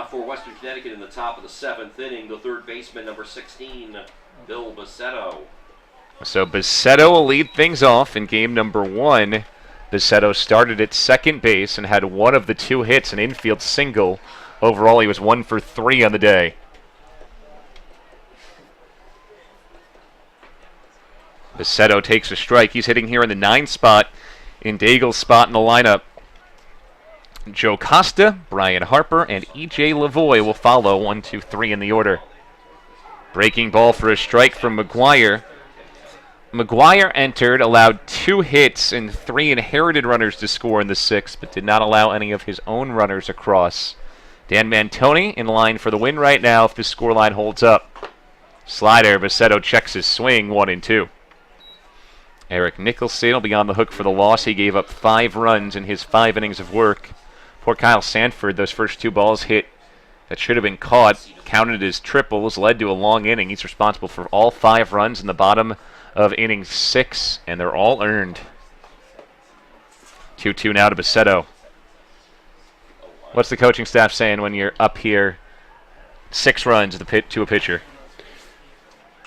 For Western Connecticut in the top of the 7th inning, the third baseman, number 16, Bill Busetto. So Basetto will lead things off in game number 1. Basetto started at second base and had one of the 2 hits, an infield single. Overall, he was 1 for 3 on the day. Basetto takes a strike. He's hitting here in the 9 spot, in Daigle's spot in the lineup. Joe Costa, Bryan Harper, and E.J. Lavoie will follow 1, 2, 3 in the order. Breaking ball for a strike from McGuire. McGuire entered, allowed 2 hits and 3 inherited runners to score in the 6th, but did not allow any of his own runners across. Dan Mantoni in line for the win right now if the scoreline holds up. Slider, Basetto checks his swing, 1 and 2. Eric Nicholson will be on the hook for the loss. He gave up 5 runs in his 5 innings of work. Poor Kyle Sanford, those first 2 balls hit that should have been caught, counted as triples, led to a long inning. He's responsible for all 5 runs in the bottom of inning 6, and they're all earned. 2-2 now to Basetto. What's the coaching staff saying when you're up here 6 runs to a pitcher?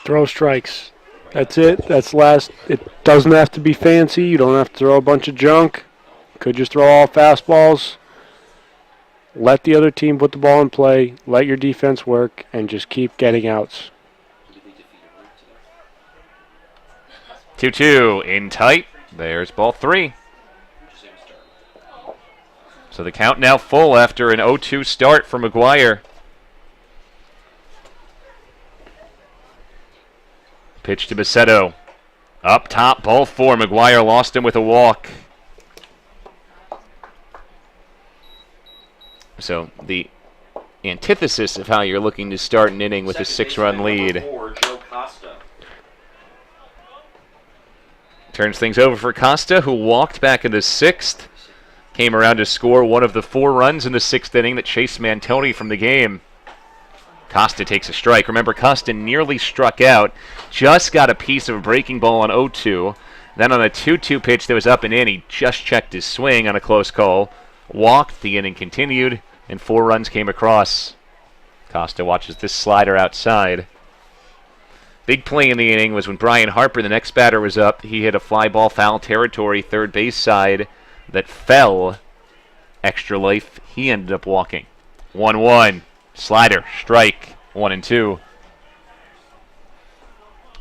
Throw strikes. That's it. That's last. It doesn't have to be fancy. You don't have to throw a bunch of junk. Could just throw all fastballs. Let the other team put the ball in play. Let your defense work, and just keep getting outs. 2-2 in tight. There's ball 3. So the count now full after an 0-2 start for McGuire. Pitch to Basetto. Up top, ball 4. McGuire lost him with a walk. So the antithesis of how you're looking to start an inning with a 6-run lead. Joe Costa. Turns things over for Costa, who walked back in the 6th. Came around to score one of the 4 runs in the 6th inning that chased Mantoni from the game. Costa takes a strike. Remember, Costa nearly struck out. Just got a piece of a breaking ball on 0-2. Then on a 2-2 pitch that was up and in, he just checked his swing on a close call. Walked, the inning continued, and 4 runs came across. Costa watches this slider outside. Big play in the inning was when Bryan Harper, the next batter, was up. He hit a fly ball foul territory, third base side, that fell. Extra life, he ended up walking. 1-1. Slider, strike, 1 and 2.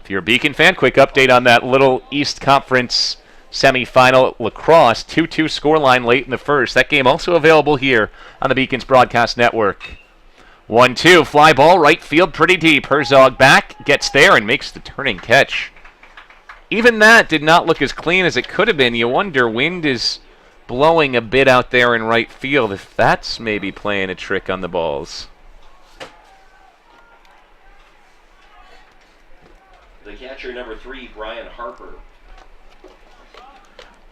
If you're a Beacon fan, quick update on that little East Conference semifinal lacrosse. 2-2 scoreline late in the first. That game also available here on the Beacon's broadcast network. 1-2, fly ball, right field, pretty deep. Herzog back, gets there, and makes the turning catch. Even that did not look as clean as it could have been. You wonder, wind is blowing a bit out there in right field, if that's maybe playing a trick on the balls. The catcher, number 3, Bryan Harper.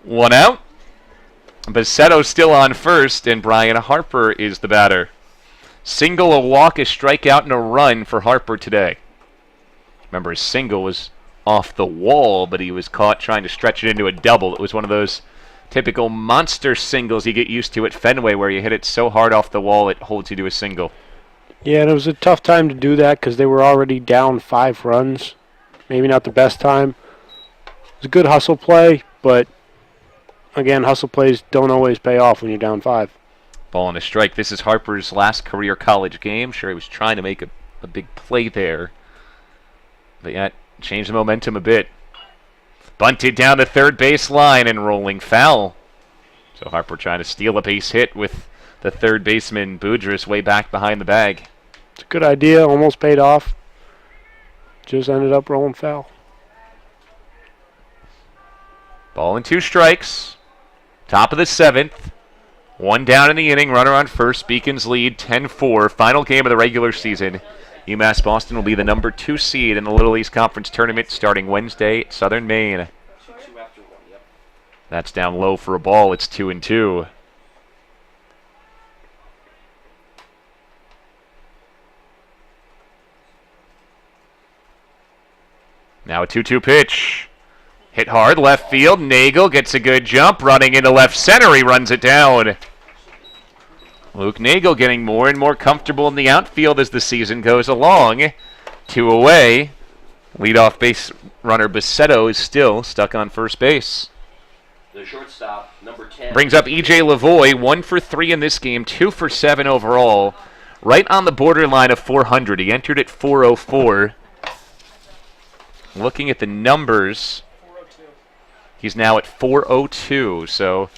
1 out. Basetto still on first, and Bryan Harper is the batter. Single, a walk, a strikeout, and a run for Harper today. Remember, his single was off the wall, but he was caught trying to stretch it into a double. It was one of those typical monster singles you get used to at Fenway, where you hit it so hard off the wall it holds you to a single. Yeah, and it was a tough time to do that because they were already down 5 runs. Maybe not the best time. It was a good hustle play, but again, hustle plays don't always pay off when you're down 5. Ball and a strike. This is Harper's last career college game. Sure, he was trying to make a big play there, but yet changed the momentum a bit. Bunted down the third base line and rolling foul. So Harper trying to steal a base hit with the third baseman Boudris way back behind the bag. It's a good idea. Almost paid off. Just ended up rolling foul. Ball and 2 strikes. Top of the 7th. 1 down in the inning. Runner on first. Beacons lead 10-4. Final game of the regular season. UMass Boston will be the number 2 seed in the Little East Conference Tournament starting Wednesday at Southern Maine. That's down low for a ball. It's 2-2. Now a 2-2 pitch. Hit hard, left field. Daigle gets a good jump. Running into left center, he runs it down. Luke Daigle getting more and more comfortable in the outfield as the season goes along. 2 away. Leadoff Runner Bassetto is still stuck on first base. The shortstop, number 10. Brings up E.J. Lavoie, 1 for 3 in this game, 2 for 7 overall. Right on the borderline of 400. He entered at 404. Looking at the numbers, he's now at 402. So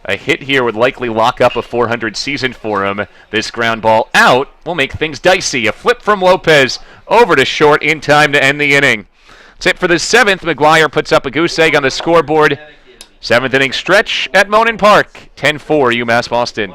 a hit here would likely lock up a 400 season for him. This ground ball out will make things dicey. A flip from Lopez over to short in time to end the inning. That's it for the 7th. McGuire puts up a goose egg on the scoreboard. 7th inning stretch at Monin Park. 10-4 UMass Boston.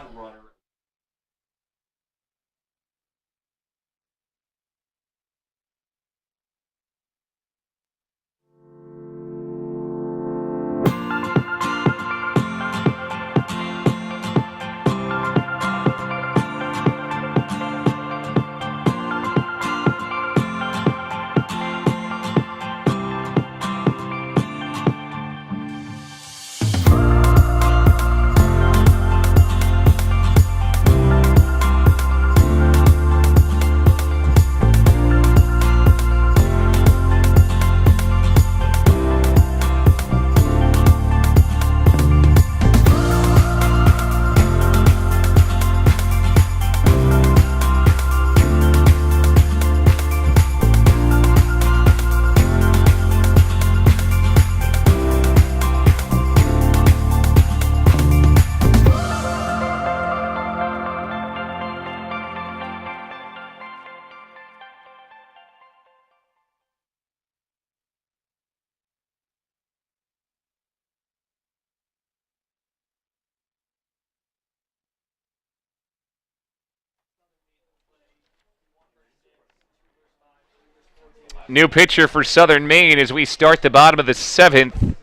New pitcher for Southern Maine as we start the bottom of the 7th.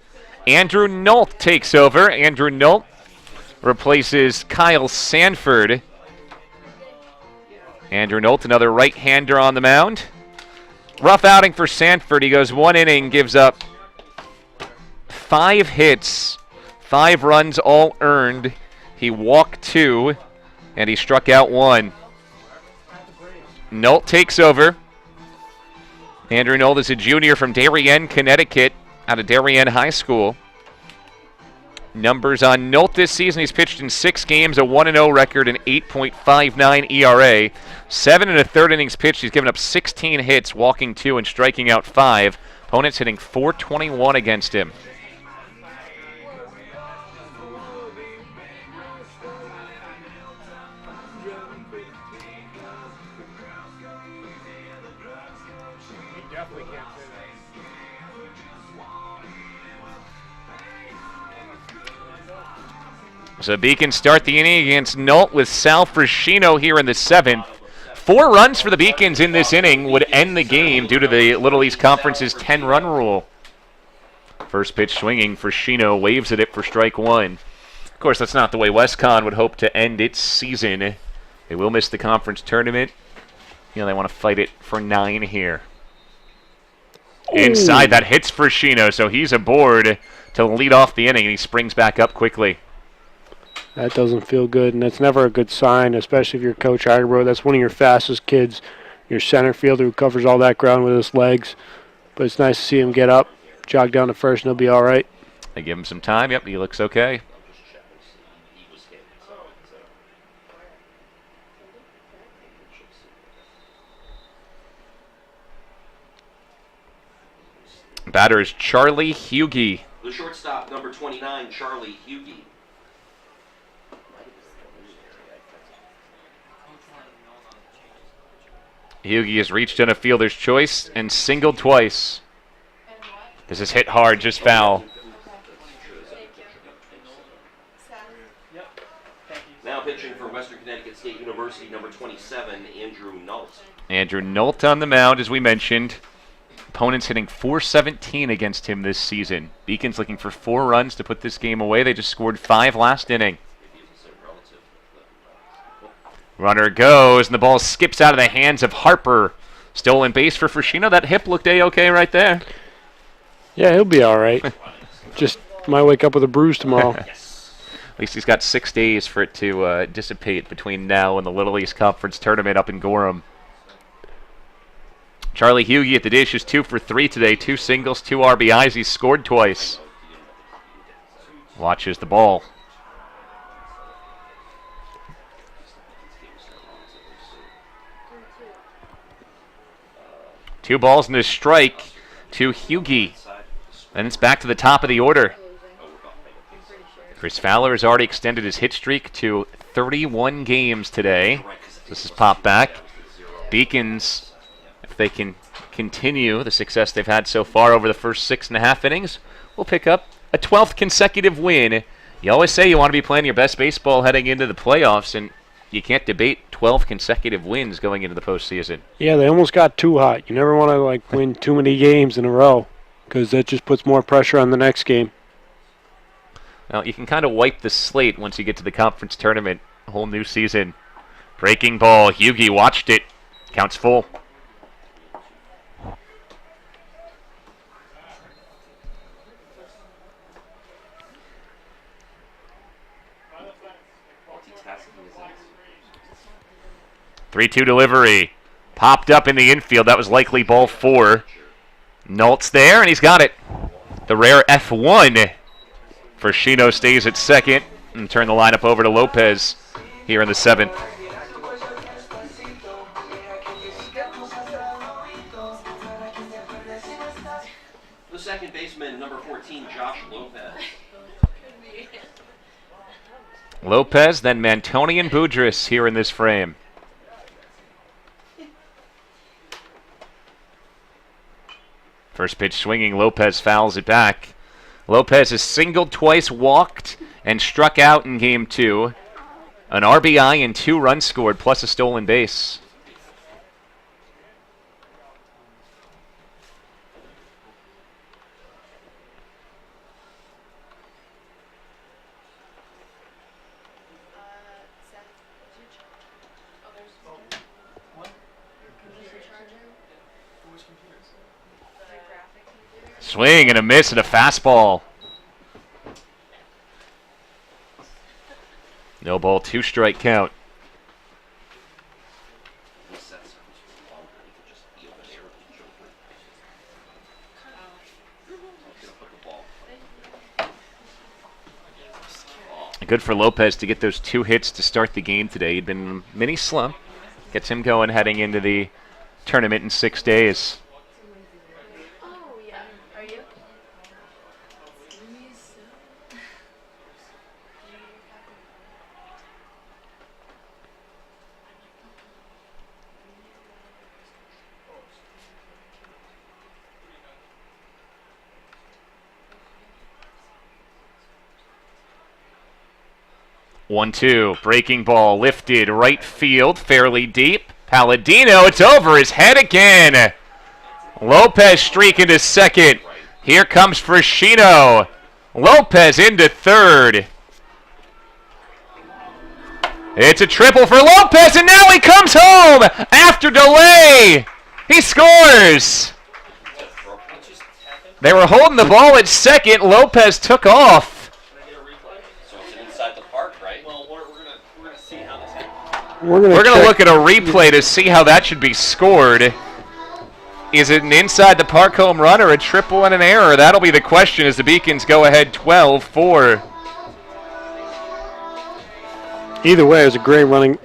Andrew Nolt takes over. Andrew Nolt replaces Kyle Sanford. Andrew Nolt, another right-hander on the mound. Rough outing for Sanford. He goes 1 inning, gives up 5 hits, 5 runs all earned. He walked 2, and he struck out 1. Nolt takes over. Andrew Nolt is a junior from Darien, Connecticut, out of Darien High School. Numbers on Nolt this season: he's pitched in 6 games, a 1-0 record, an 8.59 ERA. 7 1/3 innings pitched. He's given up 16 hits, walking 2 and striking out 5. Opponents hitting .421 against him. So Beacons start the inning against Nolt with Sal Frascino here in the 7th. 4 runs for the Beacons in this inning would end the game due to the Little East Conference's 10-run rule. First pitch swinging, Frascino waves at it for strike 1. Of course, that's not the way West Conn would hope to end its season. They will miss the conference tournament. You know, they want to fight it for 9 here. Ooh. Inside, that hits Frascino, so he's aboard to lead off the inning, and he springs back up quickly. That doesn't feel good, and that's never a good sign, especially if you're Coach Igerbro. That's one of your fastest kids, your center fielder who covers all that ground with his legs. But it's nice to see him get up, jog down to first, and he'll be all right. They give him some time. Yep, he looks okay. Batter is Charlie Huegi. The shortstop, number 29, Charlie Huegi. Huegi has reached in a fielder's choice and singled twice. This is hit hard, just foul. Now pitching for Western Connecticut State University, number 27, Andrew Nolt. Andrew Nolt on the mound, as we mentioned. Opponents hitting .417 against him this season. Beacons looking for 4 runs to put this game away. They just scored 5 last inning. Runner goes, and the ball skips out of the hands of Harper. Stolen base for Frascino. That hip looked A-okay right there. Yeah, he'll be all right. Just might wake up with a bruise tomorrow. At least he's got 6 days for it to dissipate between now and the Little East Conference tournament up in Gorham. Charlie Huegi at the dish is 2 for 3 today. 2 singles, 2 RBIs. He's scored twice. Watches the ball. Two balls and a strike to Huegi. Then it's back to the top of the order. Chris Fowler has already extended his hit streak to 31 games today. This is popped back. Beacons, if they can continue the success they've had so far over the first 6.5 innings, will pick up a 12th consecutive win. You always say you want to be playing your best baseball heading into the playoffs, and you can't debate 12 consecutive wins going into the postseason. Yeah, they almost got too hot. You never want to win too many games in a row because that just puts more pressure on the next game. Well, you can kind of wipe the slate once you get to the conference tournament. A whole new season. Breaking ball. Huegi watched it. Counts full. Three-two delivery. Popped up in the infield. That was likely ball 4. Nolt's there, and he's got it. The rare F1 for Shino stays at second and turn the lineup over to Lopez here in the 7th. The second baseman, number 14, Josh Lopez. Lopez, then Mantoni and Boudris here in this frame. First pitch swinging, Lopez fouls it back. Lopez has singled twice, walked, and struck out in game 2. An RBI and 2 runs scored, plus a stolen base. Swing and a miss and a fastball. No ball, 2-strike count. Good for Lopez to get those 2 hits to start the game today. He'd been in a mini slump. Gets him going heading into the tournament in 6 days. 1-2, breaking ball, lifted, right field, fairly deep. Palladino, it's over his head again. Lopez streaking to second. Here comes Frashino. Lopez into third. It's a triple for Lopez, and now he comes home after delay. He scores. They were holding the ball at second. Lopez took off. We're going to look at a replay to see how that should be scored. Is it an inside the park home run or a triple and an error? That'll be the question as the Beacons go ahead 12-4. Either way, it was a great running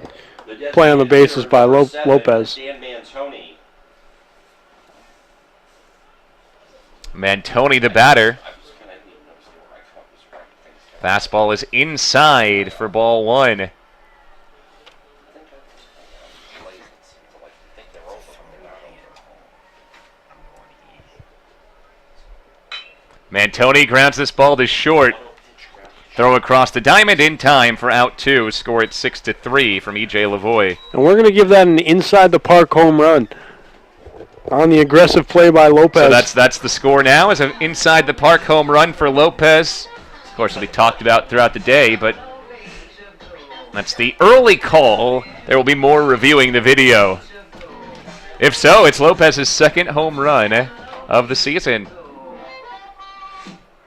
play on the bases by Lopez. Mantoni the batter. Fastball is inside for ball 1. Mantoni grounds this ball to short. Throw across the diamond in time for out 2. Score at 6-3 from E.J. Lavoie. And we're going to give that an inside the park home run on the aggressive play by Lopez. So that's the score now, is an inside the park home run for Lopez. Of course, it'll be talked about throughout the day, but that's the early call. There will be more reviewing the video. If so, it's Lopez's second home run of the season.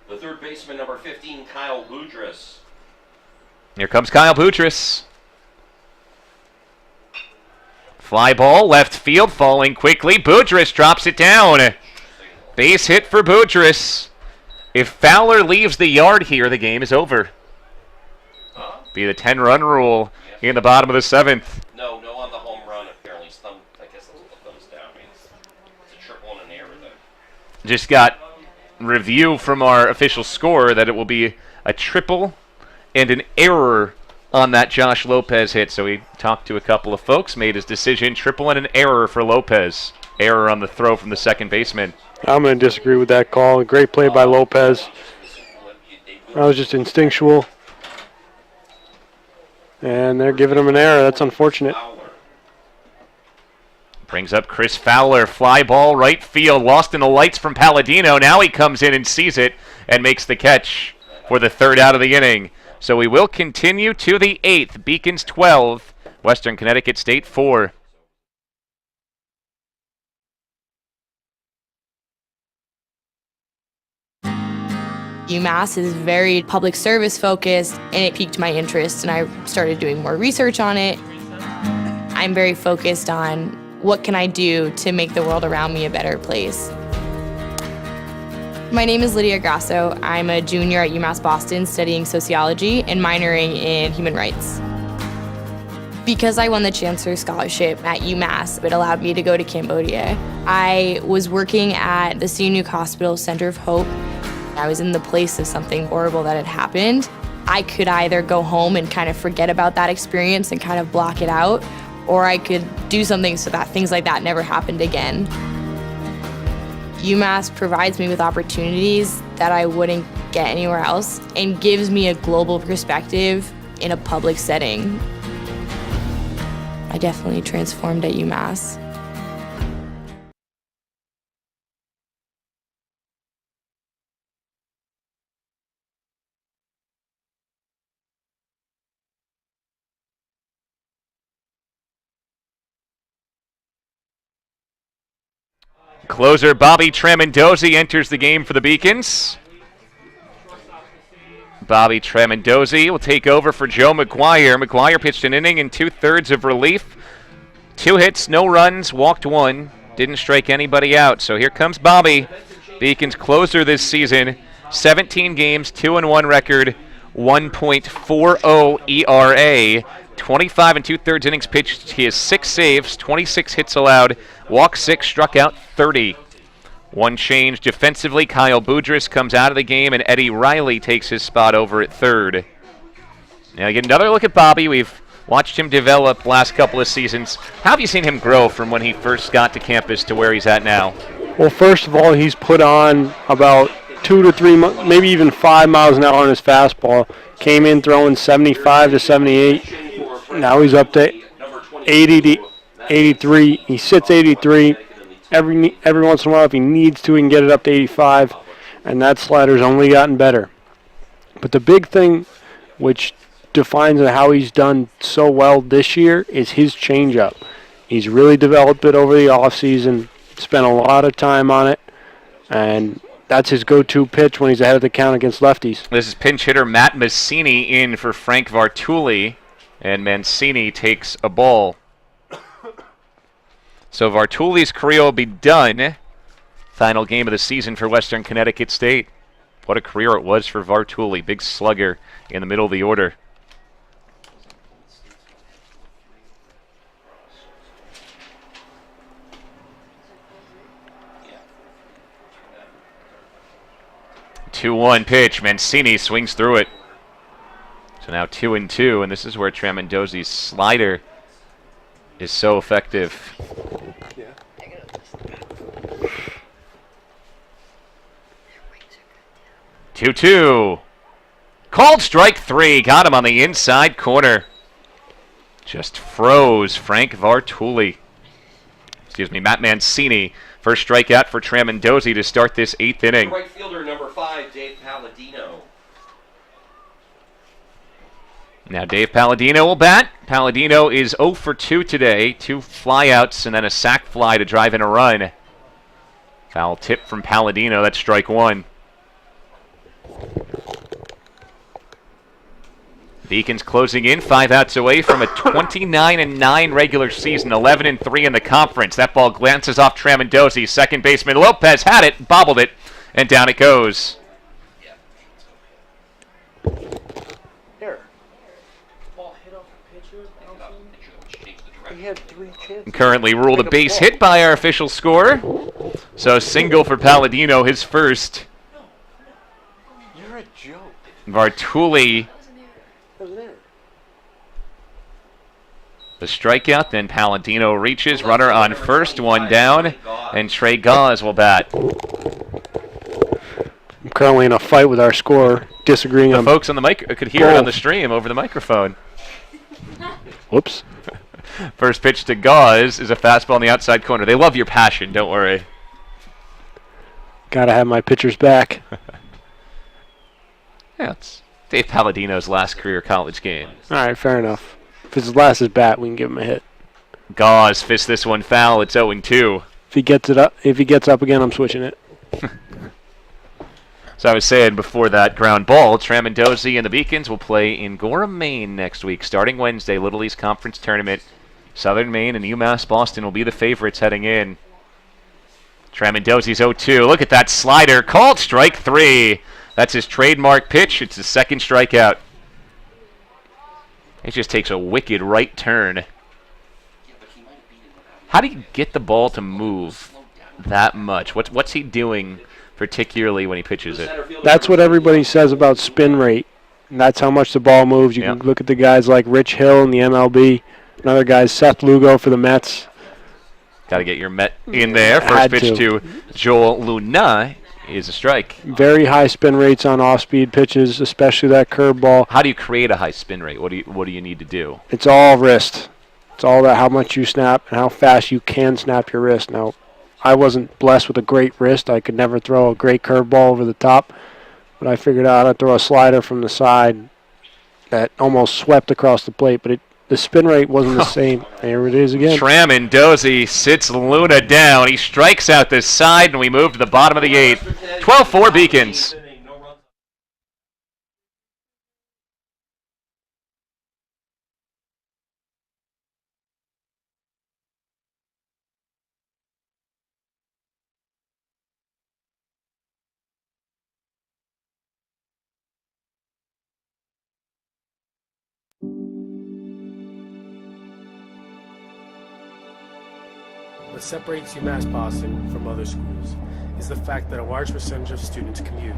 The third baseman, number 15, Kyle Boudris. Here comes Kyle Boudris. Fly ball, left field, falling quickly. Boudris drops it down. Base hit for Boudris. If Fowler leaves the yard here, the game is over. Be the 10-run rule in the bottom of the 7th. No on the home run, apparently. I guess that's what the thumbs down means. It's a triple and an error, though. Just got review from our official scorer that it will be a triple and an error on that Josh Lopez hit. So he talked to a couple of folks, made his decision. Triple and an error for Lopez. Error on the throw from the second baseman. I'm going to disagree with that call. A great play by Lopez. That was just instinctual. And they're giving him an error. That's unfortunate. Brings up Chris Fowler. Fly ball, right field. Lost in the lights from Palladino. Now he comes in and sees it and makes the catch for the 3rd out of the inning. So we will continue to the 8th. Beacons 12, Western Connecticut State 4. UMass is very public service focused, and it piqued my interest, and I started doing more research on it. I'm very focused on what can I do to make the world around me a better place. My name is Lydia Grasso. I'm a junior at UMass Boston studying sociology and minoring in human rights. Because I won the Chancellor's Scholarship at UMass, it allowed me to go to Cambodia. I was working at the CNUC Hospital Center of Hope. I was in the place of something horrible that had happened. I could either go home and kind of forget about that experience and kind of block it out, or I could do something so that things like that never happened again. UMass provides me with opportunities that I wouldn't get anywhere else and gives me a global perspective in a public setting. I definitely transformed at UMass. Closer Bobby Tramandozzi enters the game for the Beacons. Bobby Tramandozzi will take over for Joe McGuire. McGuire pitched an inning and 2/3 of relief. 2 hits, no runs, walked 1. Didn't strike anybody out. So here comes Bobby. Beacons closer this season. 17 games, 2-1 record, 1.40 ERA. 25 and 2/3 innings pitched. He has 6 saves, 26 hits allowed, walked 6, struck out 30. One change defensively. Kyle Boudris comes out of the game, and Eddie Riley takes his spot over at 3rd. Now get another look at Bobby. We've watched him develop last couple of seasons. How have you seen him grow from when he first got to campus to where he's at now? Well, first of all, he's put on about 2 to 3, maybe even 5 miles an hour on his fastball. Came in throwing 75 to 78. Now he's up to 80 to 83. He sits 83. Every once in a while, if he needs to, he can get it up to 85. And that slider's only gotten better. But the big thing which defines how he's done so well this year is his changeup. He's really developed it over the offseason, spent a lot of time on it, and that's his go-to pitch when he's ahead of the count against lefties. This is pinch hitter Matt Mancini in for Frank Vartuli, and Mancini takes a ball. So Vartuli's career will be done. Final game of the season for Western Connecticut State. What a career it was for Vartuli. Big slugger in the middle of the order. Two 2-1 pitch. Mancini swings through it. So now 2-2, and this is where Tramandozzi's slider is so effective. 2-2. Called strike 3. Got him on the inside corner. Just froze Frank Vartuli. Excuse me, Matt Mancini. First strikeout for Tramandozzi to start this 8th inning. Right fielder number 5, Dave Palladino. Now Dave Palladino will bat. Palladino is 0 for 2 today. 2 flyouts and then a sac fly to drive in a run. Foul tip from Palladino. That's strike 1. Beacons closing in, 5 outs away from a 29-9 regular season, 11-3 in the conference. That ball glances off Tramondosi. Second baseman Lopez had it, bobbled it, and down it goes. Currently ruled a base hit by our official score. So single for Palladino, his first. You're a joke. Vartuli. The strikeout, then Palladino reaches. Runner on first, one down. And Trey Gauze will bat. I'm currently in a fight with our scorer, disagreeing on. The folks on the mic could hear it on the stream over the microphone. Whoops. First pitch to Gauze is a fastball in the outside corner. They love your passion, don't worry. Gotta have my pitchers back. Yeah, it's Dave Palladino's last career college game. All right, fair enough. If it's his last at bat, we can give him a hit. Gauze fists this one foul. It's 0-2. If he gets up again, I'm switching it. So I was saying before that ground ball, Tramondosi and the Beacons will play in Gorham, Maine next week, starting Wednesday. Little East Conference Tournament. Southern Maine and UMass Boston will be the favorites heading in. Tramondosi's 0-2. Look at that slider. Called strike 3. That's his trademark pitch. It's his second strikeout. It just takes a wicked right turn. How do you get the ball to move that much? What's he doing particularly when he pitches it? That's what everybody says about spin rate. And that's how much the ball moves. You can look at the guys like Rich Hill in the MLB. Another guy's Seth Lugo for the Mets. Got to get your Met in there. First pitch to Joel Luna is a strike. Very high spin rates on off-speed pitches, especially that curveball. How do you create a high spin rate? What do you need to do? It's all wrist. It's all about how much you snap and how fast you can snap your wrist. Now, I wasn't blessed with a great wrist. I could never throw a great curveball over the top, but I figured out how to throw a slider from the side that almost swept across the plate, but the spin rate wasn't the same. There it is again. Tramondosi sits Luna down. He strikes out this side, and we move to the bottom of the 8th. 12-4 Beacons. What separates UMass Boston from other schools is the fact that a large percentage of students commute.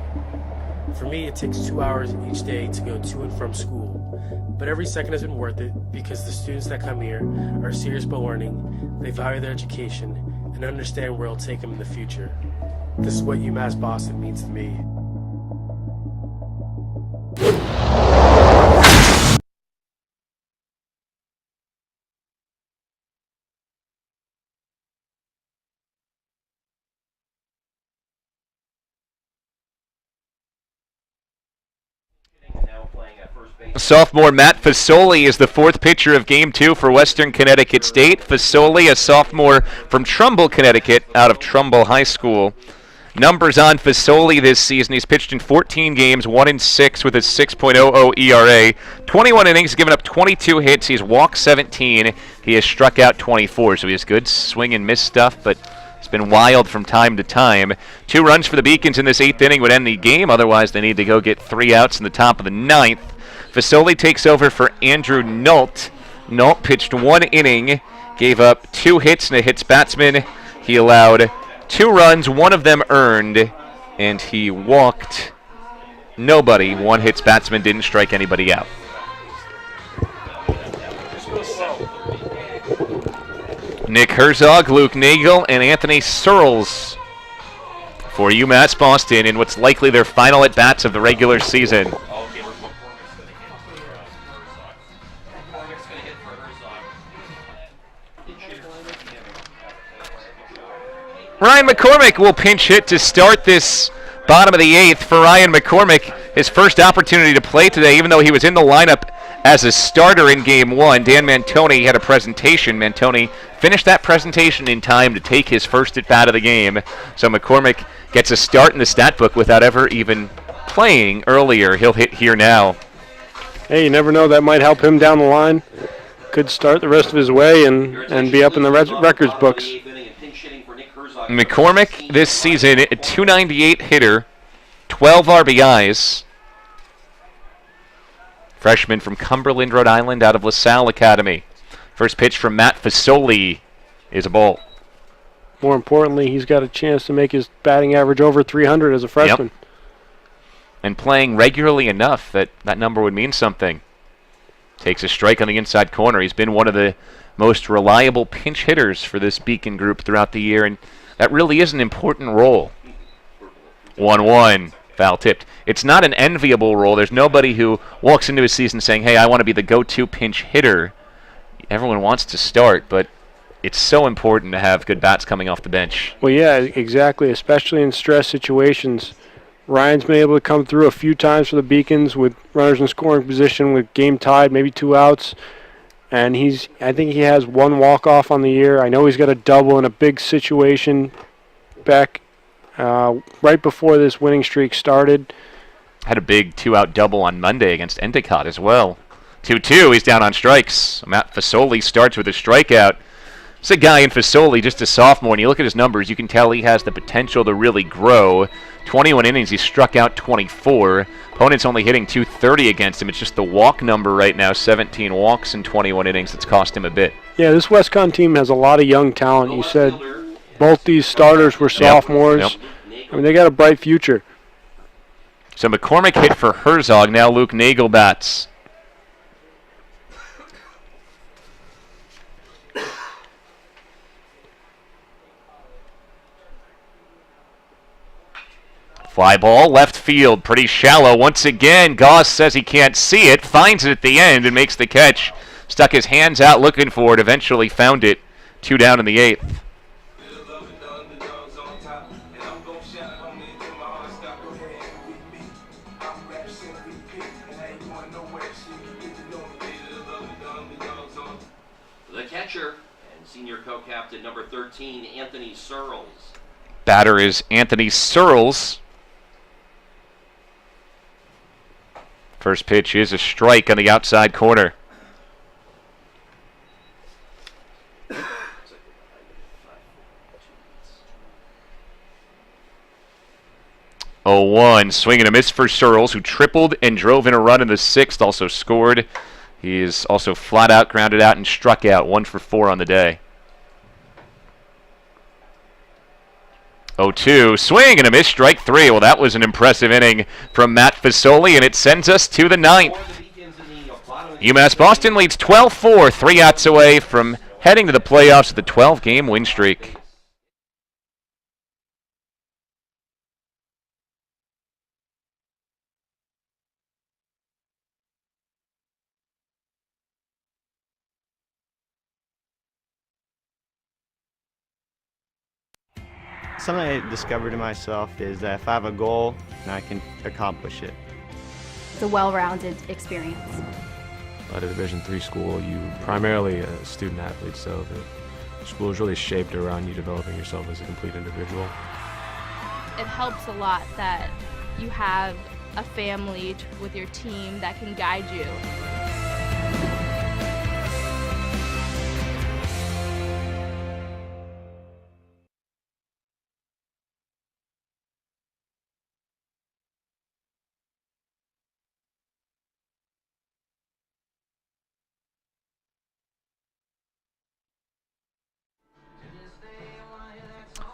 For me, it takes 2 hours each day to go to and from school, but every second has been worth it because the students that come here are serious about learning, they value their education, and understand where it'll take them in the future. This is what UMass Boston means to me. Sophomore Matt Fasoli is the 4th pitcher of Game 2 for Western Connecticut State. Fasoli, a sophomore from Trumbull, Connecticut, out of Trumbull High School. Numbers on Fasoli this season. He's pitched in 14 games, 1-6 with a 6.00 ERA. 21 innings, given up 22 hits. He's walked 17. He has struck out 24, so he has good swing and miss stuff, but it's been wild from time to time. 2 runs for the Beacons in this 8th inning would end the game. Otherwise, they need to go get 3 outs in the top of the 9th. Fasoli takes over for Andrew Nault. Nault pitched 1 inning, gave up 2 hits and a hits batsman. He allowed 2 runs, 1 of them earned, and he walked nobody. 1 hits batsman, didn't strike anybody out. Nick Herzog, Luke Daigle, and Anthony Searles for UMass Boston in what's likely their final at-bats of the regular season. Ryan McCormick will pinch hit to start this bottom of the 8th. For Ryan McCormick, his first opportunity to play today, even though he was in the lineup as a starter in Game 1. Dan Mantoni had a presentation. Mantoni finished that presentation in time to take his first at-bat of the game. So McCormick gets a start in the stat book without ever even playing earlier. He'll hit here now. Hey, you never know. That might help him down the line. Could start the rest of his way and be up in the records books. McCormick this season, a .298 hitter, 12 RBIs. Freshman from Cumberland, Rhode Island, out of LaSalle Academy. First pitch from Matt Fasoli is a ball. More importantly, he's got a chance to make his batting average over 300 as a freshman. Yep. And playing regularly enough that that number would mean something. Takes a strike on the inside corner. He's been one of the most reliable pinch hitters for this Beacon group throughout the year, and that really is an important role. 1-1, foul tipped. It's not an enviable role. There's nobody who walks into a season saying, hey, I want to be the go-to pinch hitter. Everyone wants to start, but it's so important to have good bats coming off the bench. Well, yeah, exactly, especially in stress situations. Ryan's been able to come through a few times for the Beacons with runners in scoring position with game tied, maybe 2 outs. And I think he has 1 walk-off on the year. I know he's got a double in a big situation back right before this winning streak started. Had a big 2-out double on Monday against Endicott as well. 2-2, he's down on strikes. Matt Fasoli starts with a strikeout. It's a guy in Fasoli, just a sophomore, and you look at his numbers, you can tell he has the potential to really grow. 21 innings, he struck out 24. Opponent's only hitting .230 against him. It's just the walk number right now, 17 walks in 21 innings, that's cost him a bit. Yeah, this WestConn team has a lot of young talent. You said both these starters were sophomores. Yep. I mean, they got a bright future. So McCormick hit for Herzog, now Luke Nagel bats. Fly ball, left field, pretty shallow. Once again, Goss says he can't see it, finds it at the end and makes the catch. Stuck his hands out looking for it, eventually found it. 2 down in the 8th. The catcher and senior co-captain number 13, Anthony Searles. Batter is Anthony Searles. First pitch is a strike on the outside corner. Oh, 1 swing and a miss for Searles, who tripled and drove in a run in the 6th, also scored. He is also flat out grounded out and struck out, 1 for 4 on the day. 0-2, swing and a miss, strike 3. Well, that was an impressive inning from Matt Fasoli, and it sends us to the 9th. UMass Boston leads 12-4, 3 outs away from heading to the playoffs with a 12-game win streak. Something I discovered in myself is that if I have a goal, then I can accomplish it. It's a well-rounded experience. At a Division III school, you primarily a student athlete, so the school is really shaped around you developing yourself as a complete individual. It helps a lot that you have a family with your team that can guide you.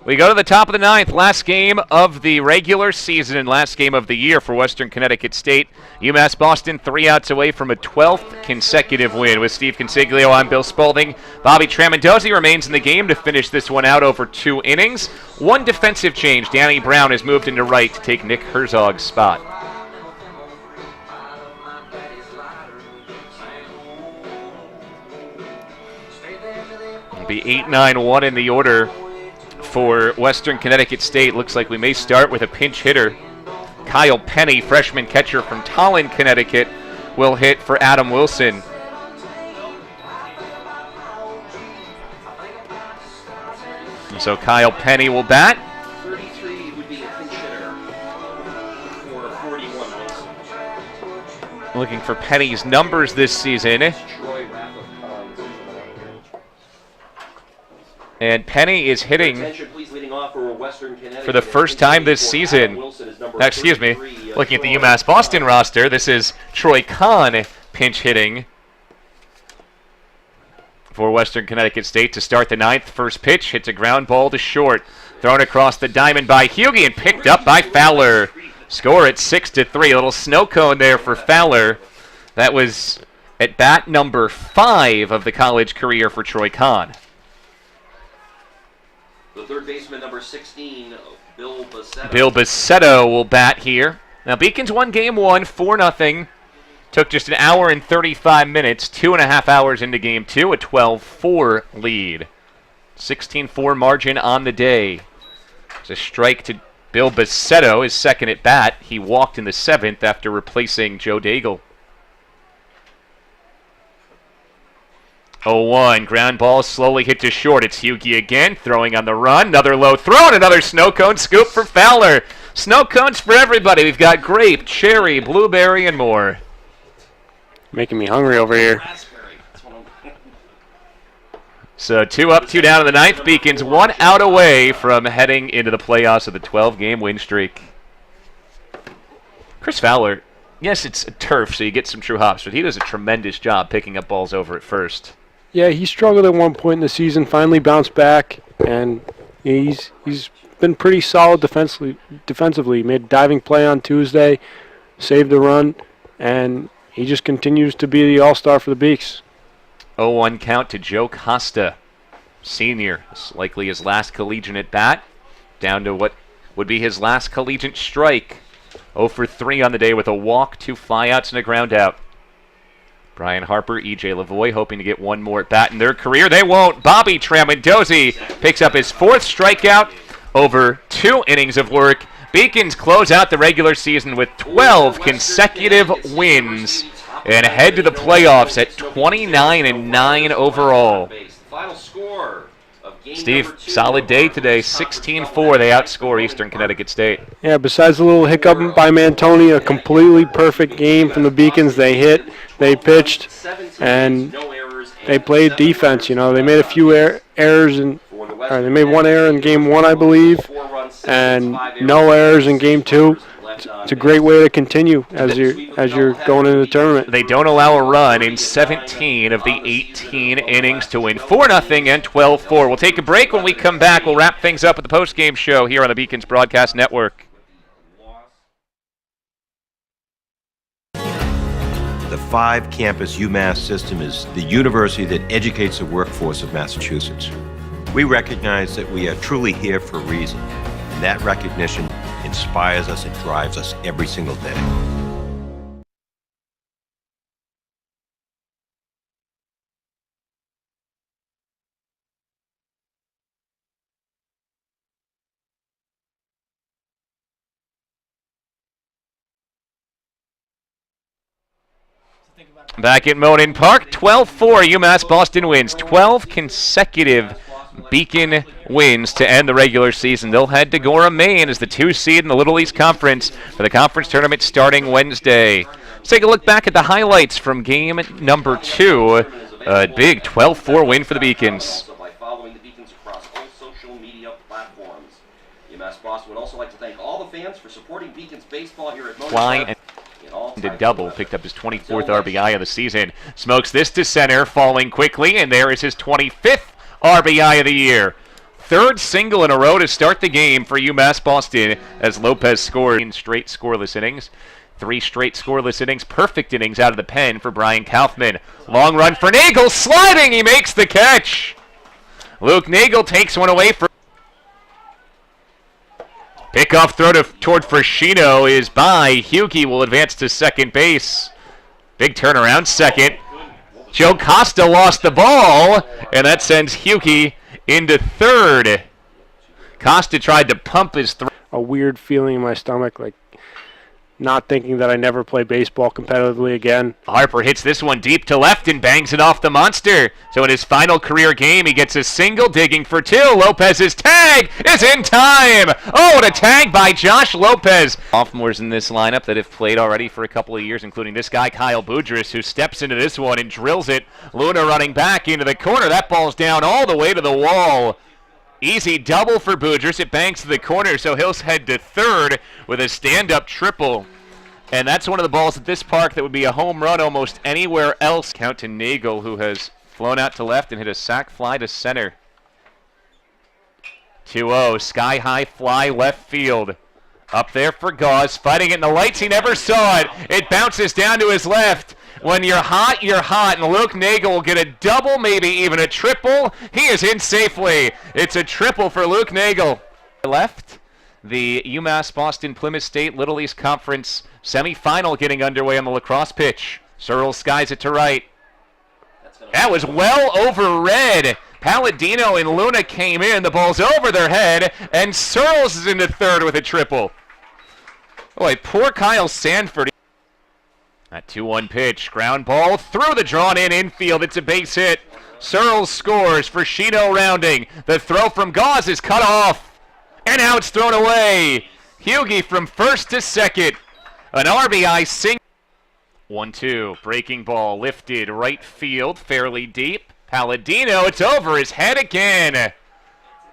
We go to the top of the 9th, last game of the regular season and last game of the year for Western Connecticut State. UMass Boston 3 outs away from a 12th consecutive win. With Steve Consiglio, I'm Bill Spalding. Bobby Tramondosi remains in the game to finish this one out over 2 innings. 1 defensive change. Danny Brown has moved into right to take Nick Herzog's spot. It'll be 8-9-1 in the order. For Western Connecticut State, looks like we may start with a pinch hitter. Kyle Penny, freshman catcher from Tolland, Connecticut, will hit for Adam Wilson. And so Kyle Penny will bat. 33 would be a pinch hitter for 41 Wilson. Looking for Penny's numbers this season. And Penny is hitting for the first time this season. Excuse me. Looking at the UMass Boston roster, this is Troy Conn pinch hitting for Western Connecticut State to start the ninth. First pitch hits a ground ball to short. Thrown across the diamond by Huegi and picked up by Fowler. Score at 6-3. A little snow cone there for Fowler. That was at bat number 5 of the college career for Troy Conn. The third baseman, number 16, Bill Bassetto. Bill Bassetto will bat here. Now, Beacons won game 1, 4-0. Took just an hour and 35 minutes, 2.5 hours into game 2, a 12-4 lead. 16-4 margin on the day. It's a strike to Bill Bassetto, his second at bat. He walked in the 7th after replacing Joe Daigle. 0-1, ground ball slowly hit to short. It's Huegi again, throwing on the run. Another low throw and another snow cone scoop for Fowler. Snow cones for everybody. We've got grape, cherry, blueberry, and more. Making me hungry over here. So 2 up, 2 down in the ninth. Beacons 1 out away from heading into the playoffs of the 12-game win streak. Chris Fowler, yes, it's a turf, so you get some true hops, but he does a tremendous job picking up balls over at first. Yeah, he struggled at one point in the season, finally bounced back, and he's been pretty solid defensively. He made a diving play on Tuesday, saved the run, and he just continues to be the all-star for the Beaks. 0-1 count to Joe Costa, senior. It's likely his last collegiate at bat, down to what would be his last collegiate strike. 0 for 3 on the day with a walk, 2 flyouts, and a ground out. Bryan Harper, E.J. Lavoie hoping to get one more at bat in their career. They won't. Bobby Tramondosi picks up his 4th strikeout over 2 innings of work. Beacons close out the regular season with 12 consecutive wins and head to the playoffs at 29-9 overall. Final score of game Steve, solid day today. 16-4. They outscore Eastern Connecticut State. Yeah, besides a little hiccup by Mantoni, a completely perfect game from the Beacons. They hit, they pitched, and they played defense. You know, they made a few errors, they made 1 error in game 1, I believe, and no errors in game 2. It's a great way to continue as you're going into the tournament. They don't allow a run in 17 of the 18 innings to win 4-0 and 12-4. We'll take a break. When we come back, we'll wrap things up with the post-game show here on the Beacons Broadcast Network. The 5-campus UMass system is the university that educates the workforce of Massachusetts. We recognize that we are truly here for a reason, and that recognition inspires us and drives us every single day. Back at Monin Park, 12-4, UMass Boston wins. 12 consecutive Beacon wins to end the regular season. They'll head to Gorham, Maine as the 2 seed in the Little East Conference for the conference tournament starting Wednesday. Let's take a look back at the highlights from game number 2. A big 12-4 win for the Beacons. By following the Beacons across all social media platforms. UMass Boston would also like to thank all the fans for supporting Beacons baseball here at Monin Flying Park. and a double, picked up his 24th RBI of the season. Smokes this to center, falling quickly, and there is his 25th RBI of the year. 3rd single in a row to start the game for UMass Boston as Lopez scored in straight scoreless innings. 3 straight scoreless innings, perfect innings out of the pen for Brian Kaufman. Long run for Nagel, sliding, he makes the catch. Luke Nagel takes one away for pickoff throw toward Frashino is by. Huegi will advance to second base. Big turnaround, second. Joe Costa lost the ball, and that sends Huegi into third. Costa tried to pump his a weird feeling in my stomach, like not thinking that I never play baseball competitively again. Harper hits this one deep to left and bangs it off the monster. So in his final career game, he gets a single, digging for two. Lopez's tag is in time. Oh, and a tag by Josh Lopez. Sophomores in this lineup that have played already for a couple of years, including this guy, Kyle Boudris, who steps into this one and drills it. Luna running back into the corner. That ball's down all the way to the wall. Easy double for Boudris. It bangs to the corner, so he'll head to third with a stand-up triple. And that's one of the balls at this park that would be a home run almost anywhere else. Count to Daigle, who has flown out to left and hit a sac fly to center. 2-0, sky-high fly left field. Up there for Gauze, fighting it in the lights. He never saw it. It bounces down to his left. When you're hot, you're hot, and Luke Daigle will get a double, maybe even a triple. He is in safely. It's a triple for Luke Daigle. Left, the UMass Boston Plymouth State Little East Conference semifinal getting underway on the lacrosse pitch. Searles skies it to right. That was well over red. Palladino and Luna came in. The ball's over their head, and Searles is into third with a triple. Boy, poor Kyle Sanford. That 2-1 pitch, ground ball through the drawn-in infield. It's a base hit. Searles scores for Shino rounding. The throw from Gauze is cut off, and now it's thrown away. Huegi from first to second. An RBI single. 1-2, breaking ball lifted right field, fairly deep. Palladino, it's over his head again.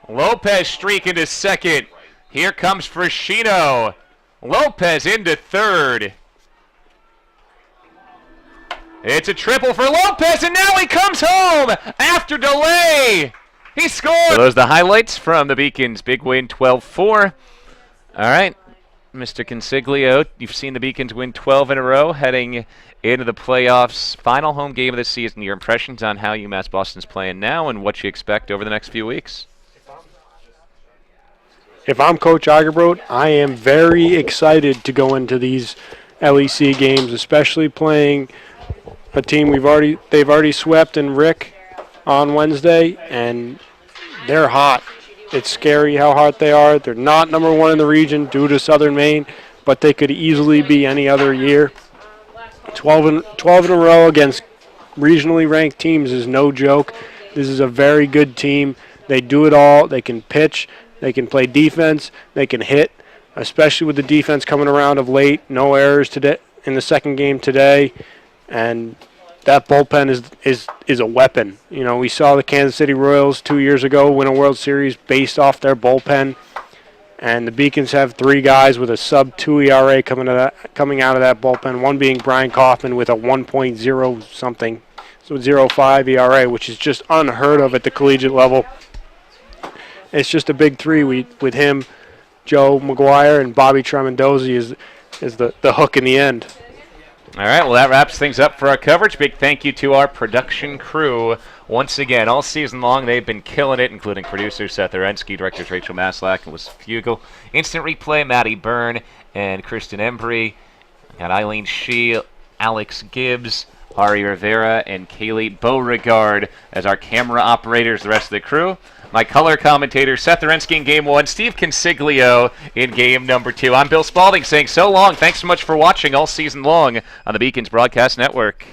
Lopez streaking to second. Here comes Frashino. Lopez into third. It's a triple for Lopez, and now he comes home after delay. He scored. So those are the highlights from the Beacons' big win, 12-4. All right, Mr. Consiglio, you've seen the Beacons win 12 in a row, heading into the playoffs. Final home game of the season. Your impressions on how UMass Boston's playing now and what you expect over the next few weeks? If I'm Coach Egerbrot, I am very excited to go into these LEC games, especially playing a team they've already swept in Rick on Wednesday, and they're hot. It's scary how hot they are. They're not number one in the region due to Southern Maine, but they could easily be any other year. 12 in a row against regionally ranked teams is no joke. This is a very good team. They do it all. They can pitch. They can play defense. They can hit, especially with the defense coming around of late. No errors today in the second game today. And that bullpen is a weapon. You know, we saw the Kansas City Royals 2 years ago win a World Series based off their bullpen. And the Beacons have three guys with a sub-2 ERA coming out of that bullpen, one being Brian Kaufman with a 1.0 something, so 0.5 ERA, which is just unheard of at the collegiate level. It's just a big three with him, Joe McGuire, and Bobby Tremendozzi is the hook in the end. All right, well, that wraps things up for our coverage. Big thank you to our production crew. Once again, all season long, they've been killing it, including producers Seth Arensky, directors Rachel Maslach and Liz Fugel. Instant replay, Maddie Byrne and Kristen Embry. Got Eileen Shee, Alex Gibbs, Ari Rivera, and Kaylee Beauregard as our camera operators, the rest of the crew. My color commentator, Seth Arensky in Game 1, Steve Consiglio in Game number 2. I'm Bill Spalding saying so long. Thanks so much for watching all season long on the Beacons Broadcast Network.